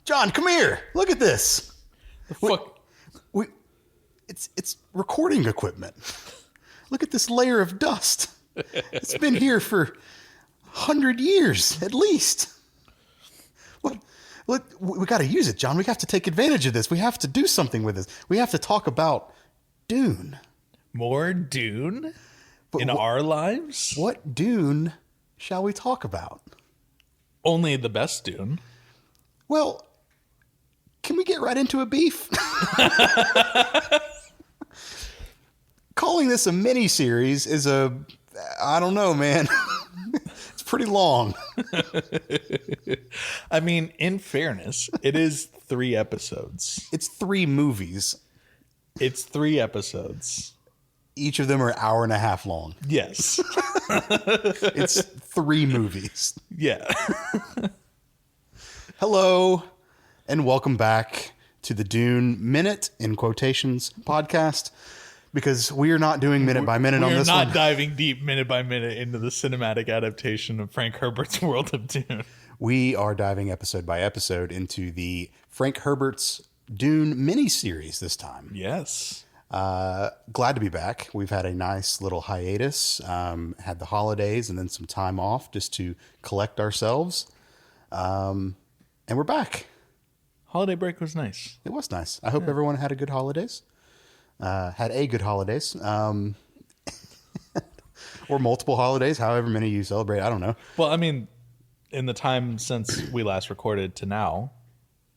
John, come here. Look at this. The fuck? It's recording equipment. Look at this layer of dust. It's been here for 100 years at least. What? We got to use it, John. We have to take advantage of this. We have to do something with this. We have to talk about Dune. More Dune in our lives? What Dune shall we talk about? Only the best Dune. Well, can we get right into a beef? Calling this a mini-series is I don't know, man. It's pretty long. I mean, in fairness, it is 3 episodes. It's 3 movies. It's 3 episodes. Each of them are an hour and a half long. Yes. It's 3 movies. Yeah. Hello, and welcome back to the Dune Minute, in quotations, podcast. Because we are not doing minute by minute on this one. We're not diving deep minute by minute into the cinematic adaptation of Frank Herbert's World of Dune. We are diving episode by episode into the Frank Herbert's Dune miniseries this time. Yes. Glad to be back. We've had a nice little hiatus, had the holidays and then some time off just to collect ourselves. And we're back. Holiday break was nice. It was nice. I hope everyone had a good holidays. Or multiple holidays, however many you celebrate. I don't know. Well, I mean, in the time since we last recorded to now,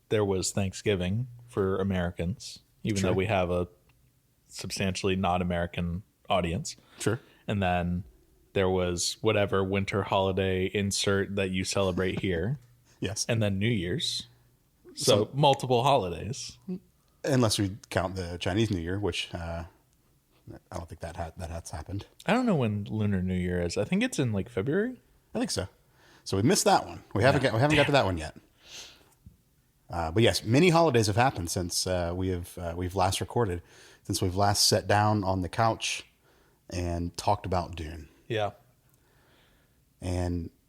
there was Thanksgiving for Americans, even though we have a substantially not American audience. Sure. And then there was whatever winter holiday insert that you celebrate here. Yes. And then New Year's. So multiple holidays. Unless we count the Chinese New Year, which I don't think that has happened. I don't know when Lunar New Year is. I think it's in like February. I think so. So we missed that one. We haven't got to that one yet. But yes, many holidays have happened since we've last recorded, since we've last sat down on the couch and talked about Dune. Yeah.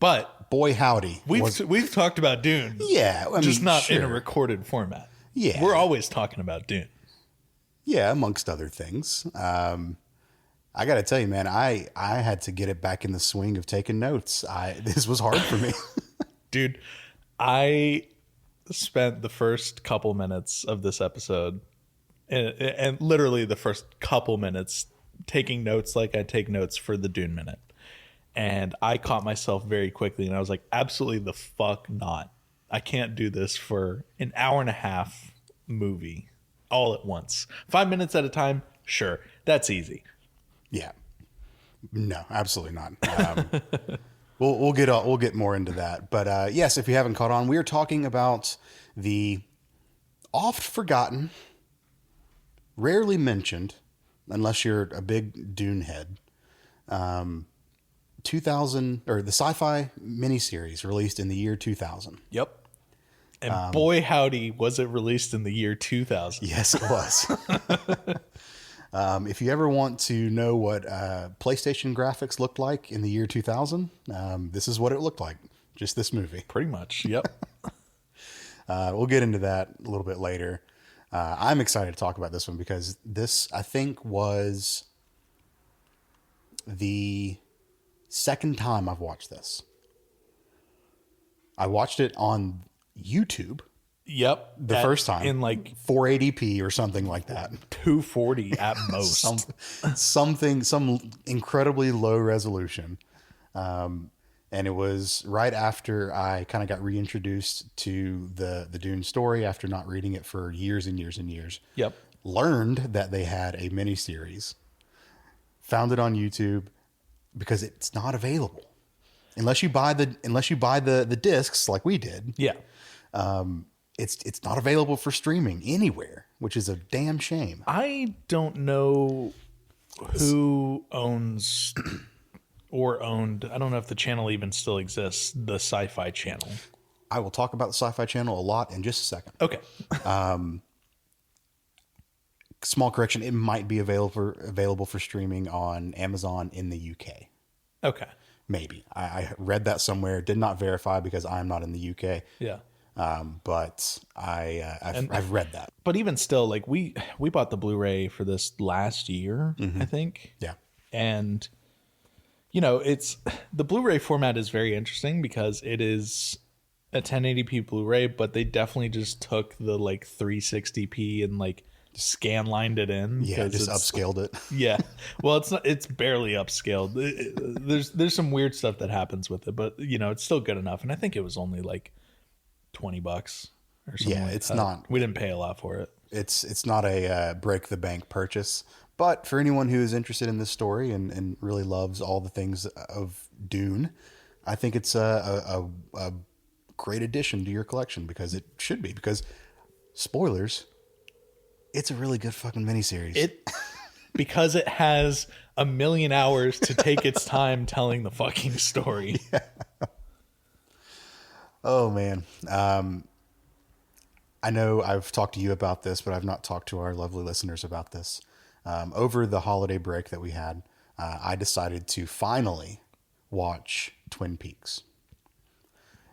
But boy howdy, we've talked about Dune. Yeah, I mean, just not in a recorded format. Yeah, we're always talking about Dune. Yeah, amongst other things. I got to tell you, man, I had to get it back in the swing of taking notes. This was hard for me. Dude, I spent the first couple minutes of this episode and literally the first couple minutes taking notes like I take notes for the Dune Minute. And I caught myself very quickly and I was like, absolutely the fuck not. I can't do this for an hour and a half movie all at once. 5 minutes at a time, sure, that's easy. Yeah, no, absolutely not. We'll get more into that. But yes, if you haven't caught on, we are talking about the oft forgotten, rarely mentioned, unless you're a big Dune head, 2000 or the sci-fi miniseries released in the year 2000. Yep. And boy, howdy, was it released in the year 2000. Yes, it was. If you ever want to know what PlayStation graphics looked like in the year 2000, this is what it looked like. Just this movie. Pretty much. Yep. We'll get into that a little bit later. I'm excited to talk about this one because this, I think, was the second time I've watched this. I watched it on YouTube. Yep. The first time. In like 480p or something like that. 240 at most. some incredibly low resolution. And it was right after I kind of got reintroduced to the Dune story after not reading it for years and years and years. Yep. Learned that they had a miniseries. Found it on YouTube because it's not available. Unless you buy the discs like we did. Yeah. It's not available for streaming anywhere, which is a damn shame. I don't know who owns or owned, I don't know if the channel even still exists, the SciFi Channel. I will talk about the SciFi Channel a lot in just a second. Okay. Small correction, it might be available for streaming on Amazon in the UK. Okay. Maybe. I read that somewhere, did not verify because I'm not in the UK. Yeah. But I've read that. But even still, like we bought the Blu-ray for this last year, I think. Yeah. And it's the Blu-ray format is very interesting because it is a 1080p Blu-ray, but they definitely just took the like 360p and like scan lined it in. Yeah, just upscaled it. Yeah. Well, it's barely upscaled. There's some weird stuff that happens with it, but it's still good enough. And I think it was only like $20 or something. Yeah, like it's that. not. We didn't pay a lot for it. It's not a break the bank purchase, but for anyone who is interested in this story and really loves all the things of Dune, I think it's a great addition to your collection, because it should be, because spoilers, it's a really good fucking miniseries. Because it has 1 million hours to take its time telling the fucking story. Yeah. Oh man. I know I've talked to you about this, but I've not talked to our lovely listeners about this. Over the holiday break that we had, I decided to finally watch Twin Peaks.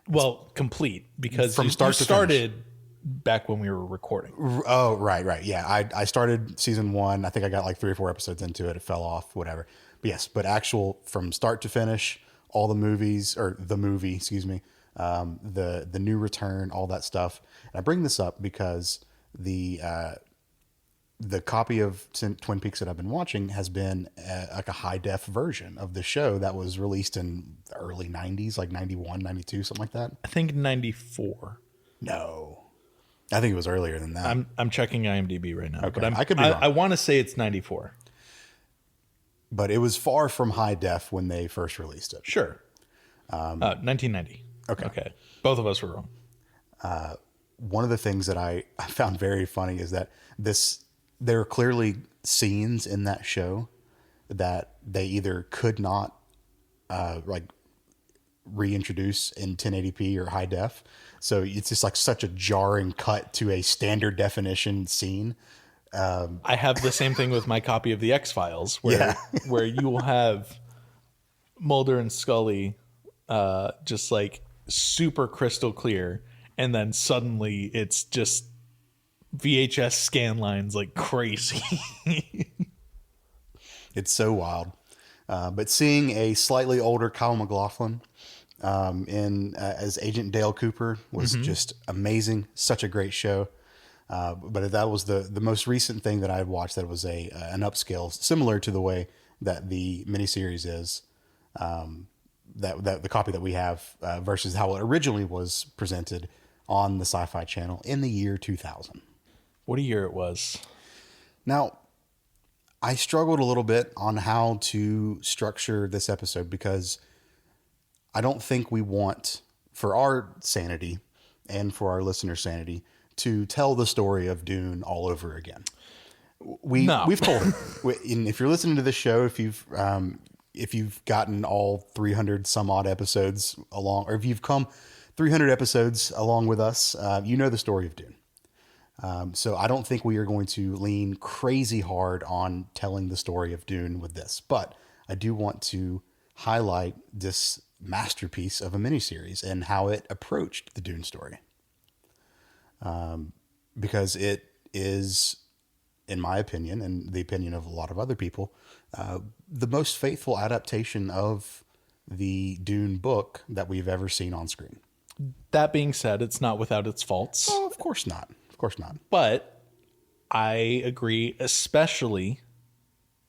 Well, complete, because From you start to started back when we were recording. Oh, right. Yeah, I started season 1. I think I got like 3 or 4 episodes into it. It fell off, whatever. But yes, but actual from start to finish, all the movies, or the movie, excuse me, the new return, all that stuff. And I bring this up because the copy of Twin Peaks that I've been watching has been like a high def version of the show that was released in the early 90s, like 91, 92, something like that. I think 94. No, I think it was earlier than that. I'm checking IMDb right now. Okay. But I could be wrong. I want to say it's 94. But it was far from high def when they first released it. Sure. 1990. Okay. Both of us were wrong. One of the things that I found very funny is that there are clearly scenes in that show that they either could not like reintroduce in 1080p or high def. So it's just like such a jarring cut to a standard definition scene. I have the same thing with my copy of the X-Files, where you will have Mulder and Scully just like super crystal clear, and then suddenly it's just VHS scan lines like crazy. It's so wild. But seeing a slightly older Kyle MacLachlan as Agent Dale Cooper was just amazing. Such a great show. But that was the most recent thing that I had watched that was an upscale, similar to the way that the miniseries is, that the copy that we have versus how it originally was presented on the SciFi Channel in the year 2000. What a year it was. Now, I struggled a little bit on how to structure this episode because I don't think we want, for our sanity and for our listeners' sanity, to tell the story of Dune all over again. We've told it. And if you're listening to this show, if you've gotten all 300 some odd episodes along, or if you've come 300 episodes along with us, you know the story of Dune. So I don't think we are going to lean crazy hard on telling the story of Dune with this, but I do want to highlight this masterpiece of a miniseries and how it approached the Dune story. Because it is, in my opinion, and the opinion of a lot of other people, the most faithful adaptation of the Dune book that we've ever seen on screen. That being said, it's not without its faults. Oh, of course not. Of course not. But I agree, especially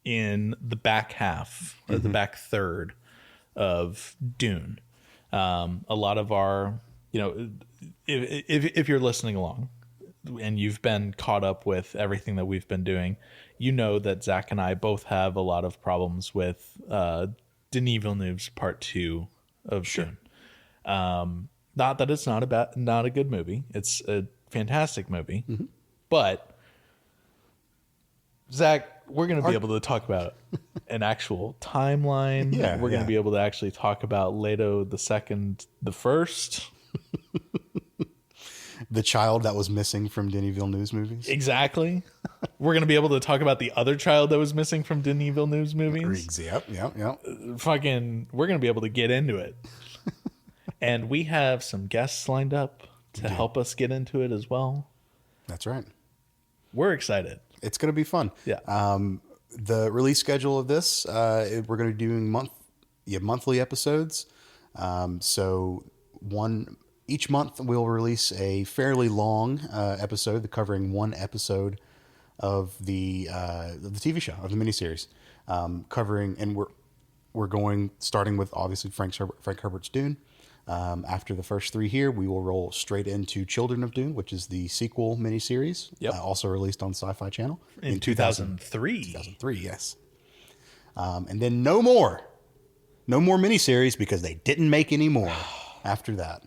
in the back half or the back third of Dune. A lot of our, if you're listening along and you've been caught up with everything that we've been doing, you know that Zach and I both have a lot of problems with Denis Villeneuve's Part 2 of Dune. Not that it's not a good movie. It's a fantastic movie. But Zach, we're going to be able to talk about an actual timeline. We're going to be able to actually talk about Leto the Second, the First. The child that was missing from Denis Villeneuve's movies. Exactly. We're going to be able to talk about the other child that was missing from Denis Villeneuve's movies. Yep. We're going to be able to get into it. And we have some guests lined up to help us get into it as well. That's right. We're excited. It's going to be fun. Yeah. The release schedule of this, we're going to be doing monthly episodes. So each month we'll release a fairly long episode covering one episode of the TV show, of the miniseries, covering, and we're starting with obviously Frank Herbert's Dune. After the first 3 here, we will roll straight into Children of Dune, which is the sequel miniseries, also released on SciFi Channel in 2003. 2003, yes. And then no more miniseries because they didn't make any more after that.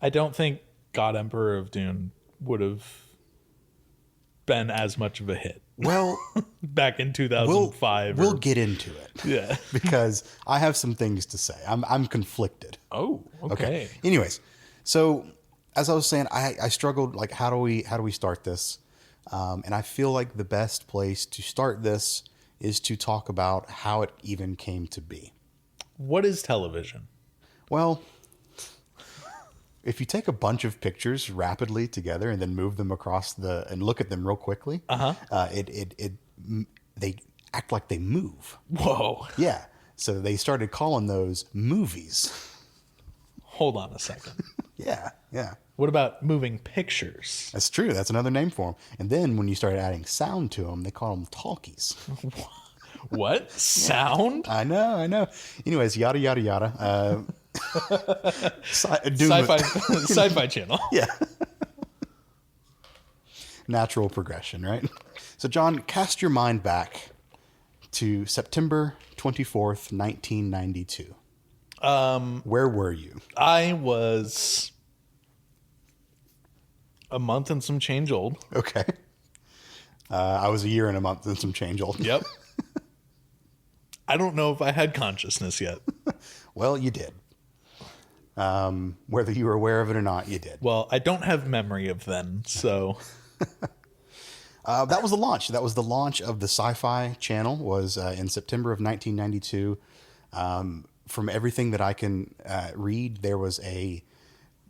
I don't think God Emperor of Dune would have been as much of a hit. Well, back in 2005. We'll get into it. Yeah. Because I have some things to say. I'm conflicted. Oh, okay. Anyways, so as I was saying, I struggled, like, how do we start this? And I feel like the best place to start this is to talk about how it even came to be. What is television? Well, if you take a bunch of pictures rapidly together and then move them across and look at them real quickly, they act like they move. Whoa. Yeah. So they started calling those movies. Hold on a second. Yeah. What about moving pictures? That's true. That's another name for them. And then when you started adding sound to them, they call them talkies. What? Sound? I know. Anyways, yada, yada, yada. Sci-Fi Channel. Yeah. Natural progression, right? So, John, cast your mind back to September 24th, 1992. Where were you? I was a month and some change old. Okay. I was a year and a month and some change old. Yep. I don't know if I had consciousness yet. Well, you did. Whether you were aware of it or not, you did. Well, I don't have memory of then, so... That was the launch. That was the launch of the SciFi Channel, was in September of 1992. From everything that I can read, there was a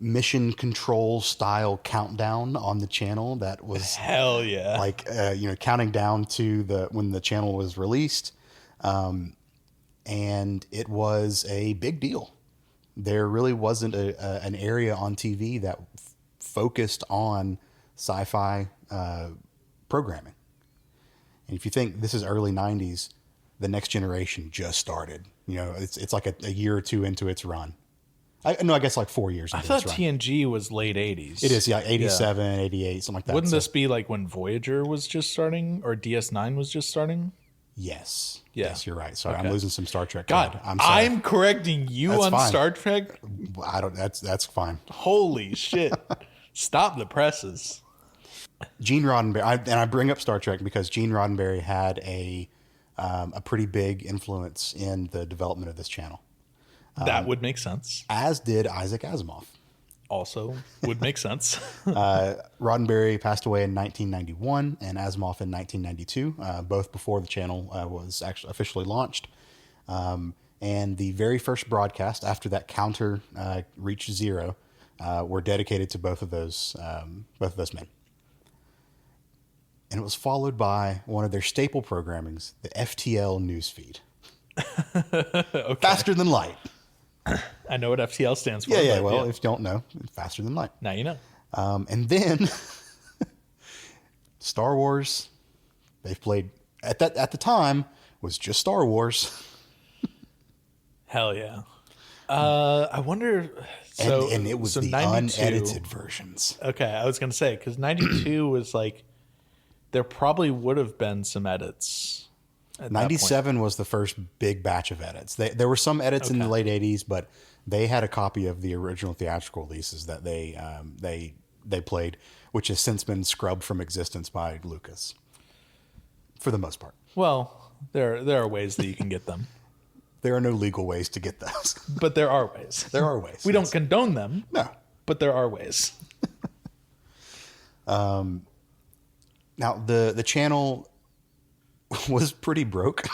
mission control style countdown on the channel that was... Hell yeah. Like, counting down to when the channel was released. And it was a big deal. There really wasn't an area on TV that focused on sci-fi programming. And if you think this is early 90s, the Next Generation just started. It's like a year or two into its run. I guess like 4 years into its run. I thought TNG was late 80s. It is, yeah, 87, 88, something like that. Wouldn't this be like when Voyager was just starting or DS9 was just starting? Yes. Yeah. Yes, you're right. Sorry, I'm losing some Star Trek. God, I'm sorry. I'm correcting you That's on fine. Star Trek. That's fine. Holy shit! Stop the presses. Gene Roddenberry, and I bring up Star Trek because Gene Roddenberry had a pretty big influence in the development of this channel. That would make sense. As did Isaac Asimov. Also would make sense. Roddenberry passed away in 1991 and Asimov in 1992, both before the channel was actually officially launched. And the very first broadcast after that counter reached zero were dedicated to both of those men. And it was followed by one of their staple programmings, the FTL newsfeed. Okay. Faster than light. I know what FTL stands for. Yeah. Well, if you don't know, faster than light. Now you know. And then Star Wars, they've played at the time was just Star Wars. Hell yeah. I wonder. So, and it was the 92, unedited versions. Okay, I was gonna say because 92 was like there probably would have been some edits. 97 was the first big batch of edits. There were some edits in the late 80s, but they had a copy of the original theatrical releases that they played, which has since been scrubbed from existence by Lucas, for the most part. Well, there are ways that you can get them. There are no legal ways to get those, but there are ways. There are ways. We don't condone them. No, but there are ways. Now the channel was pretty broke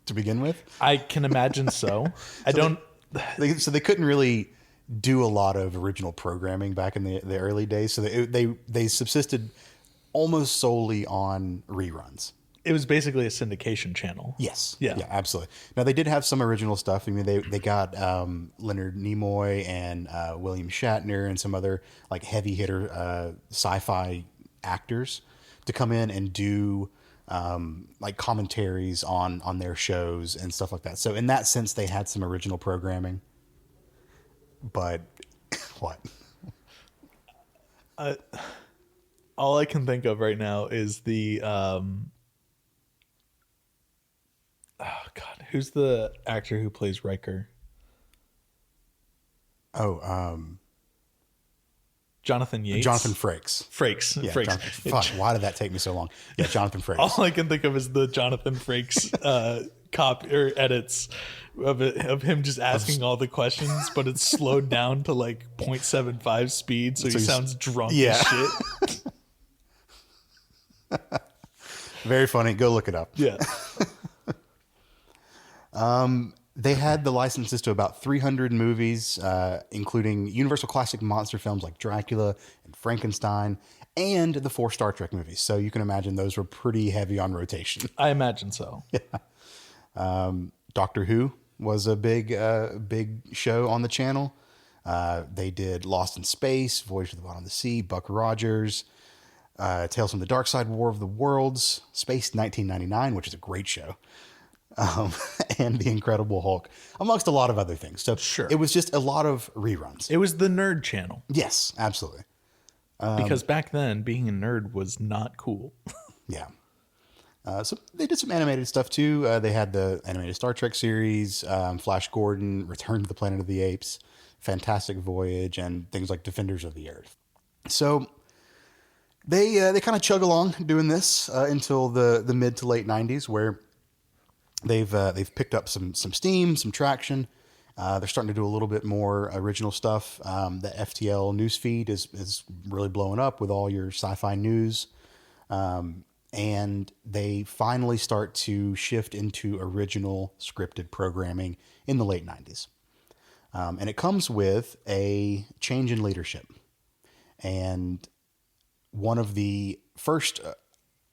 to begin with. I can imagine so. So they couldn't really do a lot of original programming back in the early days. So they subsisted almost solely on reruns. It was basically a syndication channel. Yes. Yeah. Yeah, absolutely. Now, they did have some original stuff. I mean, they got Leonard Nimoy and William Shatner and some other like heavy hitter sci-fi actors to come in and do like commentaries on their shows and stuff like that. So in that sense, they had some original programming. But what? All I can think of right now is the oh God, who's the actor who plays Riker? Oh, Jonathan Yates. Jonathan Frakes. Frakes. Yeah, Frakes. Fuck, why did that take me so long? Yeah, Jonathan Frakes. All I can think of is the Jonathan Frakes copy or edits of him just asking all the questions, but it's slowed down to like 0.75 speed, so he sounds drunk as shit. Very funny. Go look it up. Yeah. They had the licenses to about 300 movies, including Universal classic monster films like Dracula and Frankenstein, and the 4 Star Trek movies. So you can imagine those were pretty heavy on rotation. I imagine so. Doctor Who was a big show on the channel. They did Lost in Space, Voyage to the Bottom of the Sea, Buck Rogers, Tales from the Dark Side, War of the Worlds, Space 1999, which is a great show. And The Incredible Hulk, amongst a lot of other things. So Sure. It was just a lot of reruns. It was the nerd channel. Yes, absolutely. Because back then, being a nerd was not cool. Yeah. So they did some animated stuff too. They had the animated Star Trek series, Flash Gordon, Return to the Planet of the Apes, Fantastic Voyage, and things like Defenders of the Earth. So they kind of chug along doing this until the mid to late 90s, where they've picked up some steam, some traction. They're starting to do a little bit more original stuff. The FTL newsfeed is really blowing up with all your sci-fi news. And they finally start to shift into original scripted programming in the late 90s. And it comes with a change in leadership. And one of the first,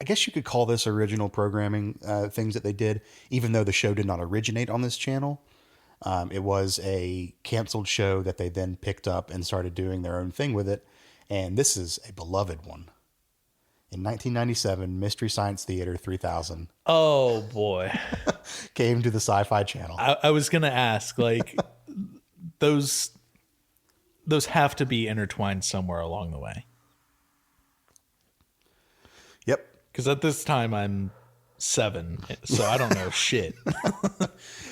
I guess you could call this original programming things that they did, even though the show did not originate on this channel. It was a canceled show that they then picked up and started doing their own thing with it. And this is a beloved one. In 1997, Mystery Science Theater 3000 Oh, boy. came to the SciFi Channel. I was going to ask, like, those have to be intertwined somewhere along the way. Yep. Because at this time, I'm 7, so I don't know shit.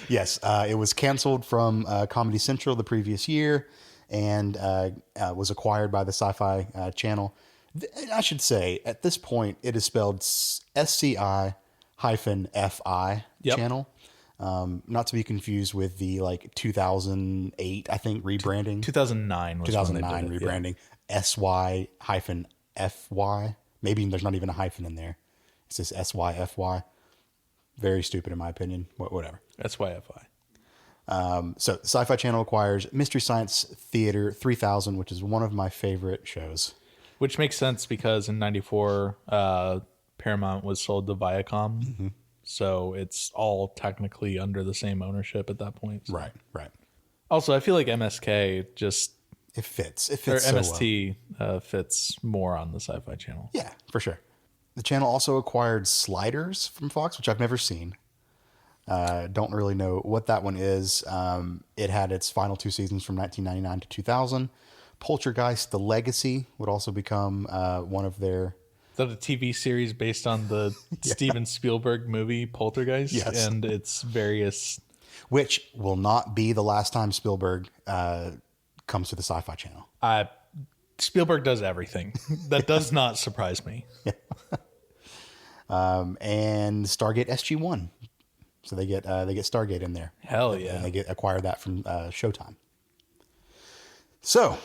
Yes, it was canceled from Comedy Central the previous year and was acquired by the SciFi Channel. I should say, at this point, it is spelled SCI-FI channel. Not to be confused with the 2008, I think, rebranding. 2009 was 2009 when they did it, rebranding. SY-FY. Maybe there's not even a hyphen in there. It's just SY-FY. Very stupid in my opinion. Whatever. That's SciFi. So SciFi Channel acquires Mystery Science Theater 3000, which is one of my favorite shows. Which makes sense because in 94, Paramount was sold to Viacom. Mm-hmm. So it's all technically under the same ownership at that point. So. Right. Also, I feel like MSK just... It fits. It or fits so MST fits more on the SciFi Channel. Yeah, for sure. The channel also acquired Sliders from Fox, which I've never seen. Don't really know what that one is. It had its final 2 seasons from 1999 to 2000. Poltergeist: The Legacy would also become one of their... Is that a TV series based on the Steven Spielberg movie Poltergeist? Yes. And its various... Which will not be the last time Spielberg comes to the SciFi Channel. Spielberg does everything. That does not surprise me. And Stargate SG-1. So they get Stargate in there. Hell yeah. And they acquire that from Showtime. So,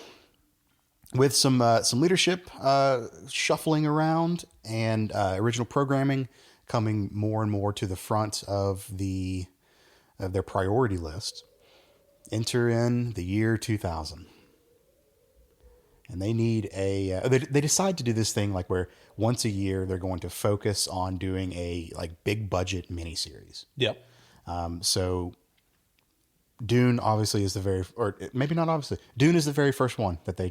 with some leadership shuffling around and original programming coming more and more to the front of their priority list, enter in the year 2000. and they need they decide to do this thing like where once a year they're going to focus on doing a like big budget miniseries. Yep. So Dune obviously is or maybe not obviously. Dune is the very first one that they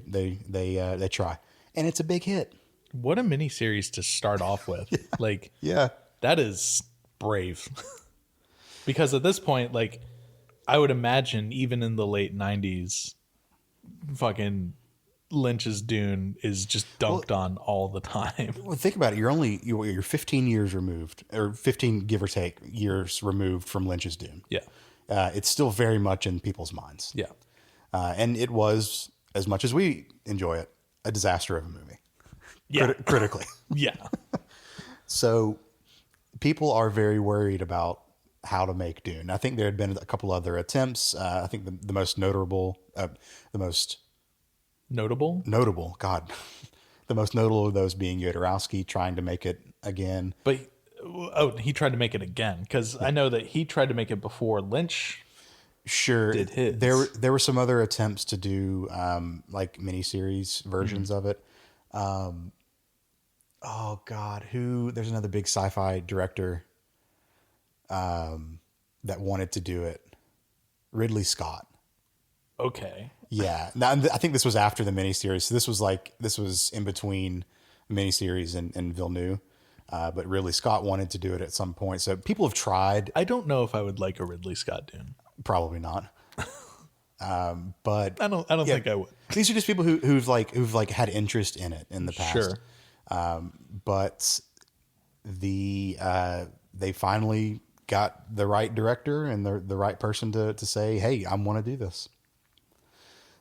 try, and it's a big hit. What a miniseries to start off with. Like, Yeah, that is brave. Because at this point, like, I would imagine even in the late 90s, fucking Lynch's Dune is just dunked on all the time. well, think about it. You're 15 years removed, or 15 give or take years removed from Lynch's Dune. Yeah. It's still very much in people's minds. Yeah. And it was, as much as we enjoy it, a disaster of a movie. Yeah. Critically. Yeah. So people are very worried about how to make Dune. I think there had been a couple other attempts. I think the most notable, Notable? God, the most notable of those being Jodorowsky trying to make it again. But, he tried to make it again. Because I know that he tried to make it before Lynch. Sure. Did his. There were some other attempts to do like miniseries versions of it. Oh God, there's another big sci-fi director that wanted to do it. Ridley Scott. Okay. Yeah. Now, I think this was after the miniseries. So this was in between miniseries and Villeneuve. But Ridley Scott wanted to do it at some point. So people have tried. I don't know if I would like a Ridley Scott Dune. Probably not. But I don't think I would. These are just people who've had interest in it in the past. Sure. But they finally got the right director and the right person to say, hey, I want to do this.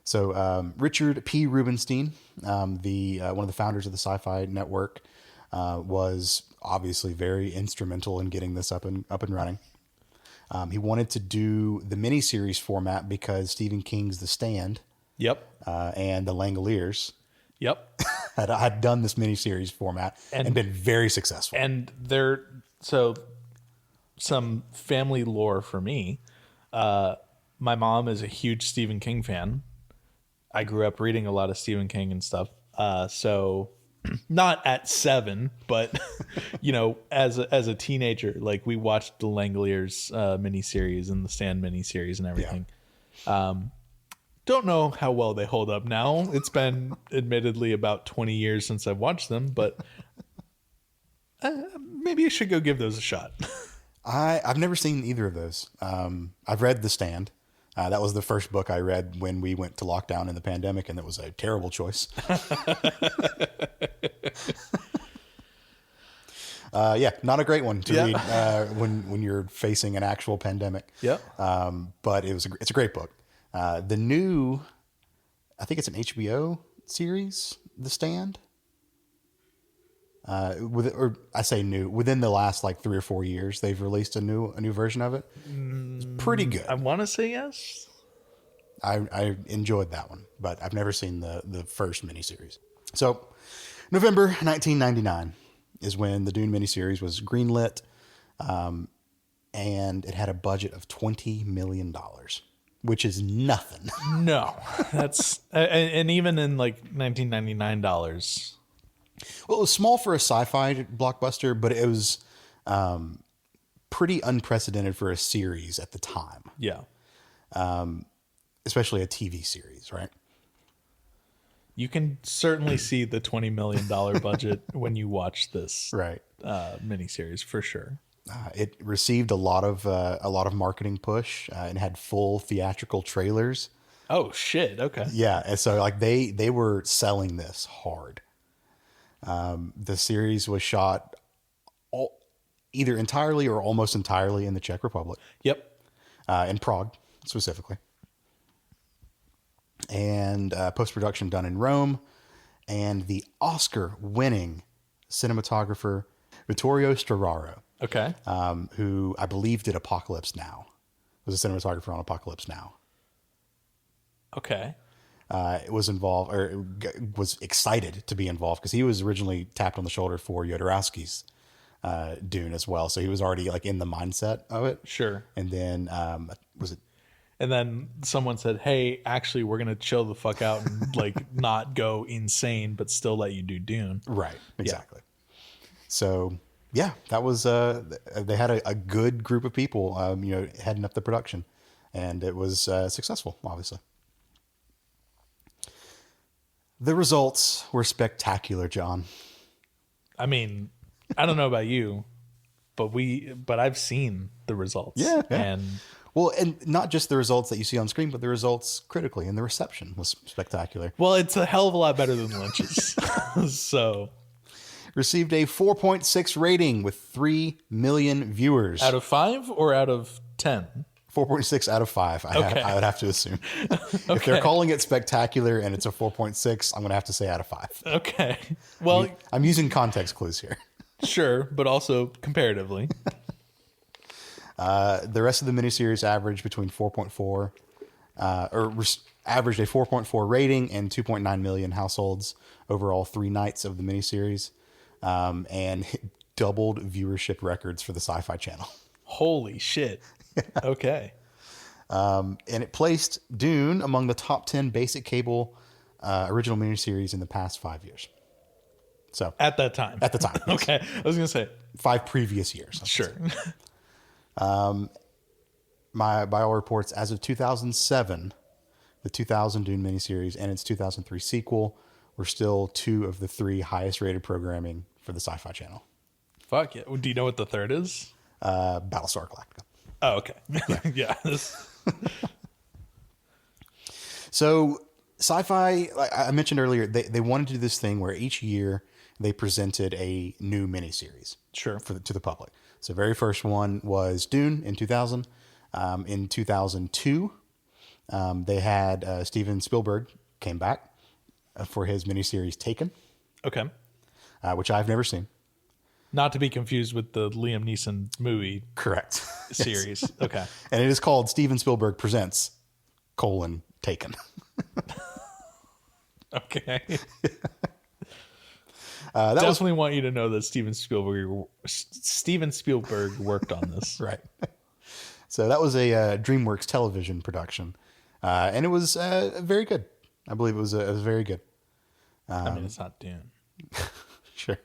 So Richard P. Rubenstein, one of the founders of the Sci-Fi Network, was obviously very instrumental in getting this up and running. He wanted to do the miniseries format because Stephen King's The Stand, Yep. and The Langoliers, Yep. had done this miniseries format and been very successful. And so some family lore for me. My mom is a huge Stephen King fan. I grew up reading a lot of Stephen King and stuff. So not at 7, but as a teenager, like we watched the Langoliers miniseries and the Stand miniseries and everything. Yeah. Don't know how well they hold up now. It's been admittedly about 20 years since I've watched them, but maybe I should go give those a shot. I've never seen either of those. I've read The Stand. That was the first book I read when we went to lockdown in the pandemic, and it was a terrible choice. Not a great one to read when you're facing an actual pandemic. Yeah. But it's a great book. The new, I think it's an HBO series, The Stand. Within the last like 3 or 4 years, they've released a new version of it. It's pretty good. I want to say yes. I enjoyed that one, but I've never seen the first miniseries. So November 1999 is when the Dune miniseries was greenlit, and it had a budget of $20 million, which is nothing. No, that's and even in like 1999 dollars. Well, it was small for a sci-fi blockbuster, but it was pretty unprecedented for a series at the time. Yeah. Especially a TV series, right? You can certainly see the $20 million budget when you watch this miniseries for sure. It received a lot of marketing push and had full theatrical trailers. Oh shit! Okay. Yeah, and so like they were selling this hard. The series was shot either entirely or almost entirely in the Czech Republic. Yep. In Prague specifically. And post-production done in Rome. And the Oscar-winning cinematographer Vittorio Storaro, Okay. who I believe did Apocalypse Now, was a cinematographer on Apocalypse Now. Okay. Was involved, or was excited to be involved, because he was originally tapped on the shoulder for Jodorowsky's Dune as well. So he was already like in the mindset of it. Sure. And then And then someone said, hey, actually, we're going to chill the fuck out and like not go insane, but still let you do Dune. Right. Exactly. So yeah, that was they had a good group of people, heading up the production, and it was successful, obviously. The results were spectacular, John. I mean, I don't know about you, but I've seen the results. Yeah. And Well, and not just the results that you see on screen, but the results critically, and the reception was spectacular. well, it's a hell of a lot better than Lynch's. So Received a 4.6 rating with 3 million viewers. out of 5 or out of 10? 4.6 out of 5, I would have to assume. If they're calling it spectacular and it's a 4.6, I'm going to have to say out of 5. Okay. Well, I'm using context clues here. sure, but also comparatively. The rest of the miniseries averaged between 4.4, averaged a 4.4 rating and 2.9 million households over all 3 nights of the miniseries, and doubled viewership records for the Sci-Fi Channel. Holy shit. Okay. And it placed Dune among the top 10 basic cable original miniseries in the past 5 years. So At that time. at the time, yes. Okay. I was going to say, 5 previous years. sure. By all reports, as of 2007, the 2000 Dune miniseries and its 2003 sequel were still 2 of the 3 highest rated programming for the Sci-Fi Channel. Fuck yeah. Do you know what the third is? Battlestar Galactica. Oh, okay. Yeah. So Sci-Fi, like I mentioned earlier, they wanted to do this thing where each year they presented a new miniseries Sure. to the public. So the very first one was Dune in 2000. In 2002, they had Steven Spielberg came back for his miniseries Taken, Okay. which I've never seen. Not to be confused with the Liam Neeson movie Correct. series. Okay. And it is called Steven Spielberg Presents, Taken. Okay. That was Definitely want you to know that Steven Spielberg worked on this. right. So that was a DreamWorks television production, and it was very good. I believe it was very good. I mean, it's not Dune. Sure.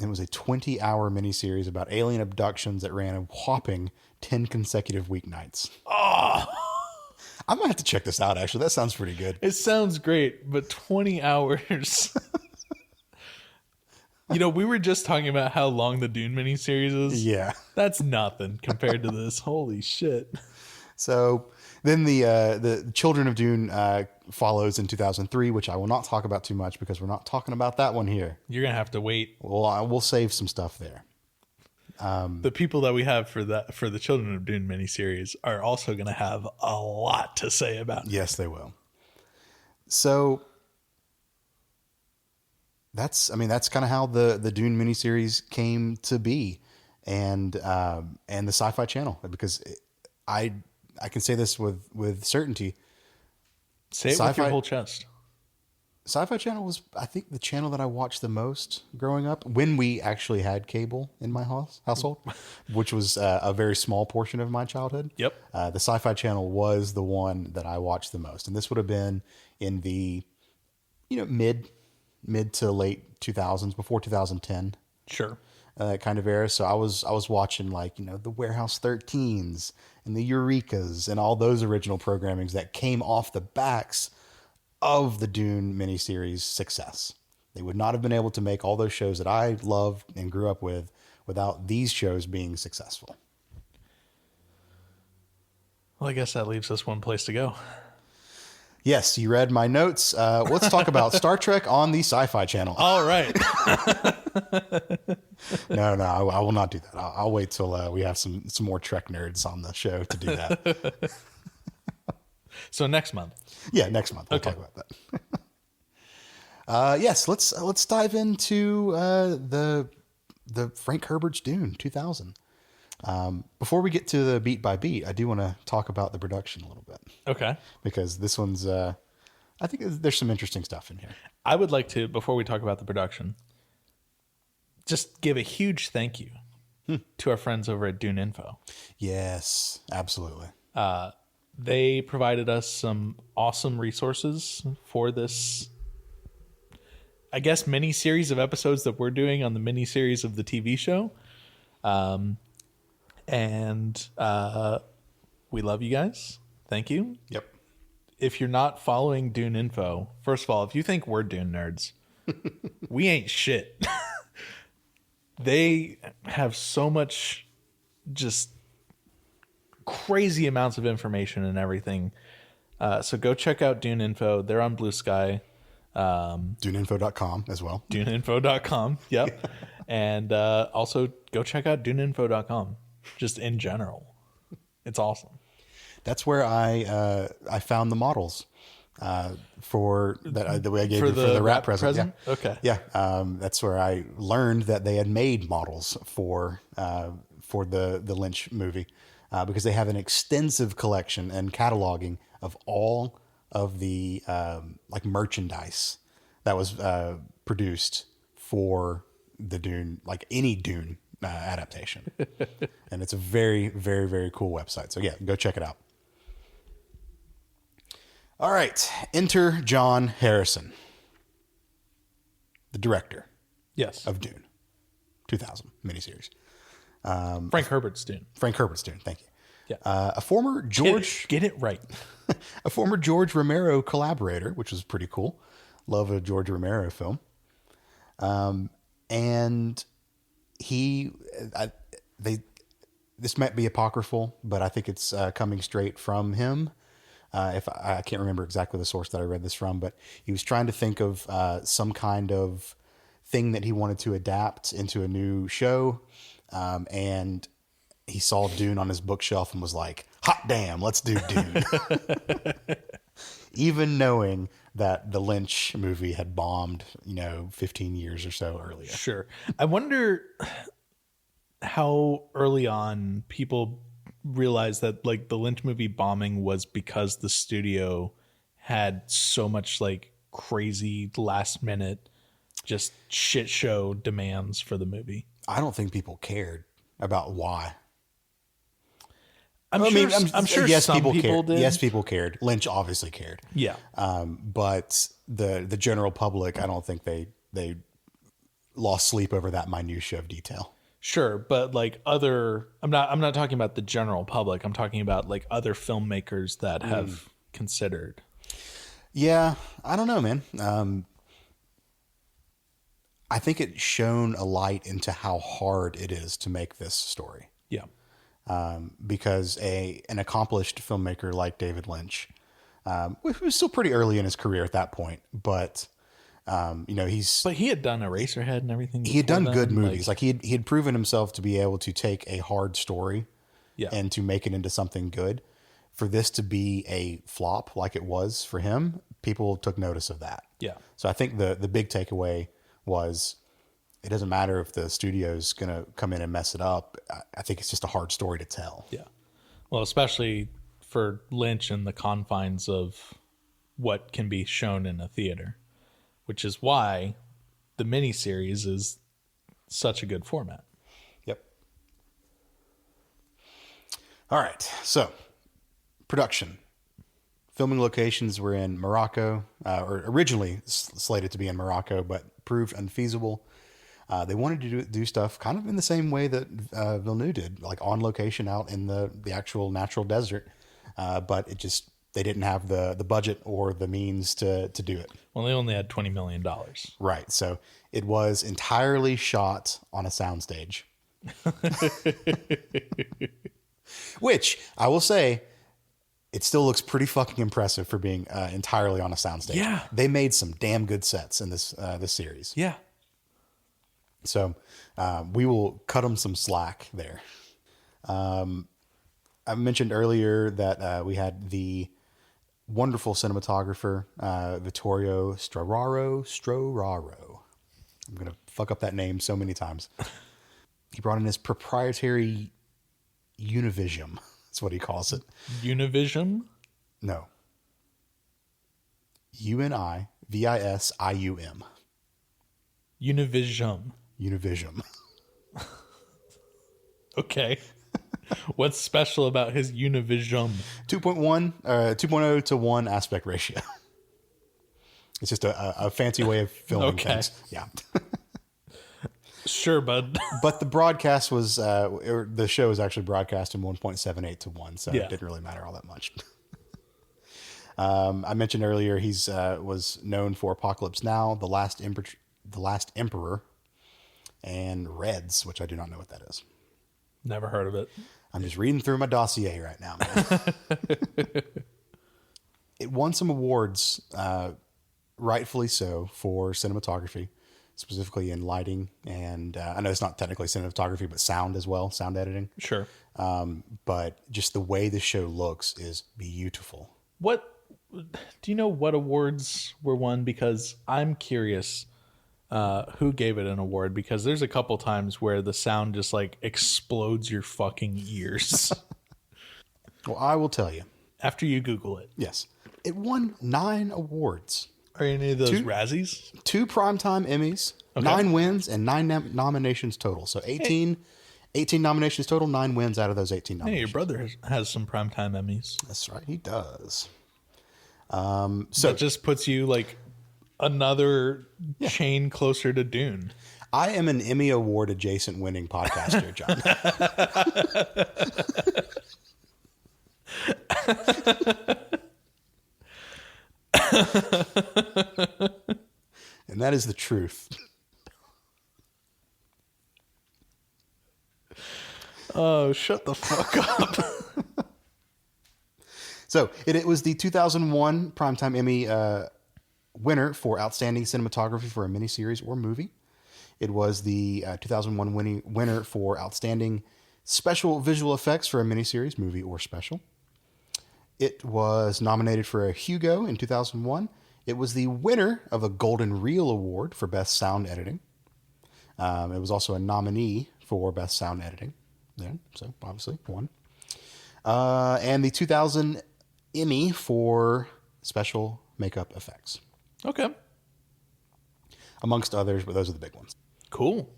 It was a 20-hour miniseries about alien abductions that ran a whopping 10 consecutive weeknights. Oh, I might have to check this out, actually. That sounds pretty good. it sounds great, but 20 hours. We were just talking about how long the Dune miniseries is. Yeah. That's nothing compared to this. Holy shit. So then the Children of Dune follows in 2003, which I will not talk about too much because we're not talking about that one here. You're going to have to wait. Well, we'll save some stuff there. The people that we have for the Children of Dune miniseries are also going to have a lot to say about it. Yes, they will. So that's kind of how the Dune miniseries came to be, and the Sci-Fi Channel, because I can say this with certainty. Say it with your whole chest. Sci-Fi Channel was, I think, the channel that I watched the most growing up when we actually had cable in my household, which was a very small portion of my childhood. Yep. The Sci-Fi Channel was the one that I watched the most, and this would have been in the mid to late 2000s, before 2010. Sure. Kind of era. So I was watching the Warehouse 13s and the Eurekas and all those original programmings that came off the backs of the Dune miniseries success. They would not have been able to make all those shows that I loved and grew up with without these shows being successful. Well, I guess that leaves us one place to go. Yes, you read my notes. Let's talk about Star Trek on the Sci-Fi Channel. All right. No, I will not do that. I'll wait till we have some more Trek nerds on the show to do that. So next month. Yeah, next month we'll talk about that. Yes, let's dive into the Frank Herbert's Dune 2000. Before we get to the beat by beat, I do want to talk about the production a little bit. Okay. Because this one's, I think there's some interesting stuff in here. I would like to, before we talk about the production, just give a huge thank you to our friends over at Dune Info. Yes, absolutely. They provided us some awesome resources for this, I guess, mini series of episodes that we're doing on the mini series of the TV show. And we love you guys. Thank you. Yep. If you're not following Dune Info, first of all, if you think we're Dune nerds, we ain't shit. They have so much just crazy amounts of information and everything. So go check out Dune Info. They're on Blue Sky. DuneInfo.com as well. DuneInfo.com. Yep. And also go check out DuneInfo.com just in general. It's awesome. That's where I found the models for that the way I gave you for the rat present. Yeah. Okay. Yeah, that's where I learned that they had made models for the Lynch movie because they have an extensive collection and cataloging of all of the like merchandise that was produced for the Dune, like any Dune adaptation. And it's a very, very, very cool website. So yeah, go check it out. All right. Enter John Harrison, the director Yes. of Dune 2000 miniseries. Frank Herbert's Dune. Frank Herbert's Dune. Thank you. Yeah. A former George, Get it right. a former George Romero collaborator, which was pretty cool. Love a George Romero film. And this might be apocryphal, but I think it's coming straight from him. If I can't remember exactly the source that I read this from, but he was trying to think of some kind of thing that he wanted to adapt into a new show. And he saw Dune on his bookshelf and was like, hot damn, let's do Dune. Even knowing that the Lynch movie had bombed, 15 years or so earlier. Sure. I wonder how early on people realized that like the Lynch movie bombing was because the studio had so much like crazy last minute just shit show demands for the movie. I don't think people cared about why. I'm sure yes, some people cared. did. Yes, people cared. Lynch obviously cared. Yeah. But the general public, I don't think they lost sleep over that minutia of detail. Sure, but like I'm not talking about the general public. I'm talking about like other filmmakers that have considered. Yeah, I don't know, man. I think it shone a light into how hard it is to make this story. Yeah. Because an accomplished filmmaker like David Lynch, who was still pretty early in his career at that point, but But he had done Eraserhead and everything. He had done then. good movies. Like he had proven himself to be able to take a hard story, and to make it into something good. For this to be a flop like it was for him, people took notice of that. Yeah. So I think the big takeaway was, it doesn't matter if the studio's going to come in and mess it up. I think it's just a hard story to tell. Yeah. Well, especially for Lynch in the confines of what can be shown in a theater, which is why the miniseries is such a good format. Yep. All right. So, production. Filming locations were in Morocco, or originally slated to be in Morocco, but proved unfeasible. They wanted to do stuff kind of in the same way that Villeneuve did, like on location out in the actual natural desert. But they didn't have the budget or the means to do it. Well, they only had $20 million. Right. So it was entirely shot on a soundstage. Which, I will say, it still looks pretty fucking impressive for being entirely on a soundstage. Yeah. They made some damn good sets in this series. Yeah. So we will cut them some slack there. I mentioned earlier that we had the wonderful cinematographer, Vittorio Storaro. I'm going to fuck up that name so many times. He brought in his proprietary Univision. That's what he calls it. Univision? No. Univisium. Univision. Univision. Okay. What's special about his Univision? 2.0 to 1 aspect ratio. It's just a fancy way of filming things. Yeah. Sure, bud. But the broadcast was, the show was actually broadcast in 1.78 to 1, so it didn't really matter all that much. I mentioned earlier he's was known for Apocalypse Now, The Last Emperor, and Reds, which I do not know what that is. Never heard of it. I'm just reading through my dossier right now, man. It won some awards, rightfully so, for cinematography, specifically in lighting. And I know it's not technically cinematography, but sound as well, sound editing. Sure. But just the way the show looks is beautiful. What do you know what awards were won? Because I'm curious who gave it an award, because there's a couple times where the sound just like explodes your fucking ears. Well, I will tell you. After you Google it. Yes. It won 9 awards. Are any of those Razzies? 2 Primetime Emmys, 9 wins, and 9 nominations total. So 18 nominations total, 9 wins out of those 18 nominations. Hey, your brother has some Primetime Emmys. That's right, he does. So that just puts you like another chain closer to Dune. I am an Emmy Award adjacent winning podcaster, John. And that is the truth. Oh, shut the fuck up. So it was the 2001 Primetime Emmy winner for Outstanding Cinematography for a Miniseries or Movie. It was the 2001 winner for Outstanding Special Visual Effects for a Miniseries, Movie, or Special. It was nominated for a Hugo in 2001. It was the winner of a Golden Reel Award for Best Sound Editing. It was also a nominee for Best Sound Editing. So obviously won. And the 2000 Emmy for Special Makeup Effects. Okay. Amongst others, but those are the big ones. Cool.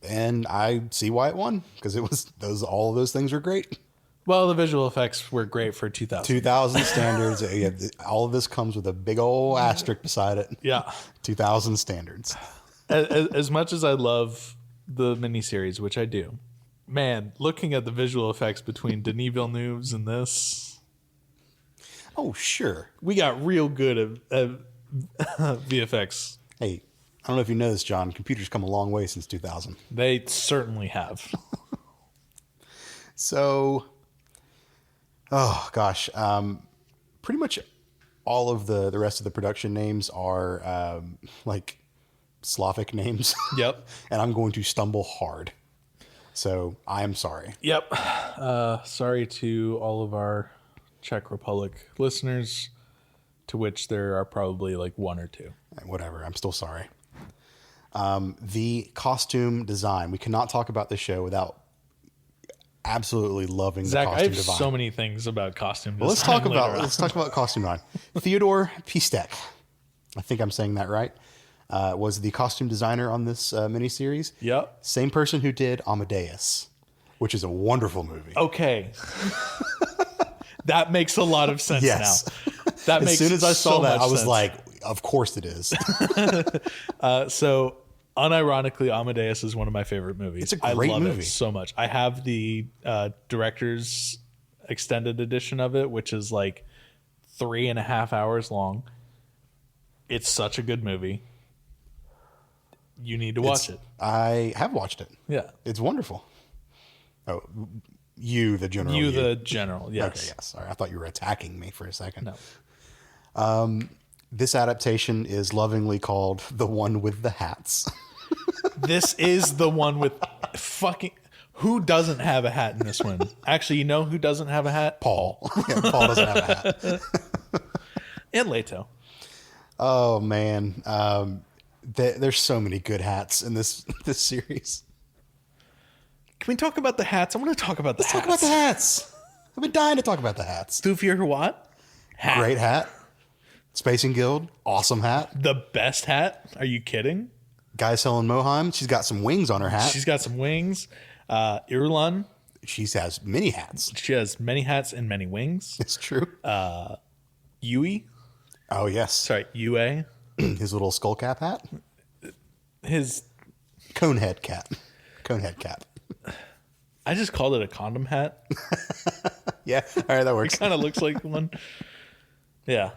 And I see why it won, because it was all of those things were great. Well, the visual effects were great for 2000. 2000 standards. All of this comes with a big old asterisk beside it. Yeah. 2000 standards. As much as I love the miniseries, which I do, man, looking at the visual effects between Denis Villeneuve's and this. Oh, sure. We got real good at VFX. Hey, I don't know if you know this, John. Computers come a long way since 2000. They certainly have. So, oh gosh, pretty much all of the rest of the production names are like Slavic names. Yep. And I'm going to stumble hard. So I am sorry. Yep. Sorry to all of our Czech Republic listeners, to which there are probably like 1 or 2. Whatever. I'm still sorry. The costume design. We cannot talk about this show without absolutely loving Zach, the costume design. I have so many things about costume design. Well, let's talk about costume design. Theodore Pistek, I think I'm saying that right, was the costume designer on this miniseries. Yep. Same person who did Amadeus, which is a wonderful movie. Okay. That makes a lot of sense now. That makes as soon as I saw that, I was sense. like, of course it is. So unironically, Amadeus is one of my favorite movies. It's a great I love movie. it so much. I have the director's extended edition of it, which is like 3.5 hours long. It's such a good movie. You need to watch it. I have watched it. Yeah. It's wonderful. Oh, you, the general. You, the general, yes. Okay, yes. Sorry, I thought you were attacking me for a second. No. This adaptation is lovingly called The One with the Hats. This is the one with fucking... Who doesn't have a hat in this one? Actually, you know who doesn't have a hat? Paul. Yeah, Paul doesn't have a hat. And Leto. Oh, man. There's so many good hats in this series. Can we talk about the hats? I want to talk about the hats. Talk about the hats. I've been dying to talk about the hats. Stoofier what? Hat. Great hat. Spacing Guild. Awesome hat. The best hat? Are you kidding? Guy selling Moheim. She's got some wings on her hat. She's got some wings. Irlan, She has many hats. She has many hats and many wings. It's true. Yui, Oh, yes. sorry, Yue, His little skull cap hat. his. Conehead cap. Conehead cap. I just called it a condom hat. Yeah. All right, that works. Kind of looks like one. Yeah,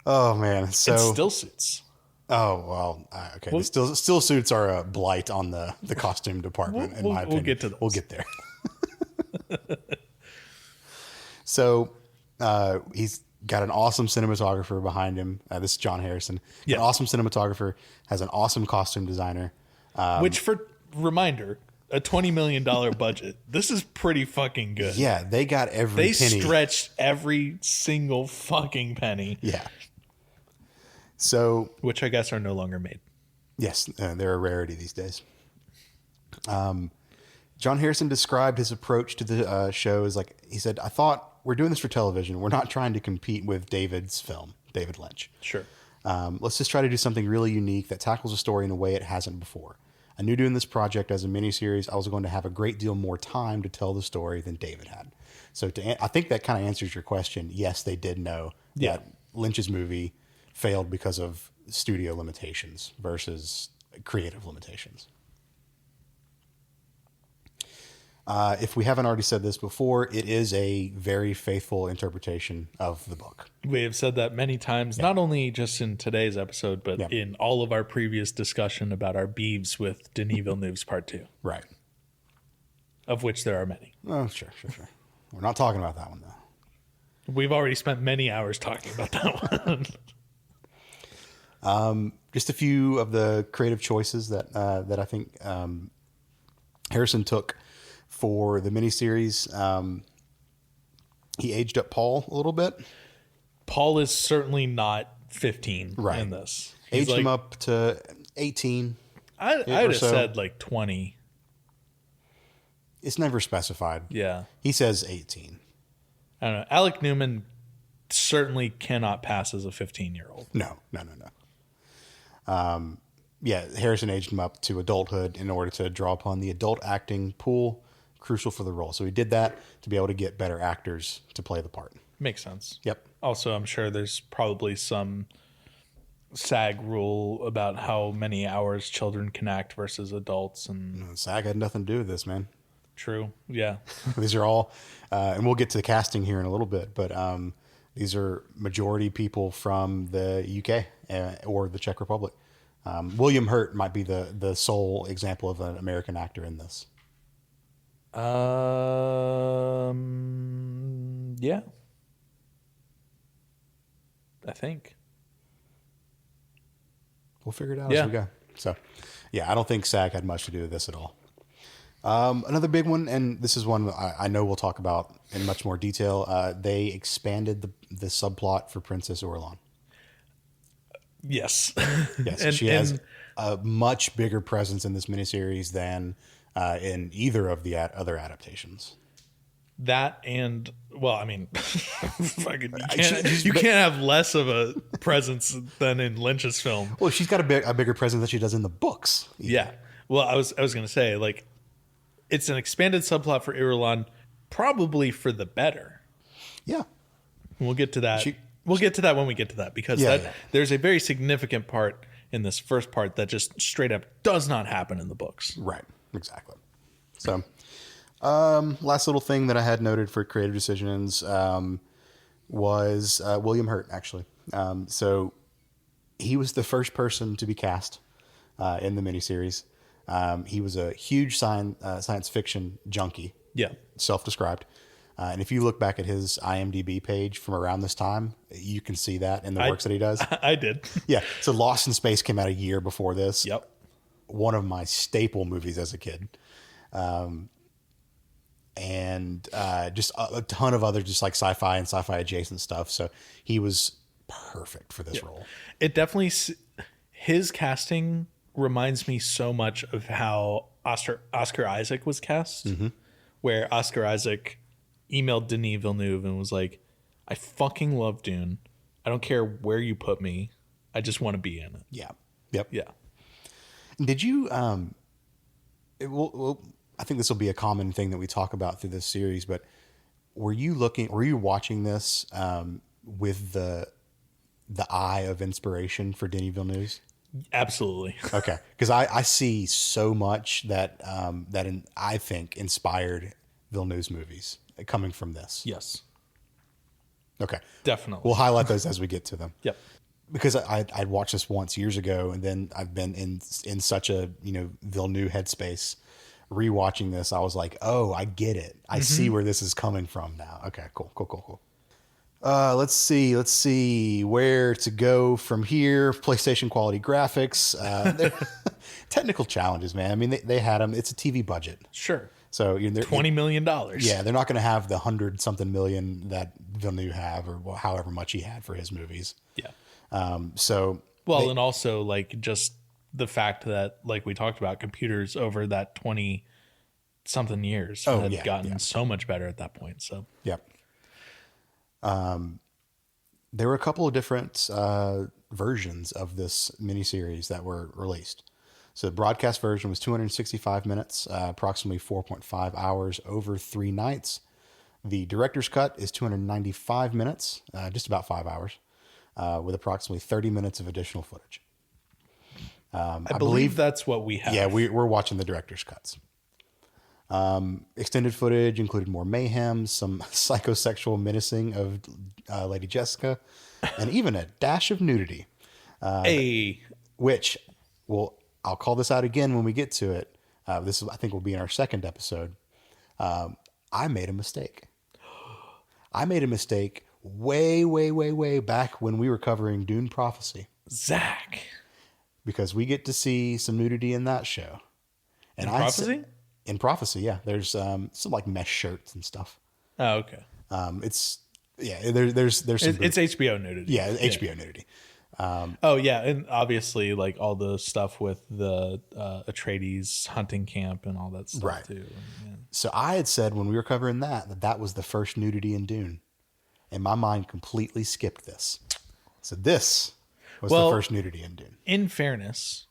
Oh, man. So, and still suits. oh, well, okay. The still suits are a blight on the costume department, in my opinion. We'll get to those. We'll get there. So, he's got an awesome cinematographer behind him. This is John Harrison. Yeah. An awesome cinematographer, has an awesome costume designer. Which, for reminder, a $20 million budget. This is pretty fucking good. Yeah, they got every They penny. stretched every single fucking penny. Yeah. So, Which I guess are no longer made. yes, they're a rarity these days. John Harrison described his approach to the show as like, he said, I thought we're doing this for television. We're not trying to compete with David's film, David Lynch. Sure. Let's just try to do something really unique that tackles a story in a way it hasn't before. I knew doing this project as a miniseries, I was going to have a great deal more time to tell the story than David had. So I think that kind of answers your question. Yes, they did know that Lynch's movie failed because of studio limitations versus creative limitations. If we haven't already said this before, it is a very faithful interpretation of the book. We have said that many times, not only just in today's episode, but in all of our previous discussion about our beeves with Denis Villeneuve's Part 2, Right. of which there are many. Oh, sure. We're not talking about that one, though. We've already spent many hours talking about that one. Just a few of the creative choices that I think Harrison took for the miniseries. He aged up Paul a little bit. Paul is certainly not 15 Right. in this. He's Aged him up to 18. I would or have so. said like 20. It's never specified. Yeah. He says 18. I don't know. Alec Newman certainly cannot pass as a 15-year-old. No. Yeah, Harrison aged him up to adulthood in order to draw upon the adult acting pool crucial for the role. So he did that to be able to get better actors to play the part. Makes sense. Yep. Also, I'm sure there's probably some SAG rule about how many hours children can act versus adults. And SAG had nothing to do with this, man. true. Yeah. These are all, and we'll get to the casting here in a little bit, but these are majority people from the UK or the Czech Republic. William Hurt might be the sole example of an American actor in this. Yeah. I think. We'll figure it out as we go. So, yeah, I don't think SAG had much to do with this at all. Another big one, and this is one I know we'll talk about in much more detail. They expanded the subplot for Princess Orlan. Yes. Yes, she has a much bigger presence in this miniseries than in either of the other adaptations. That and, well, I mean, fucking, you can't have less of a presence than in Lynch's film. Well, she's got a bigger presence than she does in the books. Yeah. Well, I was going to say, like, it's an expanded subplot for Irulan, probably for the better. Yeah. We'll get to that. We'll get to that when we get to that, because there's a very significant part in this first part that just straight up does not happen in the books. Right. Exactly. So, last little thing that I had noted for creative decisions was William Hurt, actually. So he was the first person to be cast in the miniseries. He was a huge science fiction junkie. Yeah. Self-described. And if you look back at his IMDb page from around this time, you can see that in the works that he does. I did. Yeah. So Lost in Space came out a year before this. Yep. One of my staple movies as a kid. And just a ton of other just like sci-fi and sci-fi adjacent stuff. So he was perfect for this role. It definitely, his casting reminds me so much of how Oscar Isaac was cast, where Oscar Isaac emailed Denis Villeneuve and was like, I fucking love Dune. I don't care where you put me. I just want to be in it. Yeah. Yep. Yeah. Did you, I think this will be a common thing that we talk about through this series, but were you watching this with the eye of inspiration for Denis Villeneuve? Absolutely. Okay, because I see so much that I think inspired Villeneuve's movies coming from this. Yes. Okay, Definitely. we'll highlight those as we get to them. Yep. Because I'd watched this once years ago, and then I've been in such a Villeneuve headspace. Rewatching this, I was like, oh, I get it. I see where this is coming from now. Okay, cool. Let's see where to go from here. PlayStation quality graphics, technical challenges, man. I mean, they had them. It's a TV budget, Sure. so $20 million. Yeah, they're not going to have the 100-something million that Villeneuve have, or however much he had for his movies. Yeah. And also like just the fact that, like we talked about, computers over that 20 something years had gotten so much better at that point. So, yep. There were a couple of different versions of this miniseries that were released. So the broadcast version was 265 minutes, approximately 4.5 hours over 3 nights. The director's cut is 295 minutes, just about 5 hours, with approximately 30 minutes of additional footage. I believe that's what we have. Yeah, we're watching the director's cuts. Extended footage included more mayhem, some psychosexual menacing of Lady Jessica, and even a dash of nudity. Which, well, I'll call this out again when we get to it. This I think will be in our second episode. I made a mistake. I made a mistake way back when we were covering Dune Prophecy. Zach. Because we get to see some nudity in that show. And in Prophecy? In Prophecy, yeah. There's some like mesh shirts and stuff. Oh, okay. It's there's some it's HBO nudity. Yeah, HBO nudity. And obviously like all the stuff with the Atreides hunting camp and all that stuff right. too. Yeah. So I had said when we were covering that was the first nudity in Dune. And my mind completely skipped this. So this was the first nudity in Dune. In fairness,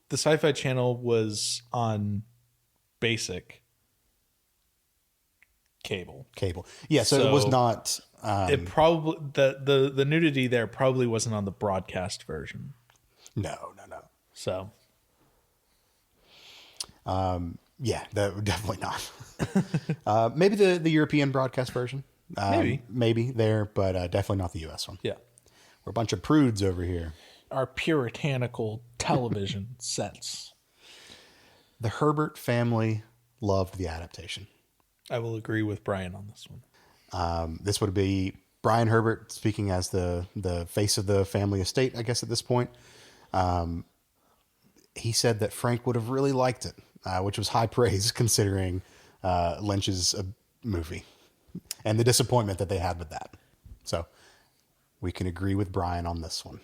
the SciFi Channel was on basic cable. Yeah, so it was not it probably the nudity there probably wasn't on the broadcast version. No. So yeah, definitely not. Maybe the European broadcast version. Maybe there, but definitely not the US one. Yeah. We're a bunch of prudes over here. Our puritanical television sense. The Herbert family loved the adaptation. I will agree with Brian on this one. This would be Brian Herbert speaking as the face of the family estate, I guess, at this point. He said that Frank would have really liked it, which was high praise considering Lynch's movie and the disappointment that they had with that. So we can agree with Brian on this one.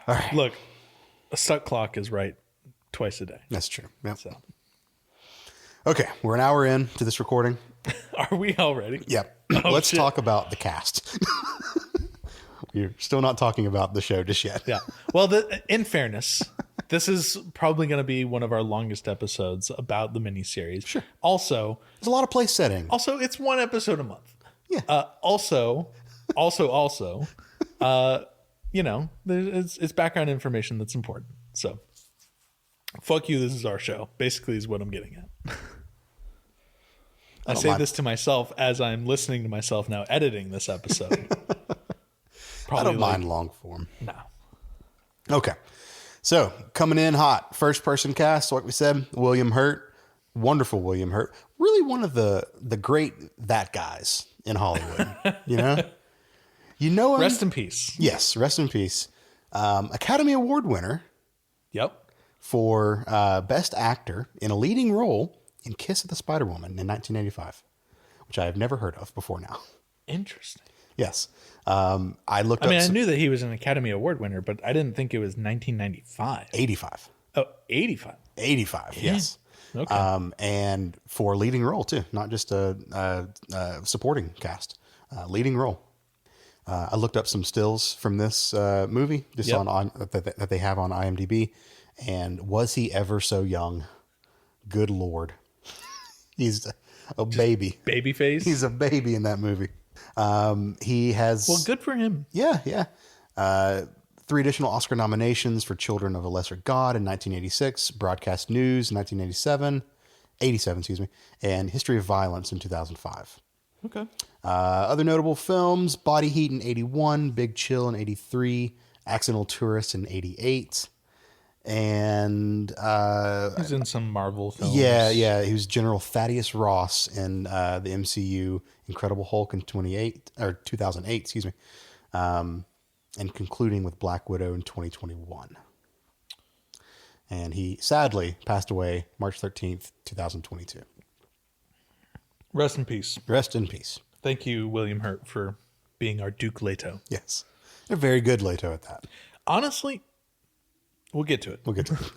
All right. Look, a stuck clock is right twice a day. That's true. Yep. So. Okay, we're an hour in to this recording. Are we already? Yep. Let's talk about the cast. We're still not talking about the show just yet. Yeah. Well, in fairness, this is probably going to be one of our longest episodes about the miniseries. Sure. Also, there's a lot of place setting. Also, it's one episode a month. Yeah. Also, it's background information that's important. So, fuck you. This is our show. Basically, is what I'm getting at. I say this to myself as I'm listening to myself now editing this episode. I don't mind long form. No. Okay. So coming in hot, first person cast, like we said, William Hurt, wonderful William Hurt, really one of the great that guys in Hollywood. You know him? Rest in peace. Yes, rest in peace. Academy Award winner. Yep. For best actor in a leading role in Kiss of the Spider Woman in 1985, which I have never heard of before now. Interesting. Yes. I looked up. I knew that he was an Academy Award winner, but I didn't think it was 1995. 85. Oh, 85. 85, yes. Okay. And for leading role, too. Not just a supporting cast. Leading role. I looked up some stills from this movie just on that they have on IMDb. And was he ever so young? Good Lord. He's a baby. Baby face. He's a baby in that movie. He has... Well, good for him. Yeah. 3 additional Oscar nominations for Children of a Lesser God in 1986, Broadcast News in 1987, and History of Violence in 2005. Okay. Other notable films: Body Heat in 81, Big Chill in 83, Accidental Tourist in 88. And he's in some Marvel films. Yeah. He was General Thaddeus Ross in the MCU Incredible Hulk in 2008, and concluding with Black Widow in 2021. And he sadly passed away March 13th, 2022. Rest in peace. Rest in peace. Thank you, William Hurt, for being our Duke Leto. Yes. A very good Leto at that. Honestly, we'll get to it. We'll get to it.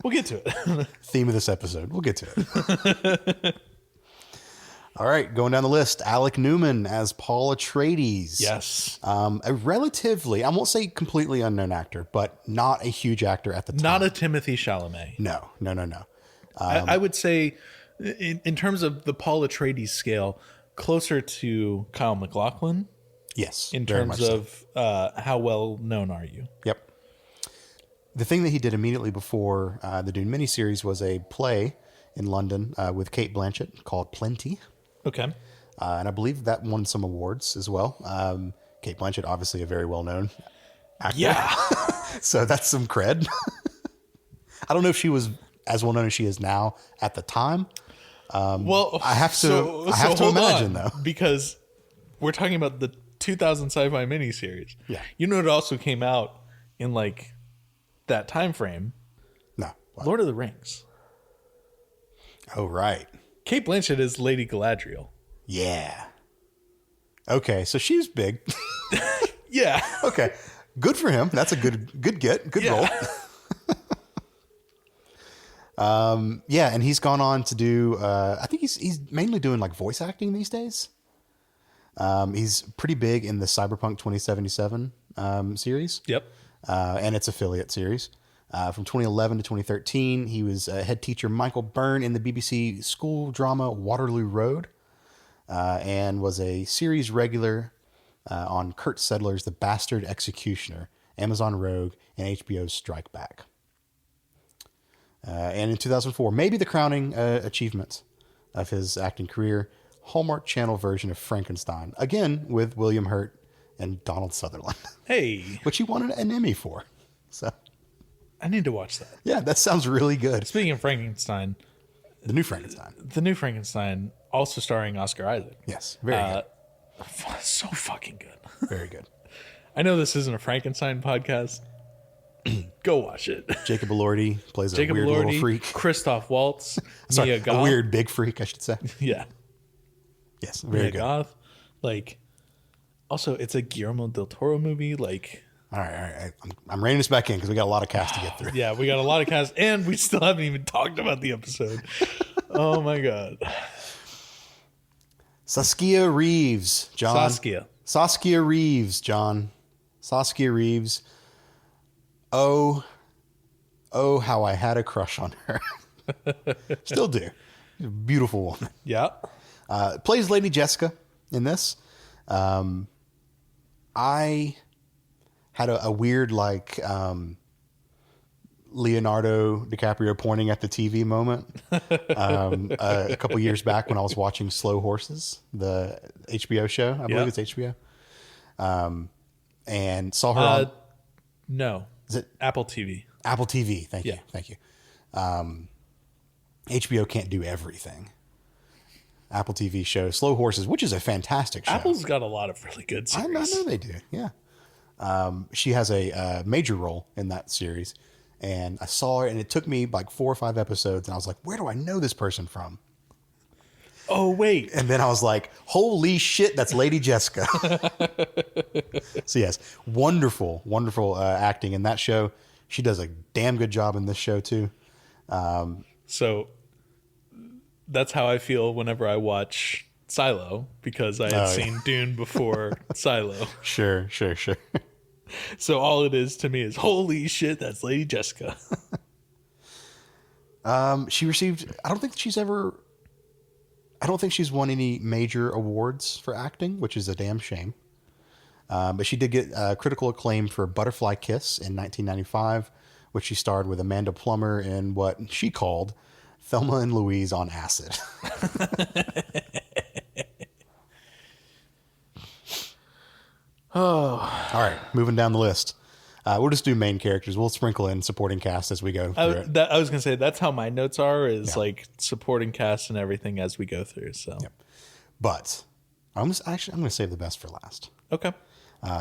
We'll get to it. Theme of this episode. We'll get to it. All right, going down the list, Alec Newman as Paul Atreides. Yes. A relatively, I won't say completely unknown actor, but not a huge actor at the time. Not a Timothy Chalamet. No. I would say, in terms of the Paul Atreides scale, closer to Kyle MacLachlan. Yes. In terms of how well known are you? Yep. The thing that he did immediately before the Dune miniseries was a play in London with Cate Blanchett called Plenty. Okay. And I believe that won some awards as well. Cate Blanchett, obviously a very well-known actor. Yeah. So that's some cred. I don't know if she was as well-known as she is now at the time. Well, I have to imagine, though. Because we're talking about the 2000 sci-fi miniseries. Yeah. You know, it also came out in like that time frame. No. What? Lord of the Rings. Oh, right. Cate Blanchett is Lady Galadriel. Yeah. Okay, so she's big. Yeah. Okay. Good for him. That's a good role. Yeah, and he's gone on to do I think he's mainly doing like voice acting these days. He's pretty big in the Cyberpunk 2077 series. Yep. And its affiliate series. From 2011 to 2013, he was head teacher Michael Byrne in the BBC school drama Waterloo Road, and was a series regular on Kurt Sedler's The Bastard Executioner, Amazon Rogue, and HBO's Strike Back. And in 2004, maybe the crowning achievement of his acting career, Hallmark Channel version of Frankenstein, again with William Hurt and Donald Sutherland. Hey. Which he won an Emmy for. So I need to watch that. yeah, that sounds really good. Speaking of Frankenstein. The new Frankenstein. The new Frankenstein, also starring Oscar Isaac. Yes, very good. So fucking good. Very good. I know this isn't a Frankenstein podcast. Go watch it. Jacob Elordi plays Jacob a weird Elordi, little freak. Christoph Waltz, Sorry, Mia Goth. a weird big freak, I should say. Yeah. Yes, very Mia good. Goth. Like, also, it's a Guillermo del Toro movie. Like, All right. I'm reining this back in because we got a lot of cast to get through. yeah, we got a lot of cast, and we still haven't even talked about the episode. Oh my god. Saskia Reeves, John. Saskia Reeves, John. Saskia Reeves. Oh, how I had a crush on her. Still do. She's a beautiful woman. Yeah. Plays Lady Jessica in this. I had a weird Leonardo DiCaprio pointing at the TV moment a couple years back when I was watching Slow Horses, the HBO show. I believe it's HBO. And saw her on... No. Is it Apple TV? Apple TV. Thank you. Yeah. Thank you. HBO can't do everything. Apple TV show Slow Horses, which is a fantastic show. Apple's got a lot of really good series. I know they do. Yeah. She has a major role in that series, and I saw her, and it took me like 4 or 5 episodes, and I was like, where do I know this person from? Oh, wait. And then I was like, holy shit, that's Lady Jessica. So yes, wonderful acting in that show. She does a damn good job in this show too. So that's how I feel whenever I watch Silo, because I had seen Dune before Silo. Sure. So all it is to me is, holy shit, that's Lady Jessica. She received, I don't think she's won any major awards for acting, which is a damn shame. But she did get critical acclaim for Butterfly Kiss in 1995, which she starred with Amanda Plummer in what she called Thelma and Louise on acid. Oh, all right, moving down the list. We'll just do main characters. We'll sprinkle in supporting cast as we go through it. I was gonna say that's how my notes are, is like supporting cast and everything as we go through. So, but I'm gonna save the best for last. Okay.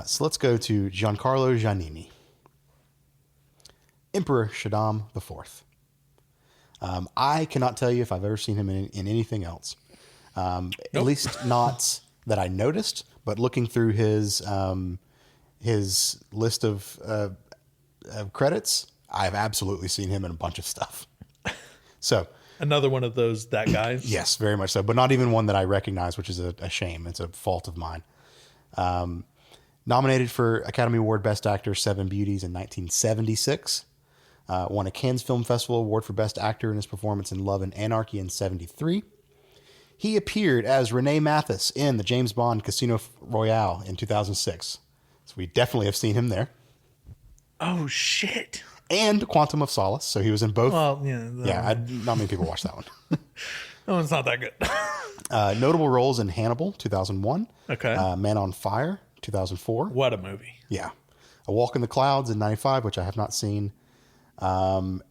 So let's go to Giancarlo Giannini, Emperor Shaddam IV. I cannot tell you if I've ever seen him in anything else. At least not that I noticed, but looking through his list of credits, I've absolutely seen him in a bunch of stuff. So another one of those guys. Yes, very much so, but not even one that I recognize, which is a shame. It's a fault of mine. Nominated for Academy Award Best Actor, Seven Beauties in 1976. Won a Cannes Film Festival Award for Best Actor in his performance in Love and Anarchy in 1973. He appeared as Rene Mathis in the James Bond Casino Royale in 2006. So we definitely have seen him there. Oh, shit. And Quantum of Solace. So he was in both. Well, not many people watched that one. No, it's not that good. Notable roles in Hannibal, 2001. Okay. Man on Fire, 2004. What a movie. Yeah. A Walk in the Clouds in 95, which I have not seen. And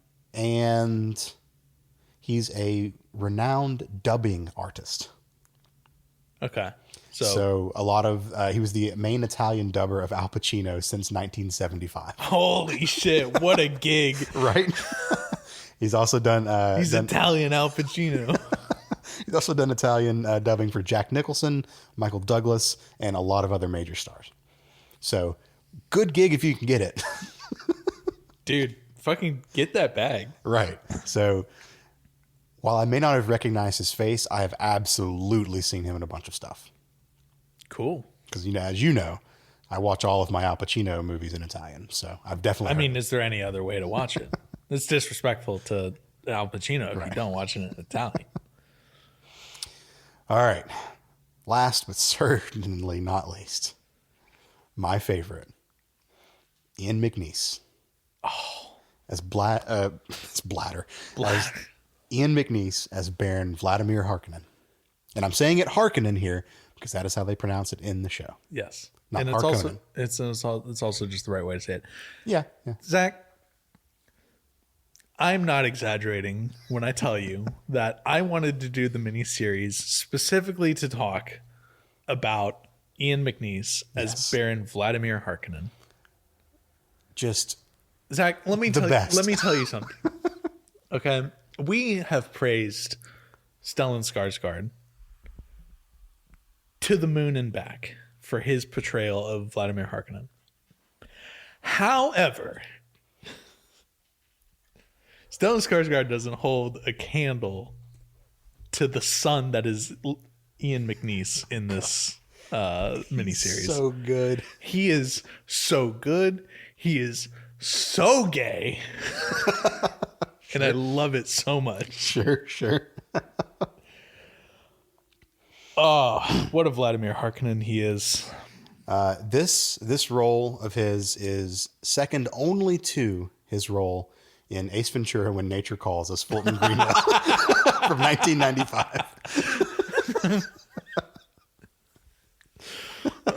he's a renowned dubbing artist. Okay. So a lot of, he was the main Italian dubber of Al Pacino since 1975. Holy shit. What a gig. Right? He's also done, he's Italian Al Pacino. He's also done Italian dubbing for Jack Nicholson, Michael Douglas, and a lot of other major stars. So good gig if you can get it. Dude, fucking get that bag. Right. So while I may not have recognized his face, I have absolutely seen him in a bunch of stuff. Cool. Because, as you know, I watch all of my Al Pacino movies in Italian. So I've definitely is there any other way to watch it? It's disrespectful to Al Pacino if you don't watch it in Italian. All right. Last but certainly not least, my favorite, Ian McNeice. Oh. As it's Bladder. As Ian McNeice as Baron Vladimir Harkonnen. And I'm saying it Harkonnen here because that is how they pronounce it in the show. Yes. Not and Harkonnen. it's also just the right way to say it. Yeah. Zach, I'm not exaggerating when I tell you that I wanted to do the miniseries specifically to talk about Ian McNeice as Baron Vladimir Harkonnen. Just Zach, let me tell you something. Okay, we have praised Stellan Skarsgård to the moon and back for his portrayal of Vladimir Harkonnen. However, Stellan Skarsgård doesn't hold a candle to the sun that is Ian McNeice in this miniseries. So good. He is so good. He is so gay. And I love it so much. Sure. Oh, what a Vladimir Harkonnen he is. This role of his is second only to his role in Ace Ventura: When Nature Calls as Fulton Greenlit from 1995.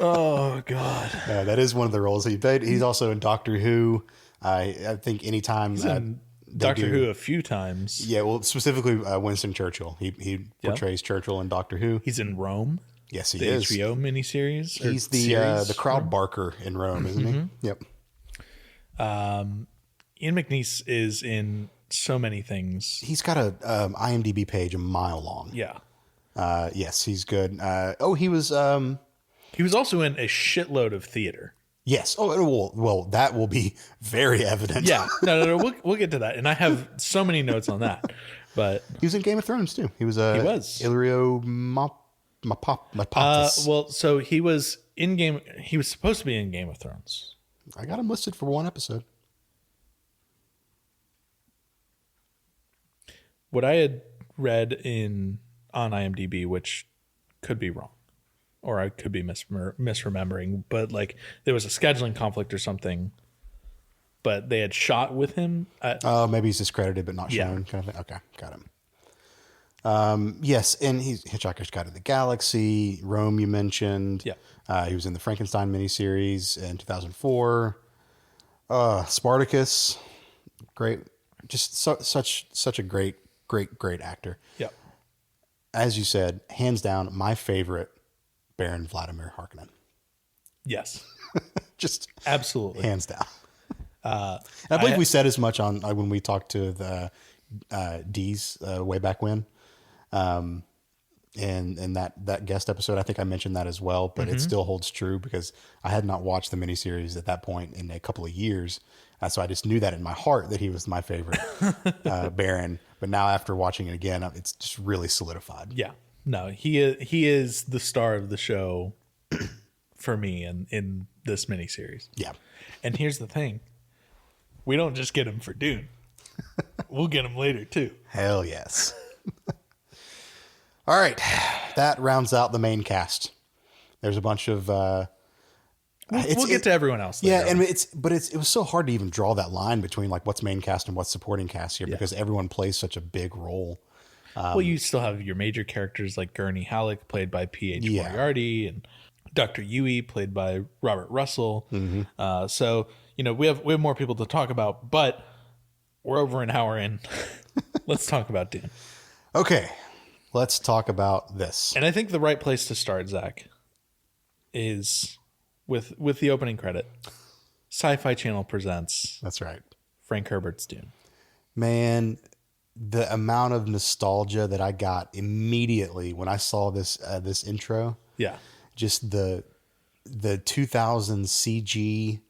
Oh, God. That is one of the roles he played. He's also in Doctor Who. I think anytime... He's in Doctor Who a few times. Yeah, well, specifically Winston Churchill. He portrays Churchill in Doctor Who. He's in Rome. Yes, he the is. HBO miniseries. He's the crowd barker in Rome, isn't he? Yep. Ian McNeice is in so many things. He's got a IMDb page a mile long. Yeah. Yes, he's good. He was also in a shitload of theater. Yes. Oh, well, that will be very evident. Yeah. No. We'll get to that, and I have so many notes on that. But he was in Game of Thrones too. He was Illyrio Mopatis. So he was in Game. He was supposed to be in Game of Thrones. I got him listed for one episode. What I had read on IMDb, which could be wrong, or I could be misremembering, but like there was a scheduling conflict or something, but they had shot with him. Maybe he's discredited but not shown, kind of thing. Okay, got him. Yes, and he's Hitchhiker's Guide to the Galaxy, Rome you mentioned. Yeah. He was in the Frankenstein miniseries in 2004. Spartacus, great, just such a great actor. Yeah. As you said, hands down, my favorite Baron Vladimir Harkonnen. Yes. Just absolutely, hands down. I believe we said as much on when we talked to the D's way back when. And that guest episode, I think I mentioned that as well, but it still holds true because I had not watched the miniseries at that point in a couple of years. So I just knew that in my heart that he was my favorite Baron. But now after watching it again, it's just really solidified. Yeah, no, he is the star of the show for me in this miniseries. Yeah. And here's the thing. We don't just get him for Dune. We'll get him later too. Hell yes. All right. That rounds out the main cast. There's a bunch of we'll get to everyone else later. Yeah, and it was so hard to even draw that line between like what's main cast and what's supporting cast here because everyone plays such a big role. Well, you still have your major characters like Gurney Halleck, played by P.H. Moriarty, and Dr. Yui, played by Robert Russell. So, we have more people to talk about, but we're over an hour in. Let's talk about Dune. Okay, let's talk about this. And I think the right place to start, Zach, is with the opening credit. SciFi Channel presents. That's right. Frank Herbert's Dune. Man, the amount of nostalgia that I got immediately when I saw this intro. Yeah. Just the 2000 CG,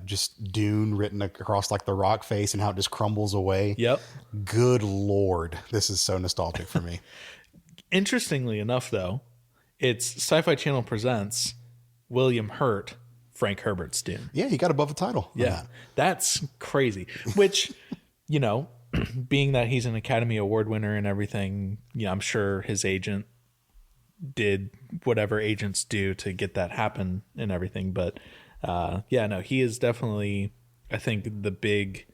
just Dune written across like the rock face and how it just crumbles away. Yep. Good Lord. This is so nostalgic for me. Interestingly enough, though, it's SciFi Channel presents William Hurt, Frank Herbert's Dune. Yeah, he got above the title. Yeah. That's crazy. Which, being that he's an Academy Award winner and everything, I'm sure his agent did whatever agents do to get that happen and everything. But he is definitely, I think, the big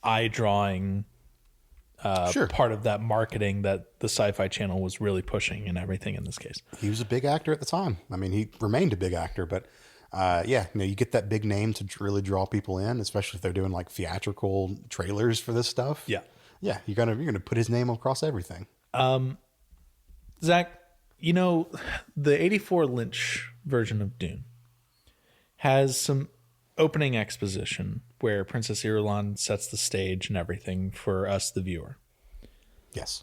eye drawing part of that marketing that the SciFi Channel was really pushing and everything in this case. He was a big actor at the time. I mean, he remained a big actor, but you get that big name to really draw people in, especially if they're doing like theatrical trailers for this stuff. Yeah. Yeah. You're gonna put his name across everything. Zach, the 84 Lynch version of Dune has some opening exposition where Princess Irulan sets the stage and everything for us, the viewer. Yes.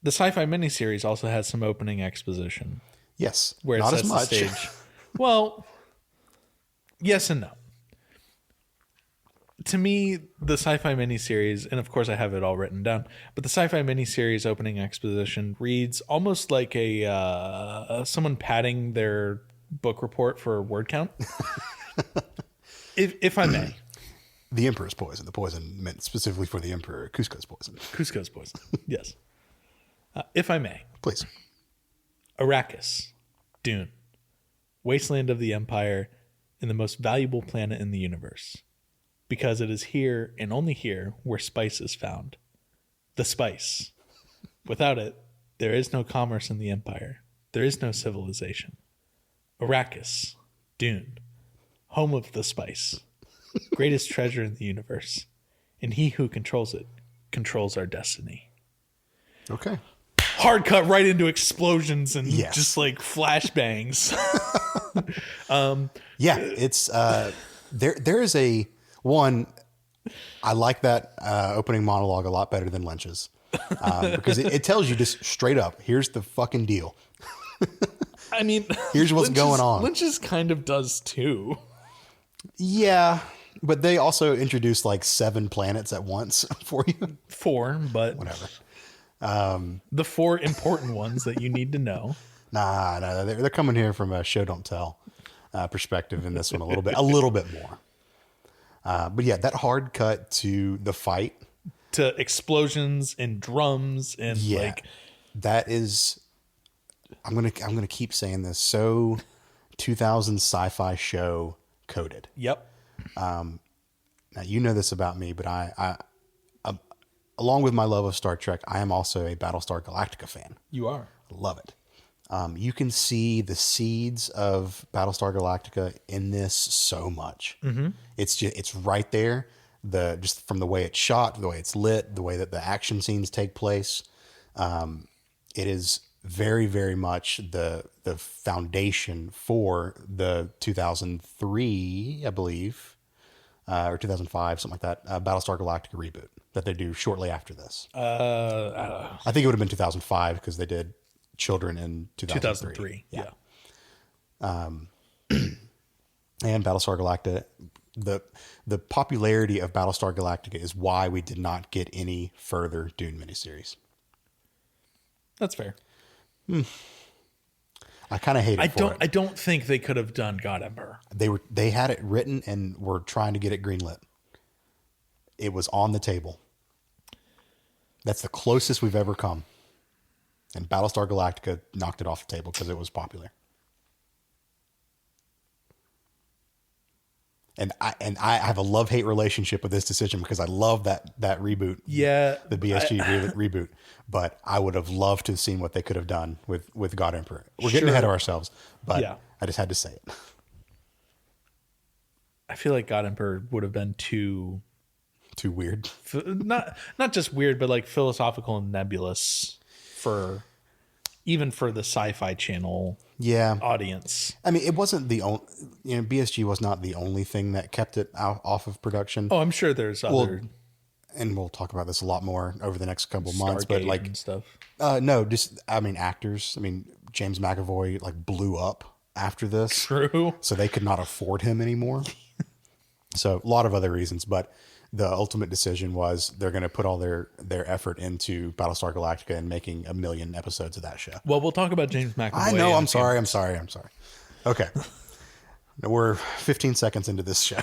The SciFi miniseries also has some opening exposition. Yes. Where it not sets as much. the stage. Well, yes and no. To me, the SciFi miniseries, and of course I have it all written down, but the SciFi miniseries opening exposition reads almost like a someone padding their book report for word count. if I may. The Emperor's poison. The poison meant specifically for the Emperor. Cusco's poison. Cusco's poison. Yes. If I may. Please. Arrakis. Dune. Wasteland of the Empire, and the most valuable planet in the universe. Because it is here and only here where spice is found. The spice. Without it, there is no commerce in the Empire. There is no civilization. Arrakis. Dune. Home of the spice. Greatest treasure in the universe. And he who controls it controls our destiny. Okay. Hard cut right into explosions and just like flashbangs. It's there is a one. I like that opening monologue a lot better than Lynch's because it tells you just straight up. Here's the fucking deal. I mean, here's what's going on. Lynch's kind of does too. Yeah, but they also introduce like 7 planets at once for you. 4, but whatever. The 4 important ones that you need to know. Nah, they're coming here from a show don't tell. perspective in this one a little bit more. But yeah, that hard cut to the fight, to explosions and drums and like that is, I'm gonna keep saying this, so 2000 sci-fi show coded. Yep. Now you know this about me, but I along with my love of Star Trek, I am also a Battlestar Galactica fan. You are. Love it. You can see the seeds of Battlestar Galactica in this so much. Mm-hmm. It's right there. Just from the way it's shot, the way it's lit, the way that the action scenes take place. It is very, very much the foundation for the 2003, I believe, or 2005, something like that, Battlestar Galactica reboot that they do shortly after this. I don't know. I think it would have been 2005 because they did Children in 2003. Yeah. And Battlestar Galactica, the popularity of Battlestar Galactica is why we did not get any further Dune miniseries. That's fair. I kind of hate it. I don't think they could have done God Emperor. They had it written and were trying to get it greenlit. It was on the table. That's the closest we've ever come. And Battlestar Galactica knocked it off the table because it was popular. And I have a love-hate relationship with this decision because I love that reboot. Yeah. The BSG reboot. But I would have loved to have seen what they could have done with God Emperor. We're getting ahead of ourselves, but I just had to say it. I feel like God Emperor would have been too weird. Not just weird, but like philosophical and nebulous even for the Sci-Fi Channel audience. I mean, it wasn't the only, BSG was not the only thing that kept it off of production. Oh, I'm sure there's other. And we'll talk about this a lot more over the next couple of months, but like and stuff. No, just, I mean, actors. I mean, James McAvoy like blew up after this. True. So they could not afford him anymore. So a lot of other reasons, but the ultimate decision was they're going to put all their effort into Battlestar Galactica and making 1 million episodes of that show. Well, we'll talk about James McAvoy. I know. I'm sorry. Okay. We're 15 seconds into this show.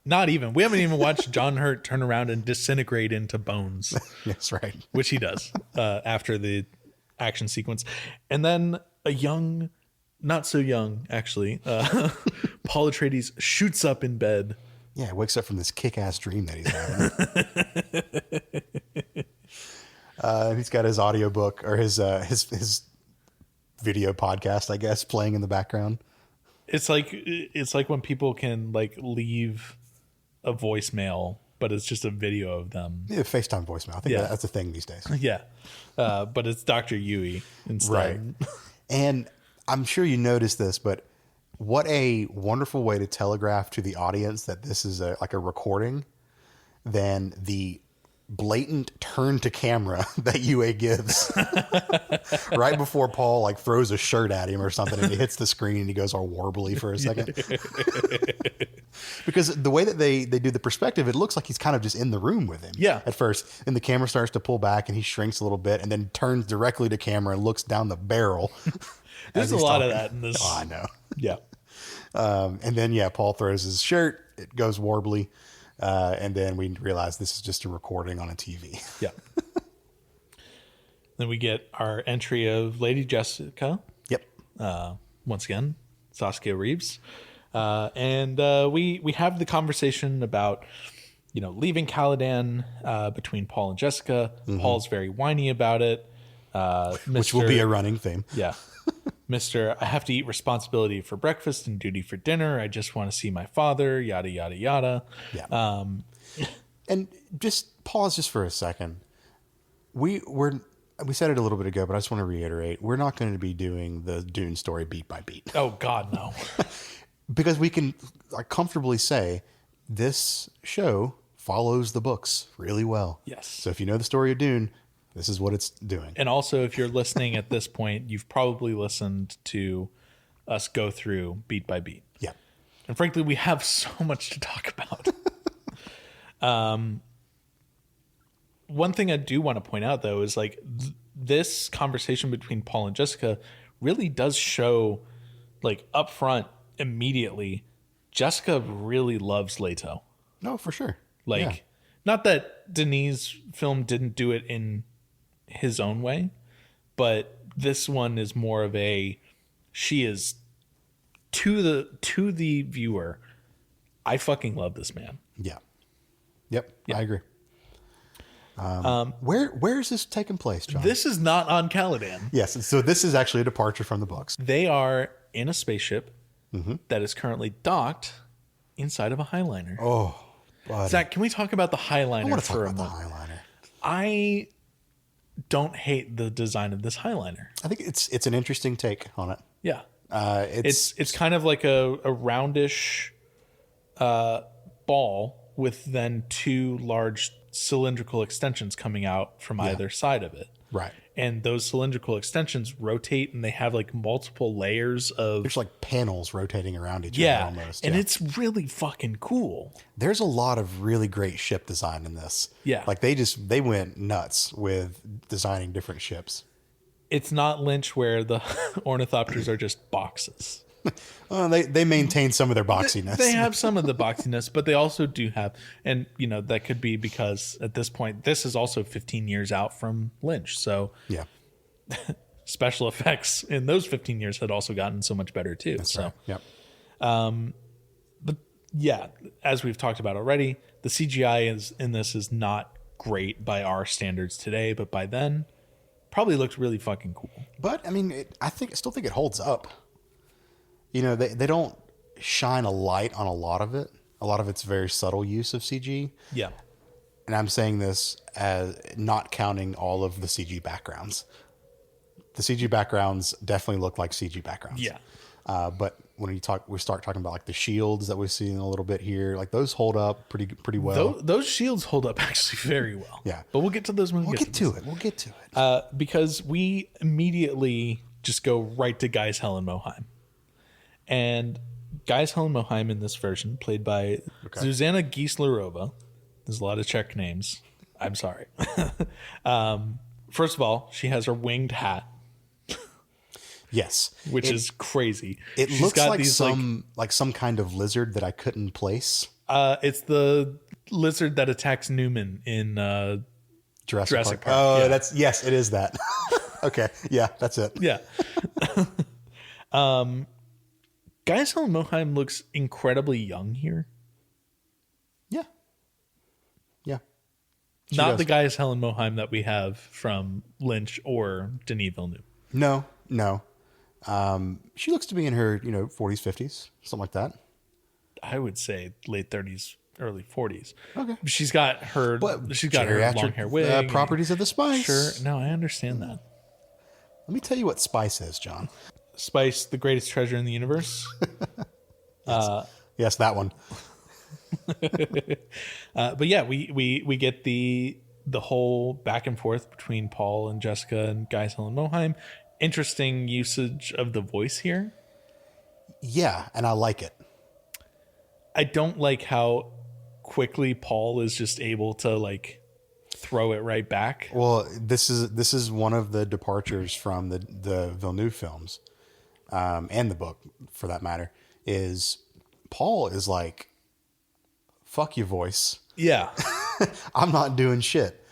Not even. We haven't even watched John Hurt turn around and disintegrate into bones. That's right. Which he does after the action sequence. And then a young, not so young, actually, Paul Atreides shoots up in bed. Yeah, wakes up from this kick-ass dream that he's having. He's got his audiobook or his video podcast, I guess, playing in the background. It's like when people can like leave a voicemail, but it's just a video of them. Yeah, FaceTime voicemail. I think that's a thing these days. Yeah, but it's Dr. Yui instead. Right. And I'm sure you noticed this, but what a wonderful way to telegraph to the audience that this is like a recording than the blatant turn to camera that UA gives right before Paul like throws a shirt at him or something and he hits the screen and he goes all warbly for a second. Because the way that they do the perspective, it looks like he's kind of just in the room with him at first. And the camera starts to pull back and he shrinks a little bit and then turns directly to camera and looks down the barrel. There's a lot of that in this. Oh, I know. Yeah. And then, Paul throws his shirt. It goes warbly. And then we realize this is just a recording on a TV. Yeah. Then we get our entry of Lady Jessica. Yep. Once again, Saskia Reeves. And we have the conversation about, leaving Caladan between Paul and Jessica. Mm-hmm. Paul's very whiny about it. Which will be a running theme. Yeah. Mr. I have to eat responsibility for breakfast and duty for dinner. I just want to see my father, yada, yada, yada. Yeah. And just pause just for a second. We said it a little bit ago, but I just want to reiterate. We're not going to be doing the Dune story beat by beat. Oh, God, no. Because we can comfortably say this show follows the books really well. Yes. So if you know the story of Dune, this is what it's doing. And also, if you're listening at this point, you've probably listened to us go through beat by beat. Yeah. And frankly, we have so much to talk about. One thing I do want to point out, though, is like this conversation between Paul and Jessica really does show, like up front, immediately, Jessica really loves Leto. No, for sure. Like, Yeah. not that Denis' film didn't do it in his own way, but this one is more of a, she is to the viewer, I fucking love this man. Yeah. Yep. I agree. Where is this taking place, John? This is not on Caladan. Yes. So this is actually a departure from the books. They are in a spaceship that is currently docked inside of a Highliner. Oh, buddy. Zach, can we talk about the Highliner I want to for talk a about the moment? Highliner. I don't hate the design of this Highliner. I think it's an interesting take on it. Yeah. It's It's kind of like a roundish ball with then two large cylindrical extensions coming out from either side of it. right. And those cylindrical extensions rotate and they have like multiple layers of There's like panels rotating around each other almost. And yeah. it's really fucking cool. There's a lot of really great ship design in this. Yeah. Like they went nuts with designing different ships. It's not Lynch where the ornithopters are just boxes. They maintain some of their boxiness. They have some of the boxiness, but they also do have, and that could be because at this point, this is also 15 years out from Lynch. So yeah. special effects in those 15 years had also gotten so much better too. That's so, right. Yep. but yeah, as we've talked about already, the CGI in this is not great by our standards today, but by then probably looked really fucking cool. But I mean, I still think it holds up. They don't shine a light on a lot of it. A lot of it's very subtle use of CG. Yeah. And I'm saying this as not counting all of the CG backgrounds. The CG backgrounds definitely look like CG backgrounds. Yeah. But when we start talking about like the shields that we've seen a little bit here, like those hold up pretty well. Those shields hold up actually very well. Yeah. But we'll get to those when We'll get to it. Because we immediately just go right to Geiz Helen Moheim. And Geiz Helen Moheim in this version, played by Zuzana Gieslerova. There's a lot of Czech names. I'm sorry. First of all, she has her winged hat. Yes. Which is crazy. It looks like some kind of lizard that I couldn't place. It's the lizard that attacks Newman in Jurassic Park. Oh, yeah. yes, it is that. Okay. Yeah, that's it. Yeah. Geiz Helen Moheim looks incredibly young here. Yeah. Yeah. Not the Geiz Helen Moheim that we have from Lynch or Denis Villeneuve. No. She looks to be in her, 40s, 50s, something like that. I would say late 30s, early 40s. Okay. She's got her long hair wig. Properties of the spice. Sure. No, I understand that. Let me tell you what spice is, John. Spice, the greatest treasure in the universe. Yes, that one. But yeah, we get the whole back and forth between Paul and Jessica and Geiz Helen Moheim. Interesting usage of the voice here. Yeah, and I like it. I don't like how quickly Paul is just able to like throw it right back. Well, this is one of the departures from the Villeneuve films, and the book for that matter. Is Paul is like, "Fuck your voice." Yeah, I'm not doing shit.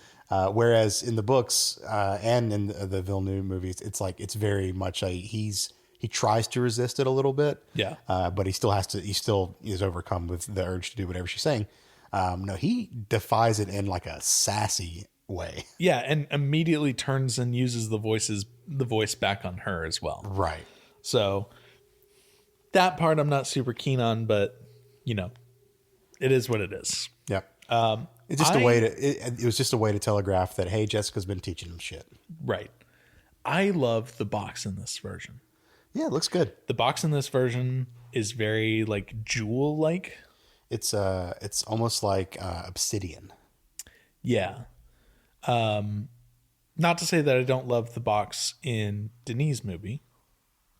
Whereas in the books and in the Villeneuve movies, it's like it's very much he tries to resist it a little bit. Yeah. But he still is overcome with the urge to do whatever she's saying. No, he defies it in like a sassy way. Yeah, and immediately turns and uses the voice back on her as well. Right. So that part I'm not super keen on, but it is what it is. Yep. It's just it was just a way to telegraph that, hey, Jessica's been teaching him shit. Right. I love the box in this version. Yeah, it looks good. The box in this version is very like jewel like. It's almost like obsidian. Yeah. Not to say that I don't love the box in Denis' movie,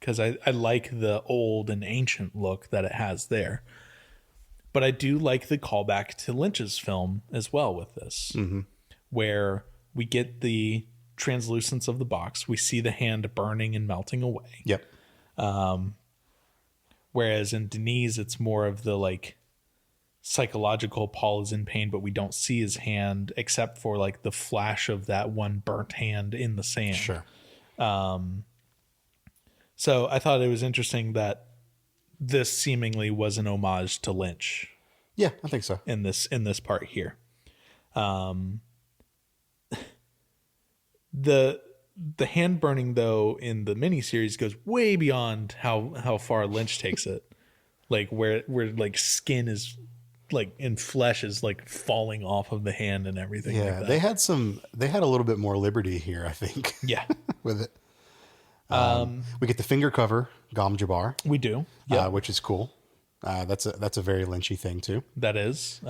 because I like the old and ancient look that it has there. But I do like the callback to Lynch's film as well with this, where we get the translucence of the box. We see the hand burning and melting away. Yep. Whereas in Denise, it's more of the like psychological, Paul is in pain, but we don't see his hand except for like the flash of that one burnt hand in the sand. Sure. So I thought it was interesting that this seemingly was an homage to Lynch Yeah, I think so. in this part here. The hand burning though in the miniseries goes way beyond how far Lynch takes it. Like where like skin is like in flesh is like falling off of the hand and everything. Yeah, like that. they had a little bit more liberty here, I think. Yeah. With it. We get the finger cover, Gom Jabbar, We do. Yeah. which is cool. That's a very Lynchy thing too. That is.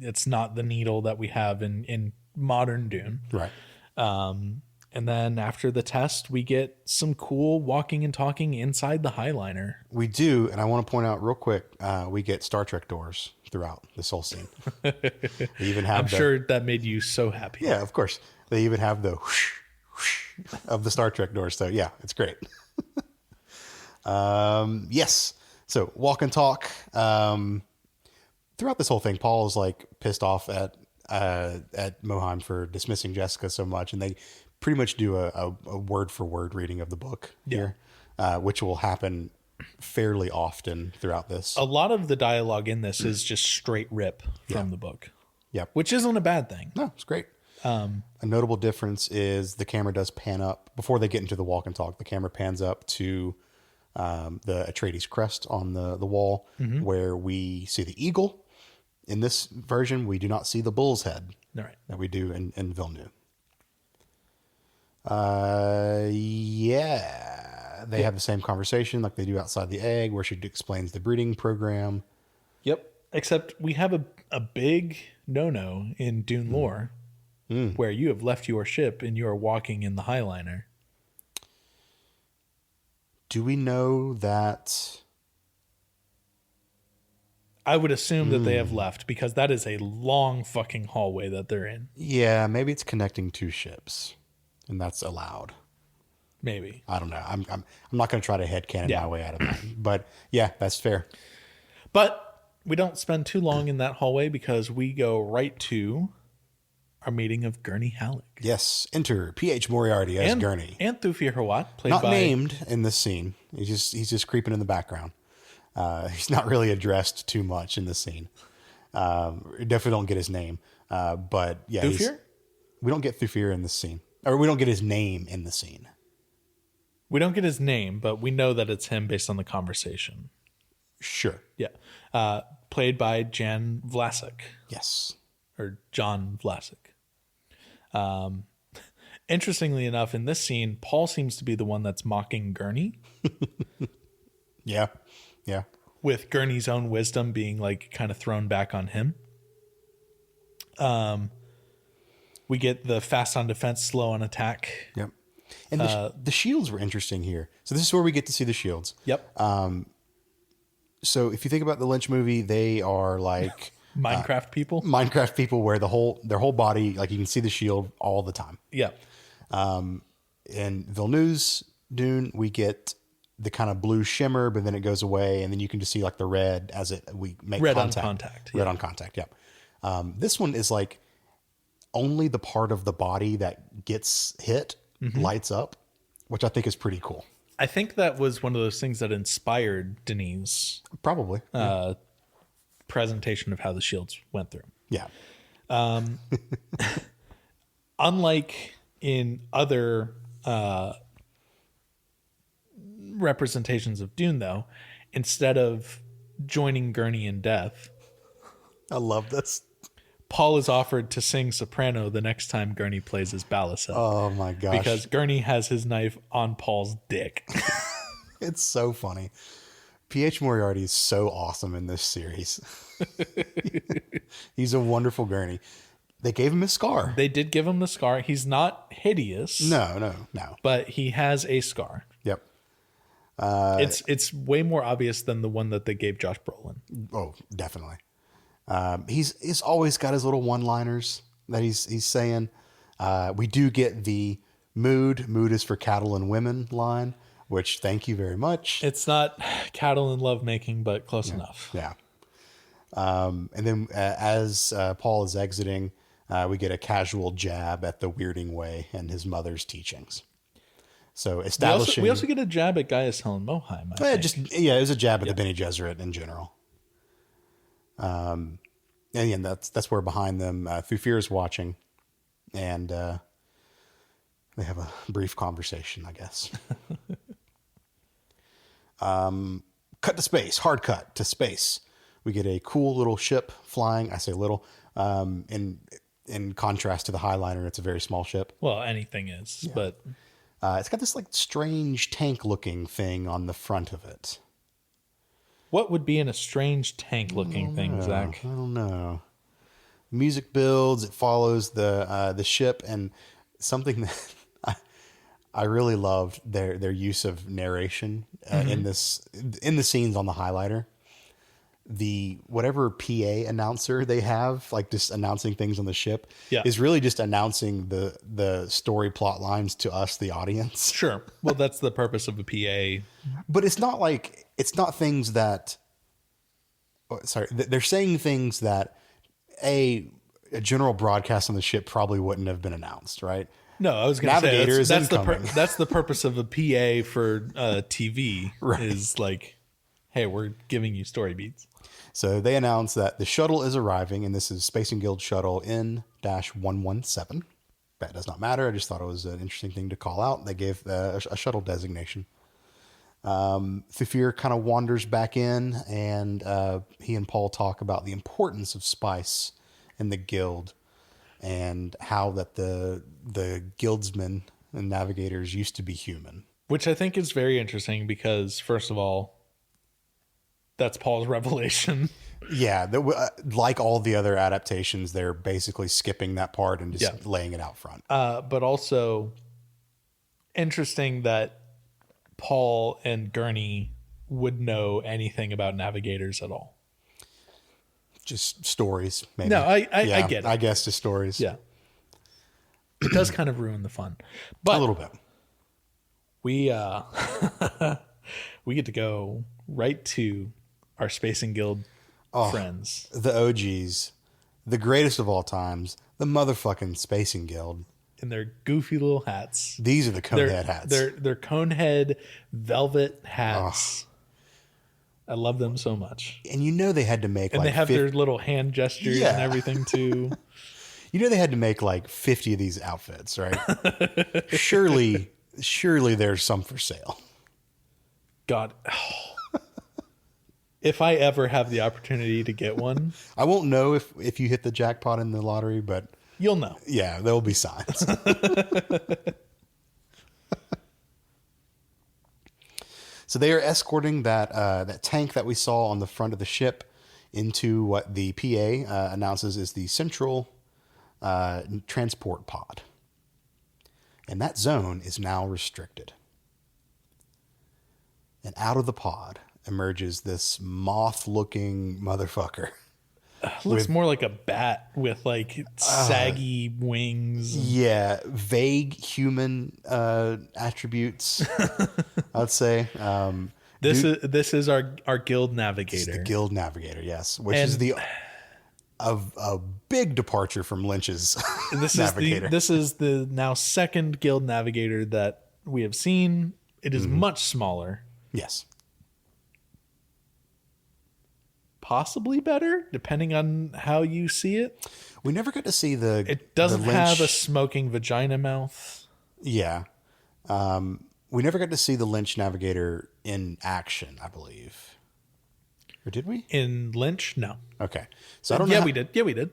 It's not the needle that we have in modern Dune. Right. And then after the test, we get some cool walking and talking inside the Highliner. We do, and I want to point out real quick, we get Star Trek doors throughout this whole scene. They even have I'm sure that made you so happy. Yeah, of course. They even have the whoosh, whoosh of the Star Trek doors. So yeah, it's great. Yes. So walk and talk. Throughout this whole thing, Paul is like pissed off at Moheim for dismissing Jessica so much, and they pretty much do a word for word reading of the book here, which will happen fairly often throughout this. A lot of the dialogue in this is just straight rip from the book. Yep. Which isn't a bad thing. No, it's great. A notable difference is the camera does pan up before they get into the walk and talk. The camera pans up to the Atreides crest on the wall, where we see the eagle. In this version, we do not see the bull's head that we do in Villeneuve. They have the same conversation like they do outside the egg, where she explains the breeding program. Yep. Except we have a big no-no in Dune lore, where you have left your ship and you are walking in the Highliner. Do we know that? I would assume that they have left, because that is a long fucking hallway that they're in. Yeah, maybe it's connecting two ships, and that's allowed. Maybe. I don't know. I'm not going to try to headcanon my way out of that. But yeah, that's fair. But we don't spend too long in that hallway, because we go right to our meeting of Gurney Halleck. Yes, enter P.H. Moriarty as Gurney. And Thufir Hawat, played Not by... named in this scene. He's just creeping in the background. He's not really addressed too much in this scene. Definitely don't get his name. But yeah, Thufir? We don't get Thufir in this scene. Or we don't get his name in the scene. We don't get his name, but we know that it's him based on the conversation. Sure. Yeah. Played by Jan Vlasic. Yes. Or John Vlasic. Interestingly enough, in this scene, Paul seems to be the one that's mocking Gurney. Yeah. Yeah. With Gurney's own wisdom being like kind of thrown back on him. We get the fast on defense, slow on attack. Yep. And the shields were interesting here. So this is where we get to see the shields. Yep. So if you think about the Lynch movie, they are like Minecraft people. Minecraft people, where their whole body, like you can see the shield all the time. Yeah. In Villeneuve's Dune, we get the kind of blue shimmer, but then it goes away, and then you can just see like the red as we make Red contact. on contact. Red on contact. Yep. This one is like only the part of the body that gets hit lights up, which I think is pretty cool. I think that was one of those things that inspired Denis' Probably. presentation of how the shields went through. Yeah. Unlike in other representations of Dune, though, instead of joining Gurney in death, I love this. Paul is offered to sing soprano the next time Gurney plays his balisette. Oh my gosh. Because Gurney has his knife on Paul's dick. It's so funny. P.H. Moriarty is so awesome in this series. He's a wonderful Gurney. They gave him his scar. They did give him the scar. He's not hideous. No. But he has a scar. Yep. It's way more obvious than the one that they gave Josh Brolin. Oh, definitely. He's always got his little one-liners that he's saying. We do get the mood is for cattle and women line. which thank you very much. It's not cattle and lovemaking, but close enough. Yeah. And then as Paul is exiting, we get a casual jab at the Weirding Way and his mother's teachings. So establishing... We also get a jab at Gaius Helen Moheim, I think. It was a jab at the Bene Gesserit in general. And again, that's where behind them, Thufir is watching, and they have a brief conversation, I guess. Cut to space, hard cut to space. We get a cool little ship flying. I say little, in contrast to the Highliner, it's a very small ship. Well, anything is, but it's got this like strange tank-looking thing on the front of it. what would be in a strange tank-looking thing, Zach? I don't know. Music builds. It follows the ship, and something that I really loved their use of narration in the scenes on the Highlighter. The whatever PA announcer they have, like just announcing things on the ship, is really just announcing the story plot lines to us, the audience. Sure. Well, that's the purpose of a PA. But it's not things that. Sorry, they're saying things that a general broadcast on the ship probably wouldn't have been announced, right? No, I was going to say that's that's the purpose of a PA for TV, right? Is like, hey, we're giving you story beats. So they announce that the shuttle is arriving, and this is Spacing Guild Shuttle N-117. That does not matter. I just thought it was an interesting thing to call out. They gave a shuttle designation. Thufir kind of wanders back in, and he and Paul talk about the importance of spice in the guild, and how that the guildsmen and navigators used to be human. Which I think is very interesting because, first of all, that's Paul's revelation. Yeah, like all the other adaptations, they're basically skipping that part and just laying it out front. But also interesting that Paul and Gurney would know anything about navigators at all. Just stories, maybe. No, I get it. I guess just stories. Yeah. It does kind of ruin the fun. But a little bit. We we get to go right to our Spacing Guild friends. The OGs. The greatest of all times. The motherfucking Spacing Guild. In their goofy little hats. These are the Conehead hats. They're Conehead velvet hats. I love them so much. And you know they had to make they have their little hand gestures and everything too. You know they had to make like 50 of these outfits, right? Surely there's some for sale. God. If I ever have the opportunity to get one. I won't know if you hit the jackpot in the lottery, but you'll know. Yeah, there'll be signs. So they are escorting that tank that we saw on the front of the ship into what the PA announces is the central transport pod. And that zone is now restricted. And out of the pod emerges this moth-looking motherfucker. Looks more like a bat with like saggy wings. Yeah, vague human attributes, I'd say. This is our guild navigator. This is the guild navigator, yes, which is a big departure from Lynch's navigator. This is the now second guild navigator that we have seen. It is much smaller. Yes. Possibly better, depending on how you see it. We never got to see It doesn't have a smoking vagina mouth. Yeah. We never got to see the Lynch navigator in action, I believe. Or did we? In Lynch? No. Okay. So I don't know. We did. Yeah, we did.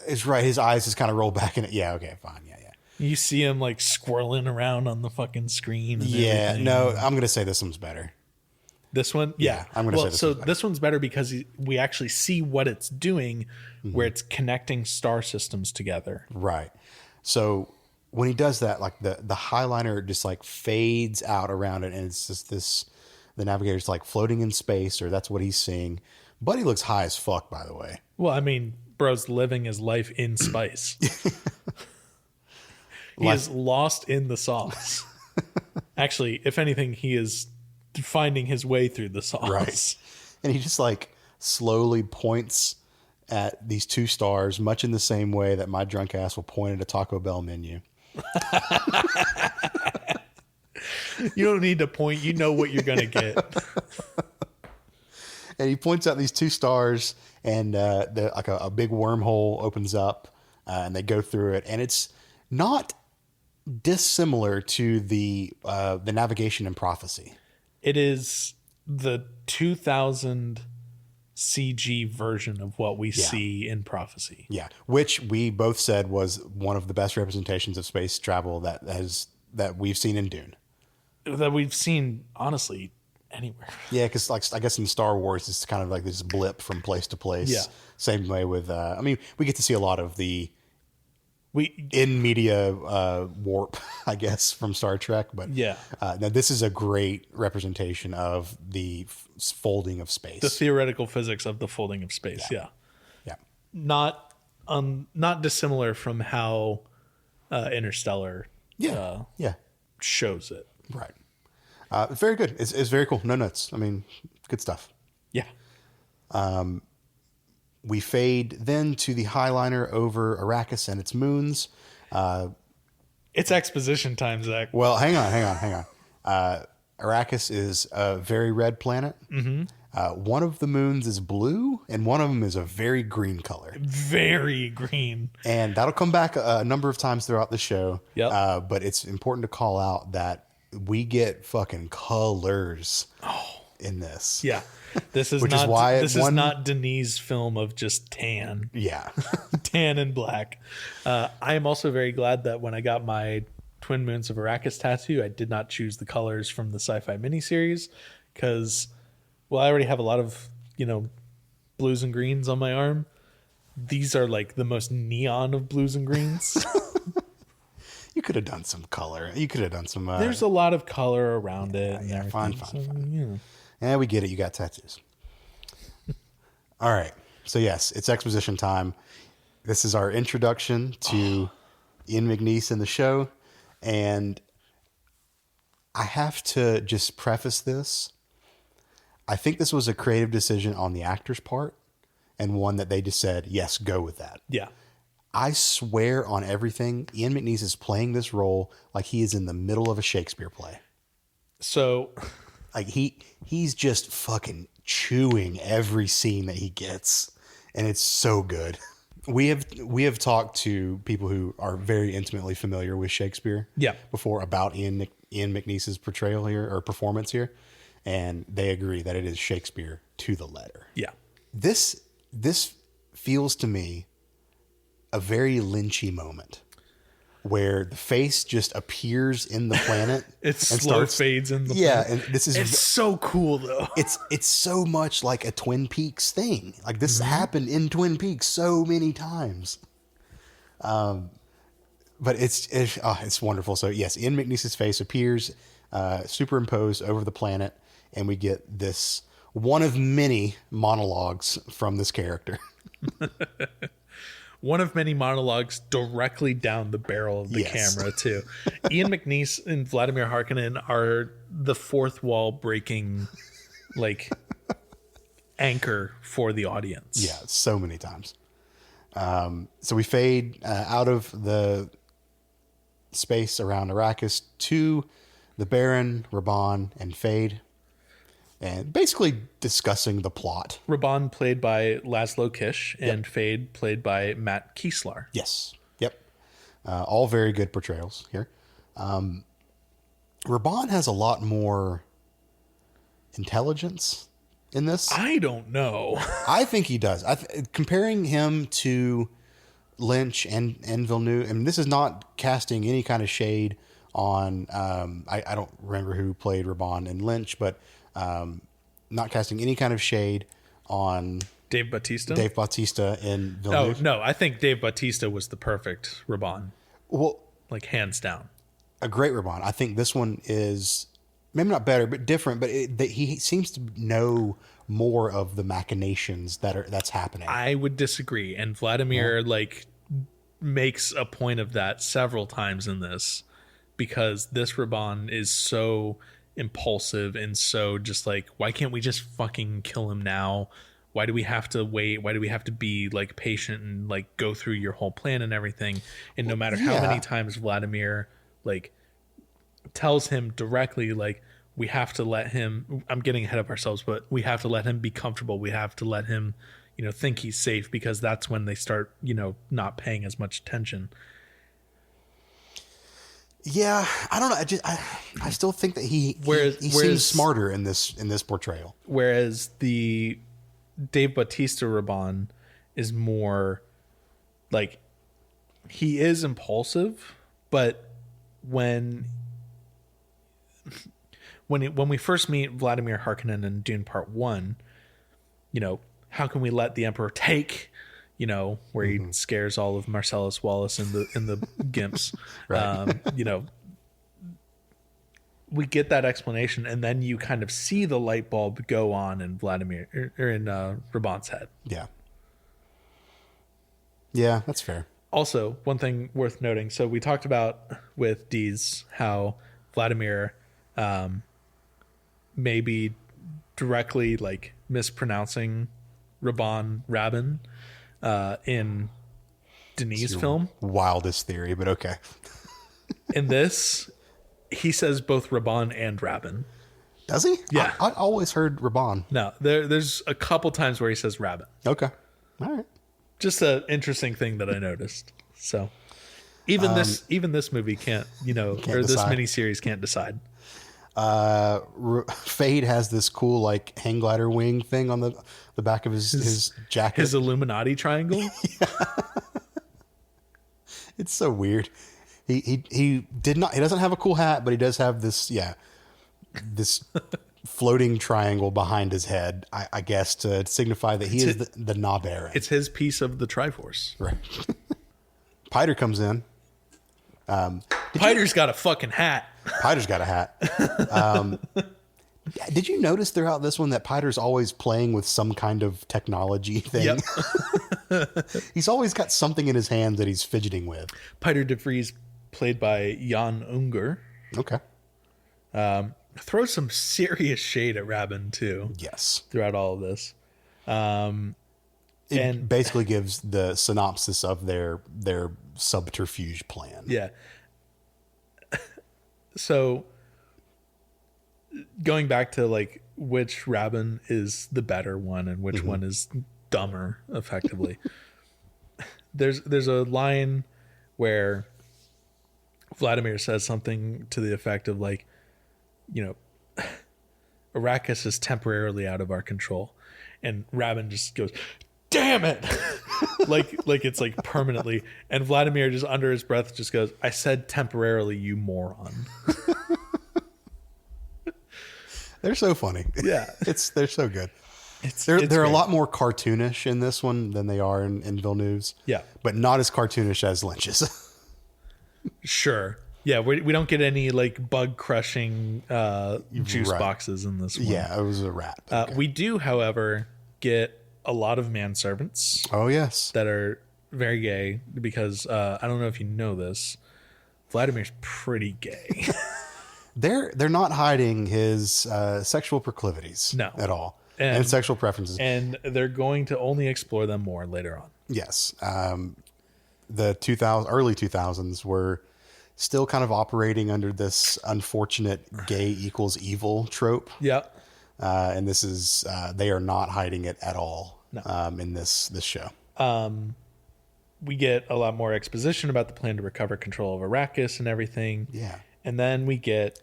It's right. His eyes just kind of roll back in it. Yeah. Okay. Fine. Yeah. You see him like swirling around on the fucking screen. And everything. No, I'm going to say this one's better. This one? Yeah. I'm going to say this one's better. This one's better because we actually see what it's doing, where it's connecting star systems together. Right. So when he does that, like the Highliner just like fades out around it, and it's just the navigator's like floating in space, or that's what he's seeing. Buddy looks high as fuck, by the way. Well, I mean, bro's living his life in space. He is lost in the sauce. Actually, if anything, he is finding his way through the sauce. Right. And he just like slowly points at these 2 stars, much in the same way that my drunk ass will point at a Taco Bell menu. You don't need to point. You know what you're going to get. And he points out these 2 stars, and like a big wormhole opens up, and they go through it. And it's not dissimilar to the navigation in Prophecy. It is the 2000 CG version of what we see in Prophecy. Yeah, which we both said was one of the best representations of space travel that we've seen in Dune. That we've seen, honestly, anywhere. Yeah, because like I guess in Star Wars, it's kind of like this blip from place to place. Yeah. Same way with, I mean, we get to see a lot of the We in media warp, I guess, from Star Trek. But Yeah. Now this is a great representation of the folding of space. the theoretical physics of the folding of space. Yeah. Yeah. Not dissimilar from how Interstellar Yeah. Yeah. shows it. Right. Very good. It's very cool. No notes. I mean, good stuff. Yeah. We fade then to the highliner over Arrakis and its moons. It's exposition time, Zach. Well, hang on. Arrakis is a very red planet. Mm-hmm. One of the moons is blue, and one of them is a very green color. Very green. And that'll come back a number of times throughout the show. Yep. But it's important to call out that we get fucking colors in this. Yeah. This is Which not is why this is not Denis' film of just tan. Yeah. Tan and black. I am also very glad that when I got my Twin Moons of Arrakis tattoo, I did not choose the colors from the SciFi miniseries because, well, I already have a lot of, blues and greens on my arm. These are like the most neon of blues and greens. You could have done some color. You could have done some... There's a lot of color around it. Yeah, And fine. fine. Yeah, we get it. You got tattoos. All right. So, yes, it's exposition time. This is our introduction to Ian McNeice in the show. And I have to just preface this. I think this was a creative decision on the actor's part and one that they just said, yes, go with that. Yeah. I swear on everything, Ian McNeice is playing this role like he is in the middle of a Shakespeare play. So... Like he's just fucking chewing every scene that he gets, and it's so good. We have talked to people who are very intimately familiar with Shakespeare before about Ian McNeice's portrayal here or performance here, and they agree that it is Shakespeare to the letter. Yeah. This feels to me a very Lynchy moment, where the face just appears in the planet. Fades in the yeah, planet. and It's so cool though. It's so much like a Twin Peaks thing. Like this happened in Twin Peaks so many times. But it's wonderful. So yes, Ian McNeice's face appears superimposed over the planet, and we get this one of many monologues from this character. One of many monologues directly down the barrel of the camera, too. Ian McNeice and Vladimir Harkonnen are the fourth wall breaking, anchor for the audience. Yeah, so many times. So we fade out of the space around Arrakis to the Baron, Raban, and Fade. And basically discussing the plot. Raban played by Laszlo Kish and Fade played by Matt Kieslar. Yes. Yep. All very good portrayals here. Raban has a lot more intelligence in this. I don't know. I think he does. Comparing him to Lynch and Villeneuve, and this is not casting any kind of shade on, I don't remember who played Raban and Lynch, but not casting any kind of shade on Dave Bautista in Villeneuve. Oh, no. I think Dave Bautista was the perfect Raban. Well, hands down. A great Raban. I think this one is maybe not better, but different. But he seems to know more of the machinations that's happening. I would disagree. And Vladimir makes a point of that several times in this, because this Raban is so impulsive and so just like, why can't we just fucking kill him now? Why do we have to wait? Why do we have to be like patient and like go through your whole plan and everything? And no matter how many times Vladimir like tells him directly, like, we have to let him, I'm getting ahead of ourselves, but we have to let him be comfortable. We have to let him, think he's safe, because that's when they start, not paying as much attention. Yeah, I don't know. I still think that he seems smarter in this portrayal. Whereas the Dave Bautista Raban is more like, he is impulsive, but when we first meet Vladimir Harkonnen in Dune Part 1, how can we let the Emperor take, where he scares all of Marcellus Wallace in the gimps. Right. We get that explanation, and then you kind of see the light bulb go on in Vladimir or in Raban's head. Yeah. Yeah, that's fair. Also, one thing worth noting. So we talked about with Dees how Vladimir maybe directly like mispronouncing Rabin in Denis' film. Wildest theory, but okay. In this, he says both Raban and Rabin. Does he? Yeah. I always heard Raban. No, there's a couple times where he says Rabin. Okay. All right. Just an interesting thing that I noticed. So even this movie can't, or decide. this miniseries can't decide. Fade has this cool like hang glider wing thing on the back of his jacket. His Illuminati triangle. It's so weird. He doesn't have a cool hat, but he does have this this floating triangle behind his head, I guess, to signify that he is the Na Baron. It's his piece of the Triforce. Right. Piter comes in. Piter's got a fucking hat. Piter's got a hat. Did you notice throughout this one that Piter's always playing with some kind of technology thing? Yep. He's always got something in his hand that he's fidgeting with. Piter de Vries, played by Jan Unger. Okay. Throws some serious shade at Rabin too. Yes. Throughout all of this. It basically gives the synopsis of their subterfuge plan. Yeah. So going back to like which Rabin is the better one and which one is dumber, effectively. There's a line where Vladimir says something to the effect of like, Arrakis is temporarily out of our control, and Rabin just goes, "Damn it!" like it's like permanently, and Vladimir just under his breath just goes, "I said temporarily, you moron." They're so funny. Yeah, they're so good. They're a lot more cartoonish in this one than they are in Villeneuve's. Yeah, but not as cartoonish as Lynch's. Sure. Yeah, we don't get any like bug crushing juice boxes in this one. Yeah, it was a rat. Okay. We do, however, get a lot of manservants. Oh yes, that are very gay, because I don't know if you know this, Vladimir's pretty gay. They're not hiding his sexual proclivities at all, and sexual preferences, and they're going to only explore them more later on. Yes, the early 2000s were still kind of operating under this unfortunate gay equals evil trope. Yeah. And this is, they are not hiding it at all in this show. We get a lot more exposition about the plan to recover control of Arrakis and everything. Yeah. And then we get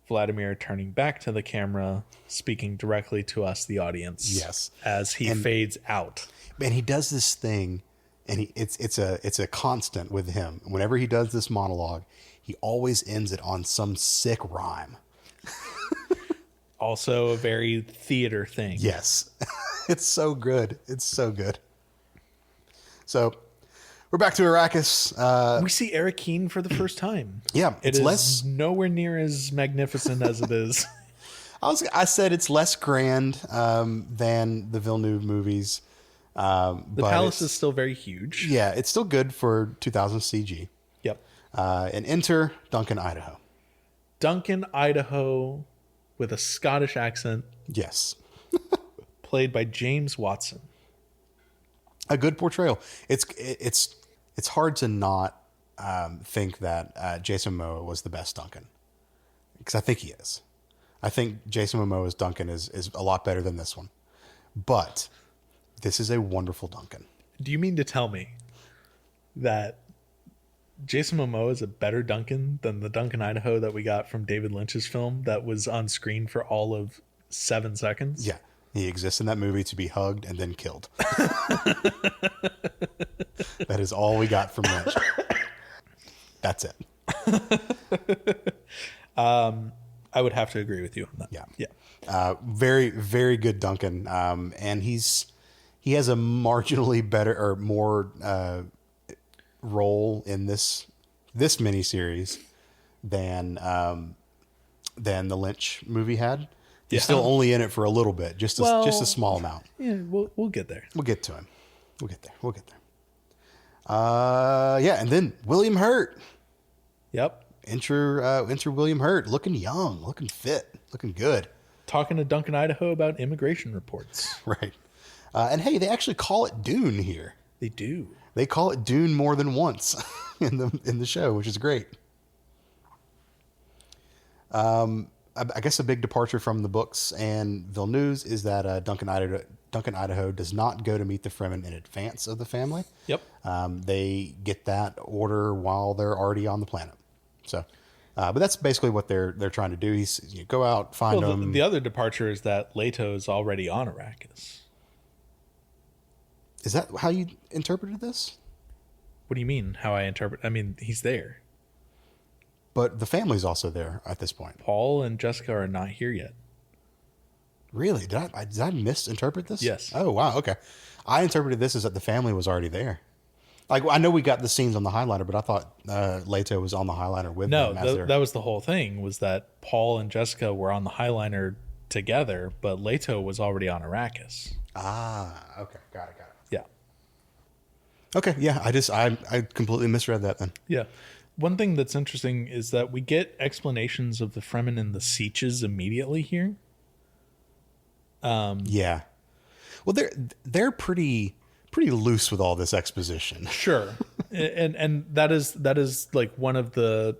Vladimir turning back to the camera, speaking directly to us, the audience. Yes. As he fades out. And he does this thing, and it's a constant with him. Whenever he does this monologue, he always ends it on some sick rhyme. Also a very theater thing. Yes. It's so good. It's so good. So we're back to Arrakis. We see Eric Keane for the first time. Yeah. It is nowhere near as magnificent as it is. I said it's less grand than the Villeneuve movies. The palace is still very huge. Yeah, it's still good for 2000 CG. Yep. And enter Duncan, Idaho. Duncan, Idaho, with a Scottish accent, Yes. played by James Watson. A good portrayal. It's hard to not think that Jason Momoa was the best Duncan, because I think he is. I think Jason Momoa's Duncan is a lot better than this one, but this is a wonderful Duncan. Do you mean to tell me that Jason Momoa is a better Duncan than the Duncan, Idaho that we got from David Lynch's film that was on screen for all of 7 seconds? Yeah, he exists in that movie to be hugged and then killed. That is all we got from Lynch. That's it. I would have to agree with you on that. Yeah. Yeah. Very, very good Duncan. And he has a marginally better or more role in this miniseries than the Lynch movie had. He's still only in it for a little bit, just a small amount. Yeah, we'll get there. We'll get to him. We'll get there. Yeah, and then William Hurt. Yep. Enter William Hurt, looking young, looking fit, looking good. Talking to Duncan, Idaho about immigration reports. Right. And hey, they actually call it Dune here. They do. They call it Dune more than once in the show, which is great. I guess a big departure from the books and Villeneuve's is that Duncan, Idaho does not go to meet the Fremen in advance of the family. Yep. They get that order while they're already on the planet. So, but that's basically what they're trying to do. He's go out, find them. The other departure is that Leto is already on Arrakis. Is that how you interpreted this? What do you mean? How I interpret? I mean, he's there. But the family's also there at this point. Paul and Jessica are not here yet. Really? Did I misinterpret this? Yes. Oh, wow. Okay. I interpreted this as that the family was already there. Like, I know we got the scenes on the highlighter, but I thought Leto was on the highlighter with them. No, that was the whole thing, was that Paul and Jessica were on the highliner together, but Leto was already on Arrakis. Ah, okay. Got it. Yeah. Okay, yeah, I completely misread that then. Yeah. One thing that's interesting is that we get explanations of the Fremen and the Sieches immediately here. Yeah. Well, they're pretty loose with all this exposition. Sure. and that is like one of the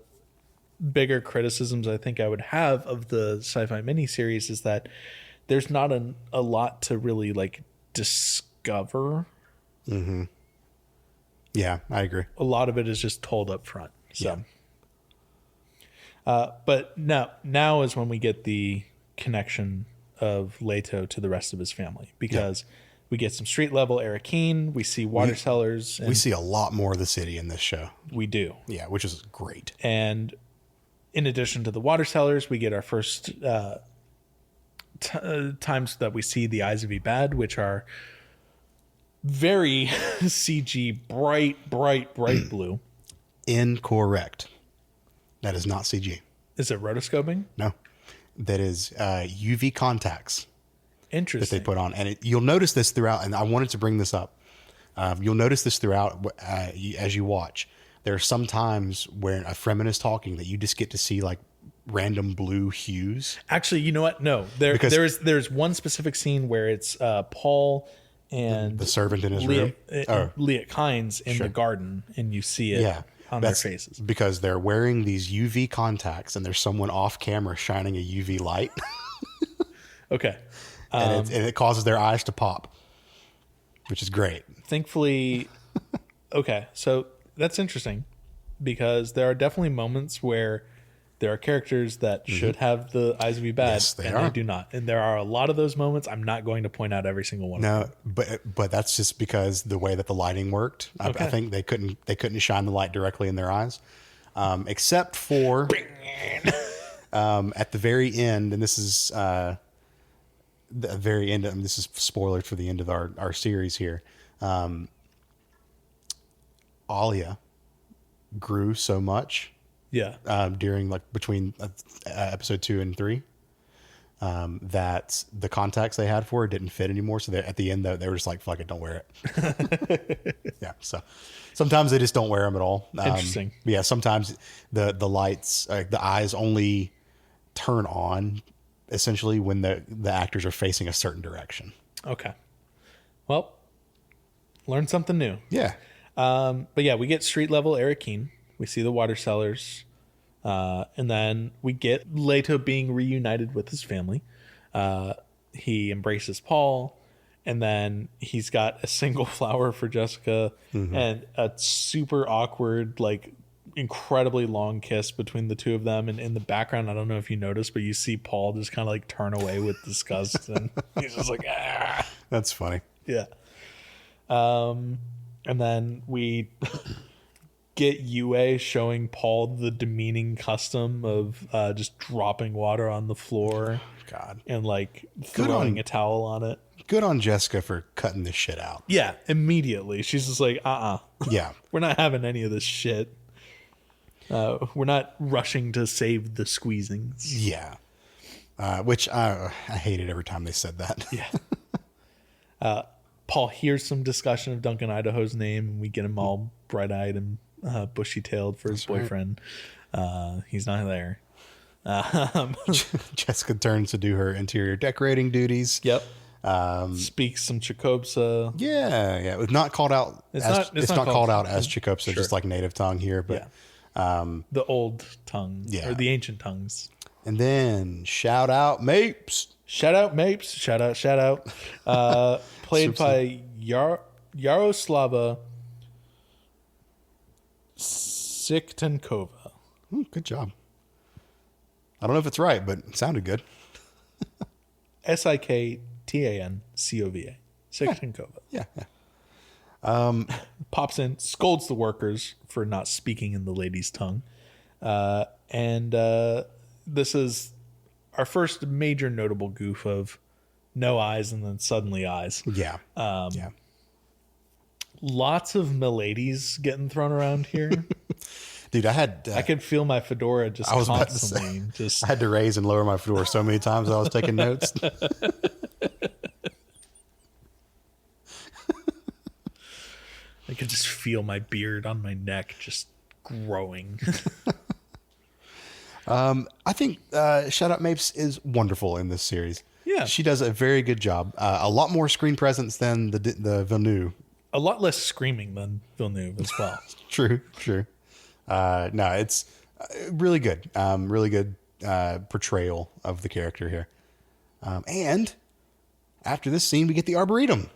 bigger criticisms I think I would have of the sci-fi miniseries is that there's not a lot to really like discover. Mm-hmm. Yeah, I agree. A lot of it is just told up front. So, but now is when we get the connection of Leto to the rest of his family, because we get some street level Arakeen. We see water cellars. We see a lot more of the city in this show. We do. Yeah, which is great. And in addition to the water cellars, we get our first times that we see the eyes of Ibad, which are very CG, bright blue. Incorrect. That is not CG. Is it rotoscoping? No. That is UV contacts. Interesting. That they put on. And you'll notice this throughout, and I wanted to bring this up. You'll notice this throughout as you watch. There are some times where a Fremen is talking that you just get to see like random blue hues. Actually, you know what? No. There's one specific scene where it's Paul and the servant in his room. Liet Kynes in the garden, and you see it on their faces. Because they're wearing these UV contacts, and there's someone off camera shining a UV light. Okay. And it causes their eyes to pop, which is great. Thankfully, okay, so that's interesting, because there are definitely moments where there are characters that should have the eyes of Ibad, they do not. And there are a lot of those moments. I'm not going to point out every single one. No, but that's just because the way that the lighting worked. Okay. I think they couldn't shine the light directly in their eyes, except for at the very end. And this is the very end. This is spoiler for the end of our series here. Alia grew so much. Yeah. During like between episode 2 and 3, that the contacts they had for her didn't fit anymore. So at the end, they were just like, fuck it, don't wear it. Yeah. So sometimes they just don't wear them at all. Interesting. Yeah. Sometimes the lights, the eyes only turn on essentially when the actors are facing a certain direction. Okay. Well, learn something new. Yeah. But yeah, we get street level Eric Keene. We see the water cellars. And then we get Leto being reunited with his family. He embraces Paul, and then he's got a single flower for Jessica and a super awkward, like incredibly long kiss between the two of them. And in the background, I don't know if you noticed, but you see Paul just kind of like turn away with disgust, and he's just like, ah. That's funny. Yeah. And then we get Yue showing Paul the demeaning custom of just dropping water on the floor. God. And like throwing a towel on it. Good on Jessica for cutting this shit out. Yeah, immediately. She's just like, Yeah. We're not having any of this shit. We're not rushing to save the squeezings. Yeah. Which I hated every time they said that. Yeah. Paul hears some discussion of Duncan Idaho's name, and we get him all bright-eyed and bushy-tailed for his boyfriend. Right. He's not there. Jessica turns to do her interior decorating duties. Yep. Speaks some Chicopsa. Yeah. It was not called out. It's not called out as Chicopsa, sure. Just like native tongue here. But the old tongue, yeah, or the ancient tongues. And then shout out Mapes. Shout out Mapes. Shout out. Played by Yaroslava Siktenkova. Good job. I don't know if it's right, but it sounded good. Siktankova. Siktenkova. Yeah. Pops in, scolds the workers for not speaking in the lady's tongue. And this is our first major notable goof of no eyes and then suddenly eyes. Yeah. Lots of miladies getting thrown around here. Dude, I could feel my fedora just constantly. I had to raise and lower my fedora so many times I was taking notes. I could just feel my beard on my neck just growing. I think Shout Out Mapes is wonderful in this series. Yeah. She does a very good job. A lot more screen presence than the Villeneuve. A lot less screaming than Villeneuve as well. True. No, it's really good. Really good portrayal of the character here. And after this scene, we get the Arboretum.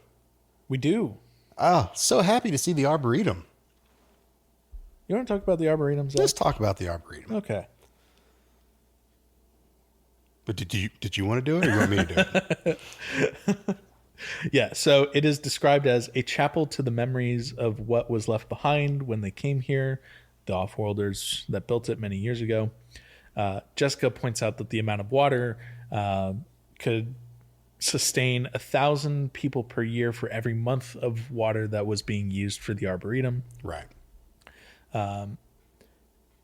We do. Oh, so happy to see the Arboretum. You want to talk about the Arboretum, Zach? Let's talk about the Arboretum. Okay. But did you want to do it, or you want me to do it? Yeah, so it is described as a chapel to the memories of what was left behind when they came here, the off-worlders that built it many years ago. Jessica points out that the amount of water could sustain 1,000 people per year for every month of water that was being used for the Arboretum. Right.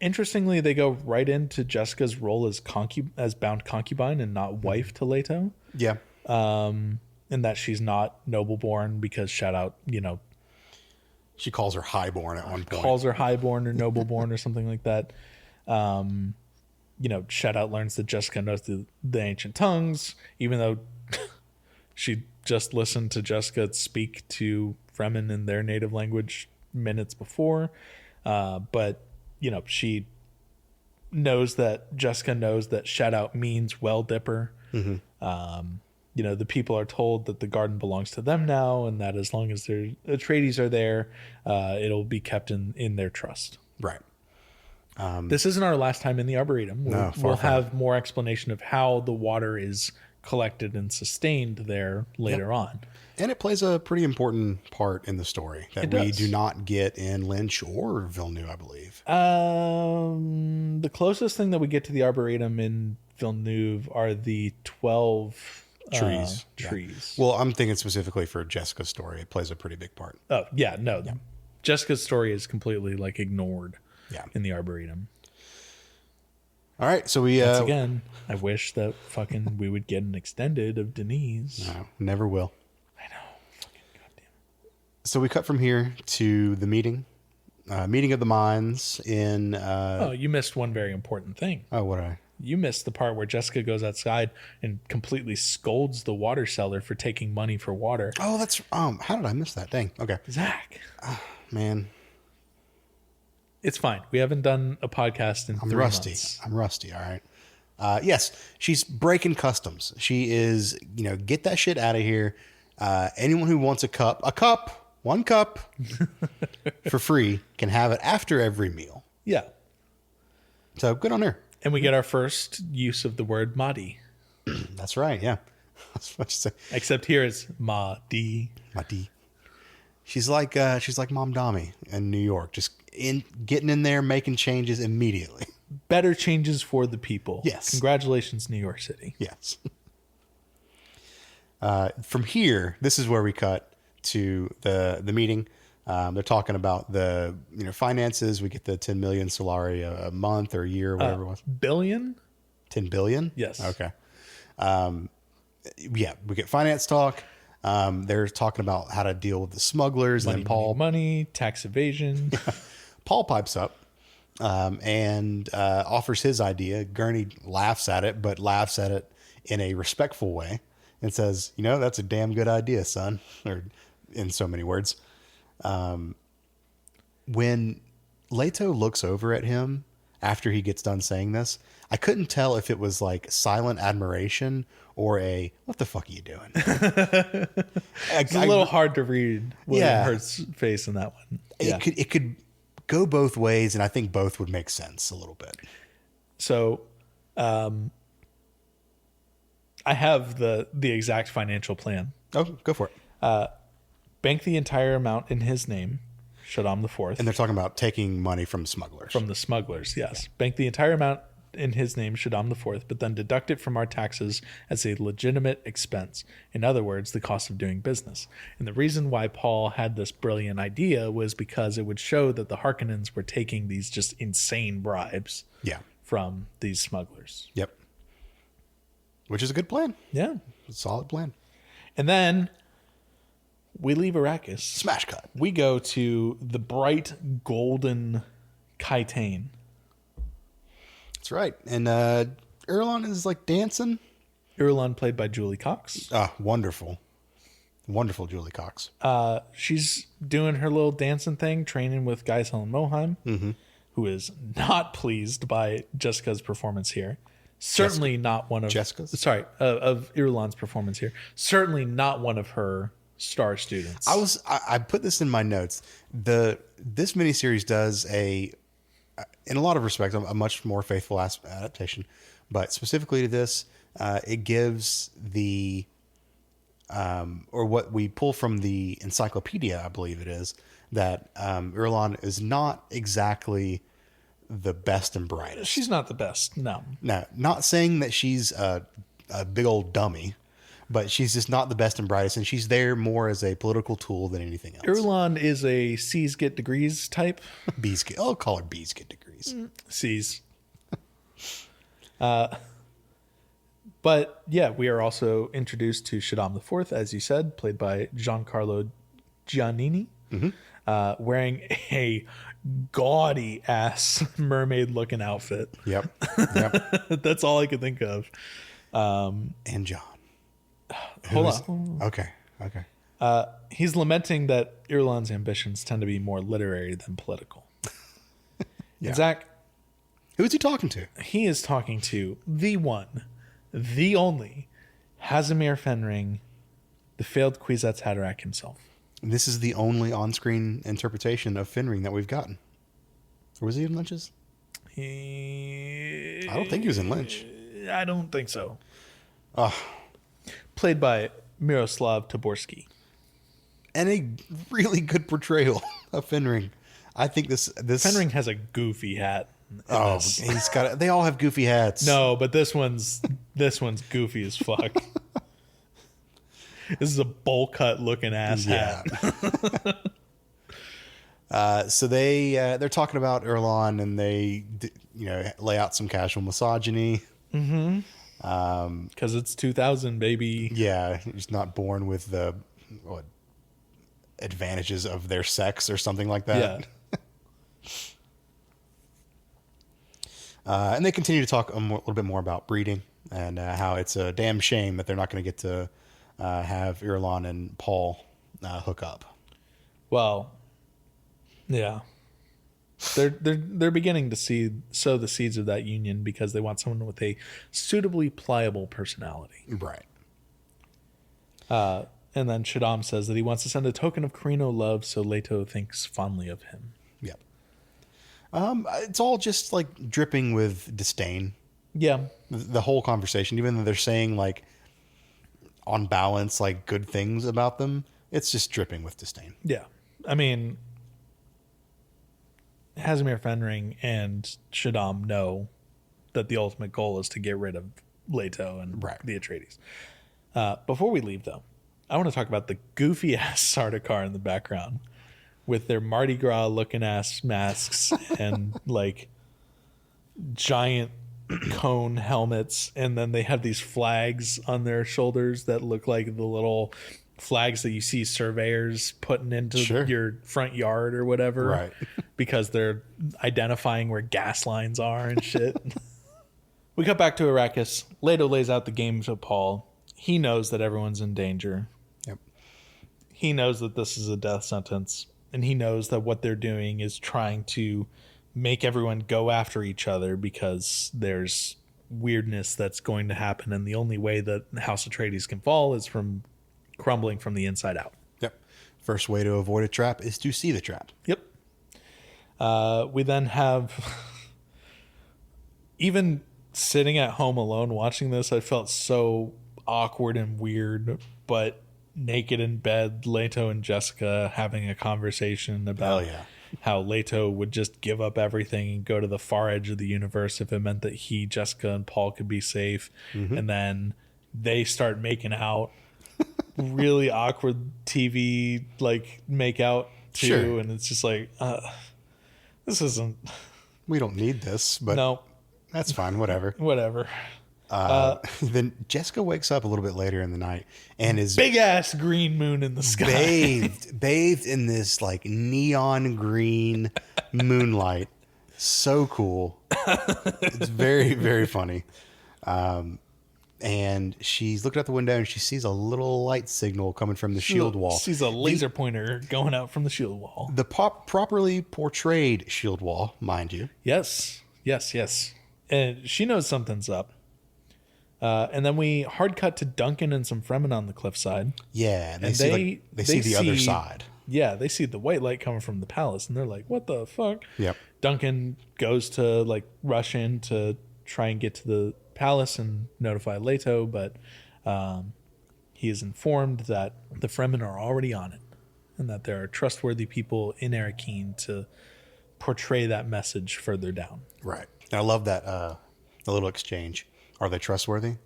Interestingly, they go right into Jessica's role as bound concubine and not wife to Leto. Yeah. And that she's not noble-born because shout out, she calls her highborn at one point. Calls her highborn or noble-born or something like that. Shout out learns that Jessica knows the ancient tongues, even though she just listened to Jessica speak to Fremen in their native language minutes before. But she knows that Jessica knows that shout out means well dipper. Mm-hmm. The people are told that the garden belongs to them now, and that as long as their Atreides are there, it'll be kept in their trust. Right. This isn't our last time in the Arboretum. We'll have more explanation of how the water is collected and sustained there later on. And it plays a pretty important part in the story that we do not get in Lynch or Villeneuve, I believe. The closest thing that we get to the Arboretum in Villeneuve are the 12 trees. Well, I'm thinking specifically for Jessica's story. It plays a pretty big part. Oh, yeah. No. Yeah. Jessica's story is completely ignored Yeah. in the Arboretum. All right, so we Once again, I wish that fucking we would get an extended of Denise. no, never will. I know. Fucking goddamn. So we cut from here to the meeting of the minds in. Oh, you missed one very important thing. Oh, what I? You missed the part where Jessica goes outside and completely scolds the water seller for taking money for water. Oh, that's how did I miss that? Dang. Okay, Zach, man, it's fine. We haven't done a podcast in I'm 3 rusty. months. I'm rusty. All right. Yes, she's breaking customs. She is, get that shit out of here. Anyone who wants one cup for free can have it after every meal. Yeah. So good on her. And we get our first use of the word Mahdi. That's right. Yeah. That's what you say. Except here it's Mahdi. Mati. She's like Mom Dami in New York, just getting in there, making changes immediately. Better changes for the people. Yes. Congratulations, New York City. Yes. From here, this is where we cut to the meeting. They're talking about the finances. We get the 10 million Solari a month or a year or whatever it was. Billion? 10 billion? Yes. Okay. Yeah, we get finance talk. They're talking about how to deal with the smugglers. And then Money, tax evasion. Paul pipes up and offers his idea. Gurney laughs at it, but laughs at it in a respectful way and says, that's a damn good idea, son, or in so many words. When Leto looks over at him after he gets done saying this, I couldn't tell if it was like silent admiration or what the fuck are you doing? It's a little hard to read William Hurt's face in that one. Yeah. It could go both ways, and I think both would make sense a little bit. So, I have the exact financial plan. Oh, go for it. Bank the entire amount in his name, Shaddam IV. And they're talking about taking money from smugglers. From the smugglers, yes. Yeah. Bank the entire amount in his name, Shaddam IV, but then deduct it from our taxes as a legitimate expense. In other words, the cost of doing business. And the reason why Paul had this brilliant idea was because it would show that the Harkonnens were taking these just insane bribes from these smugglers. Yep. Which is a good plan. Yeah. A solid plan. And then we leave Arrakis. Smash cut. We go to the bright golden Kitane. That's right. And Erlon is like dancing. Erlon played by Julie Cox. Wonderful. Wonderful Julie Cox. She's doing her little dancing thing, training with Gais Helen Moheim, who is not pleased by Jessica's performance here. Certainly not one of Jessica's? Sorry, of Erlon's performance here. Certainly not one of her star students. I put this in my notes. This miniseries does in a lot of respects, a much more faithful adaptation, but specifically to this, it gives or what we pull from the encyclopedia, I believe it is, that Erlon is not exactly the best and brightest. She's not the best, no. No, not saying that she's a big old dummy, but she's just not the best and brightest, and she's there more as a political tool than anything else. Erlon is a C's get degrees type. I'll call her B's get degrees. C's. But yeah, we are also introduced to Shaddam IV, as you said, played by Giancarlo Giannini, wearing a gaudy ass mermaid looking outfit. Yep. That's all I could think of. And John. Hold on. Okay. He's lamenting that Erlon's ambitions tend to be more literary than political. Yeah. And Zach, who is he talking to? He is talking to the one, the only, Hazimir Fenring, the failed Kwisatz Haderach himself. This is the only on-screen interpretation of Fenring that we've gotten. Or was he in Lynch's? I don't think he was in Lynch. I don't think so. Oh. Played by Miroslav Taborski. And a really good portrayal of Fenring. I think this Fenring has a goofy hat. He's got. They all have goofy hats. No, but this one's goofy as fuck. This is a bowl cut looking ass hat. So they're talking about Erlon, and they lay out some casual misogyny. Because it's 2000, baby. Yeah, he's not born with the advantages of their sex or something like that. Yeah. And they continue to talk a little bit more about breeding and how it's a damn shame that they're not going to get to have Erlon and Paul hook up. Well, yeah. They're beginning to sow the seeds of that union because they want someone with a suitably pliable personality. Right. And then Shaddam says that he wants to send a token of Carino love so Leto thinks fondly of him. Yep. It's all just like dripping with disdain. Yeah. The whole conversation, even though they're saying like on balance, like good things about them, it's just dripping with disdain. Yeah. I mean, Hazimir Fenring and Shaddam know that the ultimate goal is to get rid of Leto and the Atreides. Before we leave, though, I want to talk about the goofy ass Sardaukar in the background with their Mardi Gras looking ass masks and like giant cone helmets, and then they have these flags on their shoulders that look like the little flags that you see surveyors putting into your front yard or whatever, right? Because they're identifying where gas lines are and shit. We cut back to Arrakis. Leto lays out the game to Paul. He knows that everyone's in danger. Yep. He knows that this is a death sentence, and he knows that what they're doing is trying to make everyone go after each other because there's weirdness that's going to happen, and the only way that House Atreides can fall is from crumbling from the inside out. Yep. First way to avoid a trap is to see the trap. Yep. We then have even sitting at home alone watching this, I felt so awkward and weird, but naked in bed, Leto and Jessica having a conversation about how Leto would just give up everything and go to the far edge of the universe if it meant that he, Jessica, and Paul could be safe. And then they start making out. Really awkward TV like make out too, and it's just like this isn't. We don't need this, but no, that's fine. Whatever. Then Jessica wakes up a little bit later in the night and is big ass green moon in the sky, bathed in this like neon green moonlight. So cool. It's very, very funny. And she's looking out the window and she sees a little light signal coming from the shield wall. Sees a laser pointer going out from the shield wall. The properly portrayed shield wall, mind you. Yes. And she knows something's up. And then we hard cut to Duncan and some Fremen on the cliffside. Yeah, and they see the other side. Yeah, they see the white light coming from the palace, and they're like, "What the fuck?" Yep. Duncan goes to like rush in to try and get to the palace and notify Leto, but he is informed that the Fremen are already on it, and that there are trustworthy people in Arrakeen to portray that message further down. Right. And I love that the little exchange. Are they trustworthy?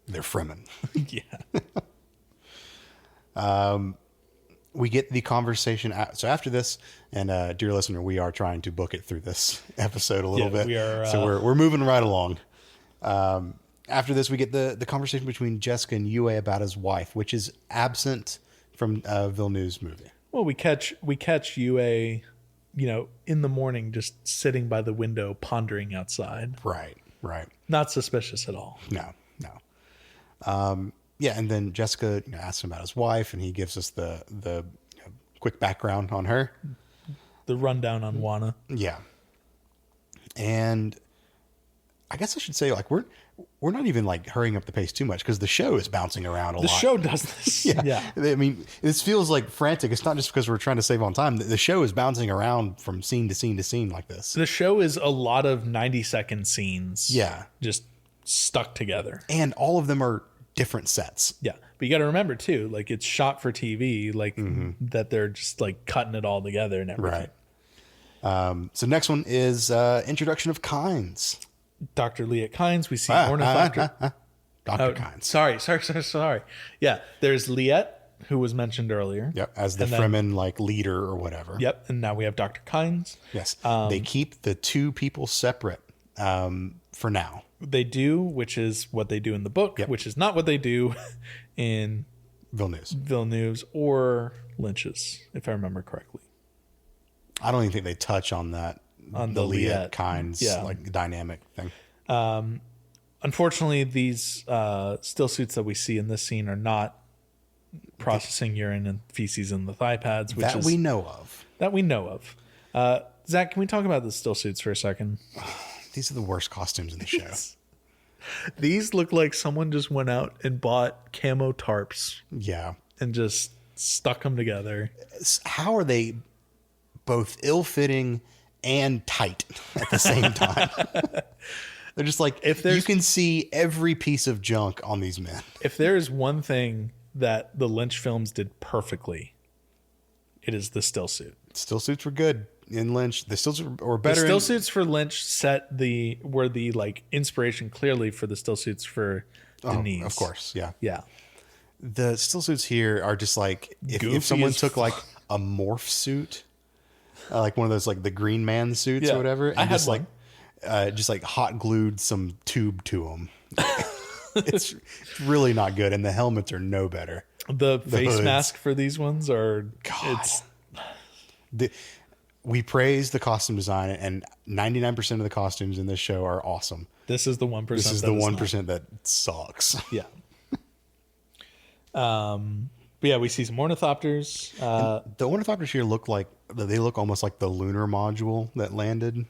They're Fremen. Yeah. We get the conversation. So after this, and dear listener, we are trying to book it through this episode a little bit. We are, so we're moving right along. After this, we get the conversation between Jessica and Yue about his wife, which is absent from Villeneuve's movie. Well, we catch Yue, in the morning, just sitting by the window, pondering outside. Right. Not suspicious at all. No. Yeah, and then Jessica asks him about his wife, and he gives us the quick background on her. The rundown on Wana. Yeah. And I guess I should say, like, we're not even like hurrying up the pace too much because the show is bouncing around a lot. The show does this. Yeah. I mean, this feels like frantic. It's not just because we're trying to save on time. The show is bouncing around from scene to scene to scene like this. The show is a lot of 90-second scenes. Yeah. Just stuck together. And all of them are different sets. Yeah. But you got to remember, too, like, it's shot for TV, like, that they're just, like, cutting it all together and everything. Right. So next one is introduction of Kynes. Dr. Liet Kynes. We see Ornithopter. Dr. Kynes. Sorry. Yeah, there's Liet, who was mentioned earlier. Yep, as the And then- Fremen like leader or whatever. Yep, and now we have Dr. Kynes. Yes, they keep the two people separate for now. They do, which is what they do in the book, which is not what they do in Villeneuve's or Lynch's, if I remember correctly. I don't even think they touch on that On the the Liet Liet. Kynes Yeah. like dynamic thing. Unfortunately, these still suits that we see in this scene are not processing urine and feces in the thigh pads, which That we know of. that we know of. Zach, can we talk about the still suits for a second? These are the worst costumes in the show. These look like someone just went out and bought camo tarps Yeah. and just stuck them together. How are they both ill-fitting and tight at the same time? They're just like, you can see every piece of junk on these men. If there is one thing that the Lynch films did perfectly, it is the still suit. Still suits were good in Lynch. The still suits were The better. still suits for Lynch were the like inspiration clearly for the still suits for Denise. Of course, yeah. Yeah. The still suits here are just like if Goofy someone as took like a morph suit, like one of those like the Green Man suits Yeah, or whatever, and I had just like hot glued some tube to them. It's really not good, and the helmets are no better. The face hoods. mask for these ones are God. We praise the costume design, and 99% of the costumes in this show are awesome. This is the 1%. This is the 1% that sucks. Yeah. But yeah, we see some ornithopters. The ornithopters here look almost like the lunar module that landed,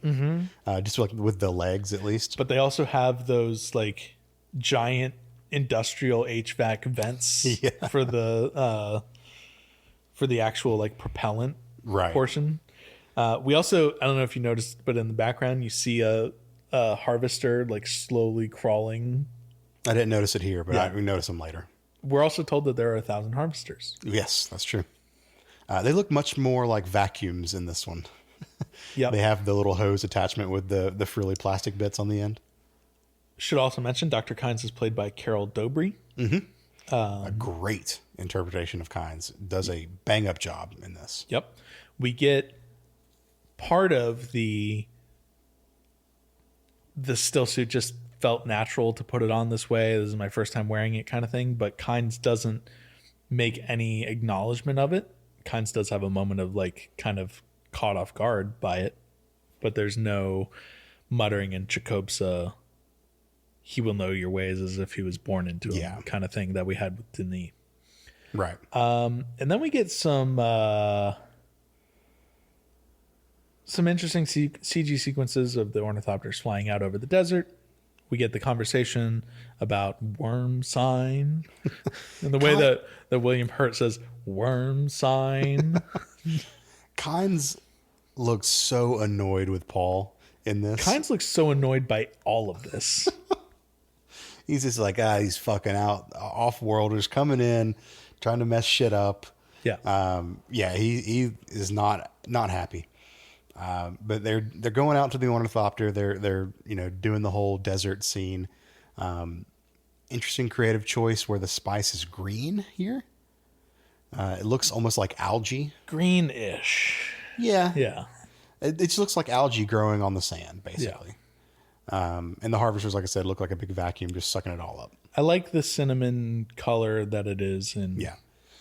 just like with the legs at least. But they also have those like giant industrial HVAC vents for the actual like propellant portion. We also, I don't know if you noticed, but in the background you see a harvester like slowly crawling. I didn't notice it here, but I will notice them later. We're also told that there are 1,000 harvesters. Yes, that's true. They look much more like vacuums in this one. Yeah, They have the little hose attachment with the frilly plastic bits on the end. should also mention Dr. Kynes is played by Carol Dobry. A great interpretation of Kynes. Does a bang up job in this. Yep. We get part of the still suit just felt natural to put it on this way. This is my first time wearing it kind of thing, but Kynes doesn't make any acknowledgement of it. Kynes does have a moment of like kind of caught off guard by it, but there's no muttering in Chekhov's he will know your ways as if he was born into him kind of thing that we had with Denis. Right. And then we get some interesting CG sequences of the ornithopters flying out over the desert. We get the conversation about worm sign and the way that William Hurt says worm sign. Kynes looks so annoyed with Paul in this. Kynes looks so annoyed by all of this. He's just like, he's fucking out. Off-worlders coming in, trying to mess shit up. Yeah. He is not happy. But they're going out to the ornithopter. They're doing the whole desert scene. Interesting creative choice where the spice is green here. It looks almost like algae. Greenish. Yeah. Yeah. It just looks like algae growing on the sand, basically. And the harvesters, like I said, look like a big vacuum just sucking it all up. I like the cinnamon color that it is in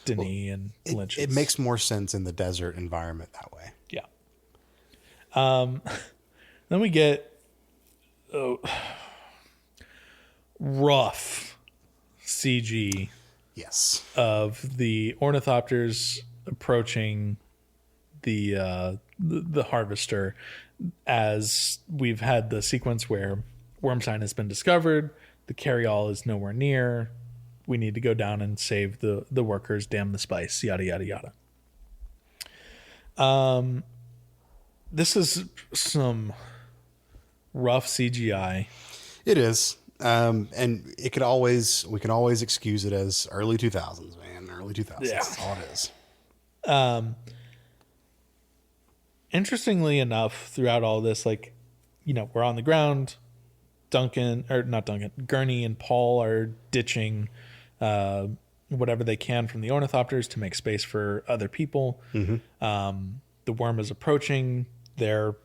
Denis and Lynch. It makes more sense in the desert environment that way. Yeah. Then we get rough CG Yes. of the ornithopters approaching the harvester, as we've had the sequence where worm sign has been discovered, the carryall is nowhere near, we need to go down and save the workers, damn the spice, yada yada yada. This is some rough CGI. It is. And we can always excuse it as early 2000s, man. Early 2000s. Yeah. That's all it is. Interestingly enough, throughout all this, like, we're on the ground. Gurney and Paul are ditching whatever they can from the ornithopters to make space for other people. The worm is approaching. They're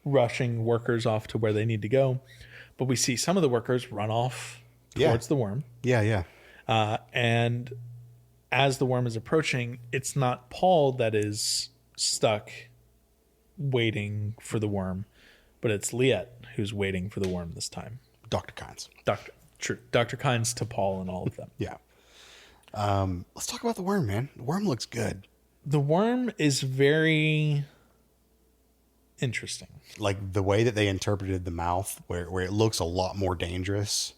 rushing workers off to where they need to go. But we see some of the workers run off towards the worm. Yeah. And as the worm is approaching, it's not Paul that is stuck waiting for the worm, but it's Liette who's waiting for the worm this time. Dr. Kynes. Dr. Kynes to Paul and all of them. Yeah. Let's talk about the worm, man. The worm looks good. The worm is very interesting. Like the way that they interpreted the mouth, where it looks a lot more dangerous.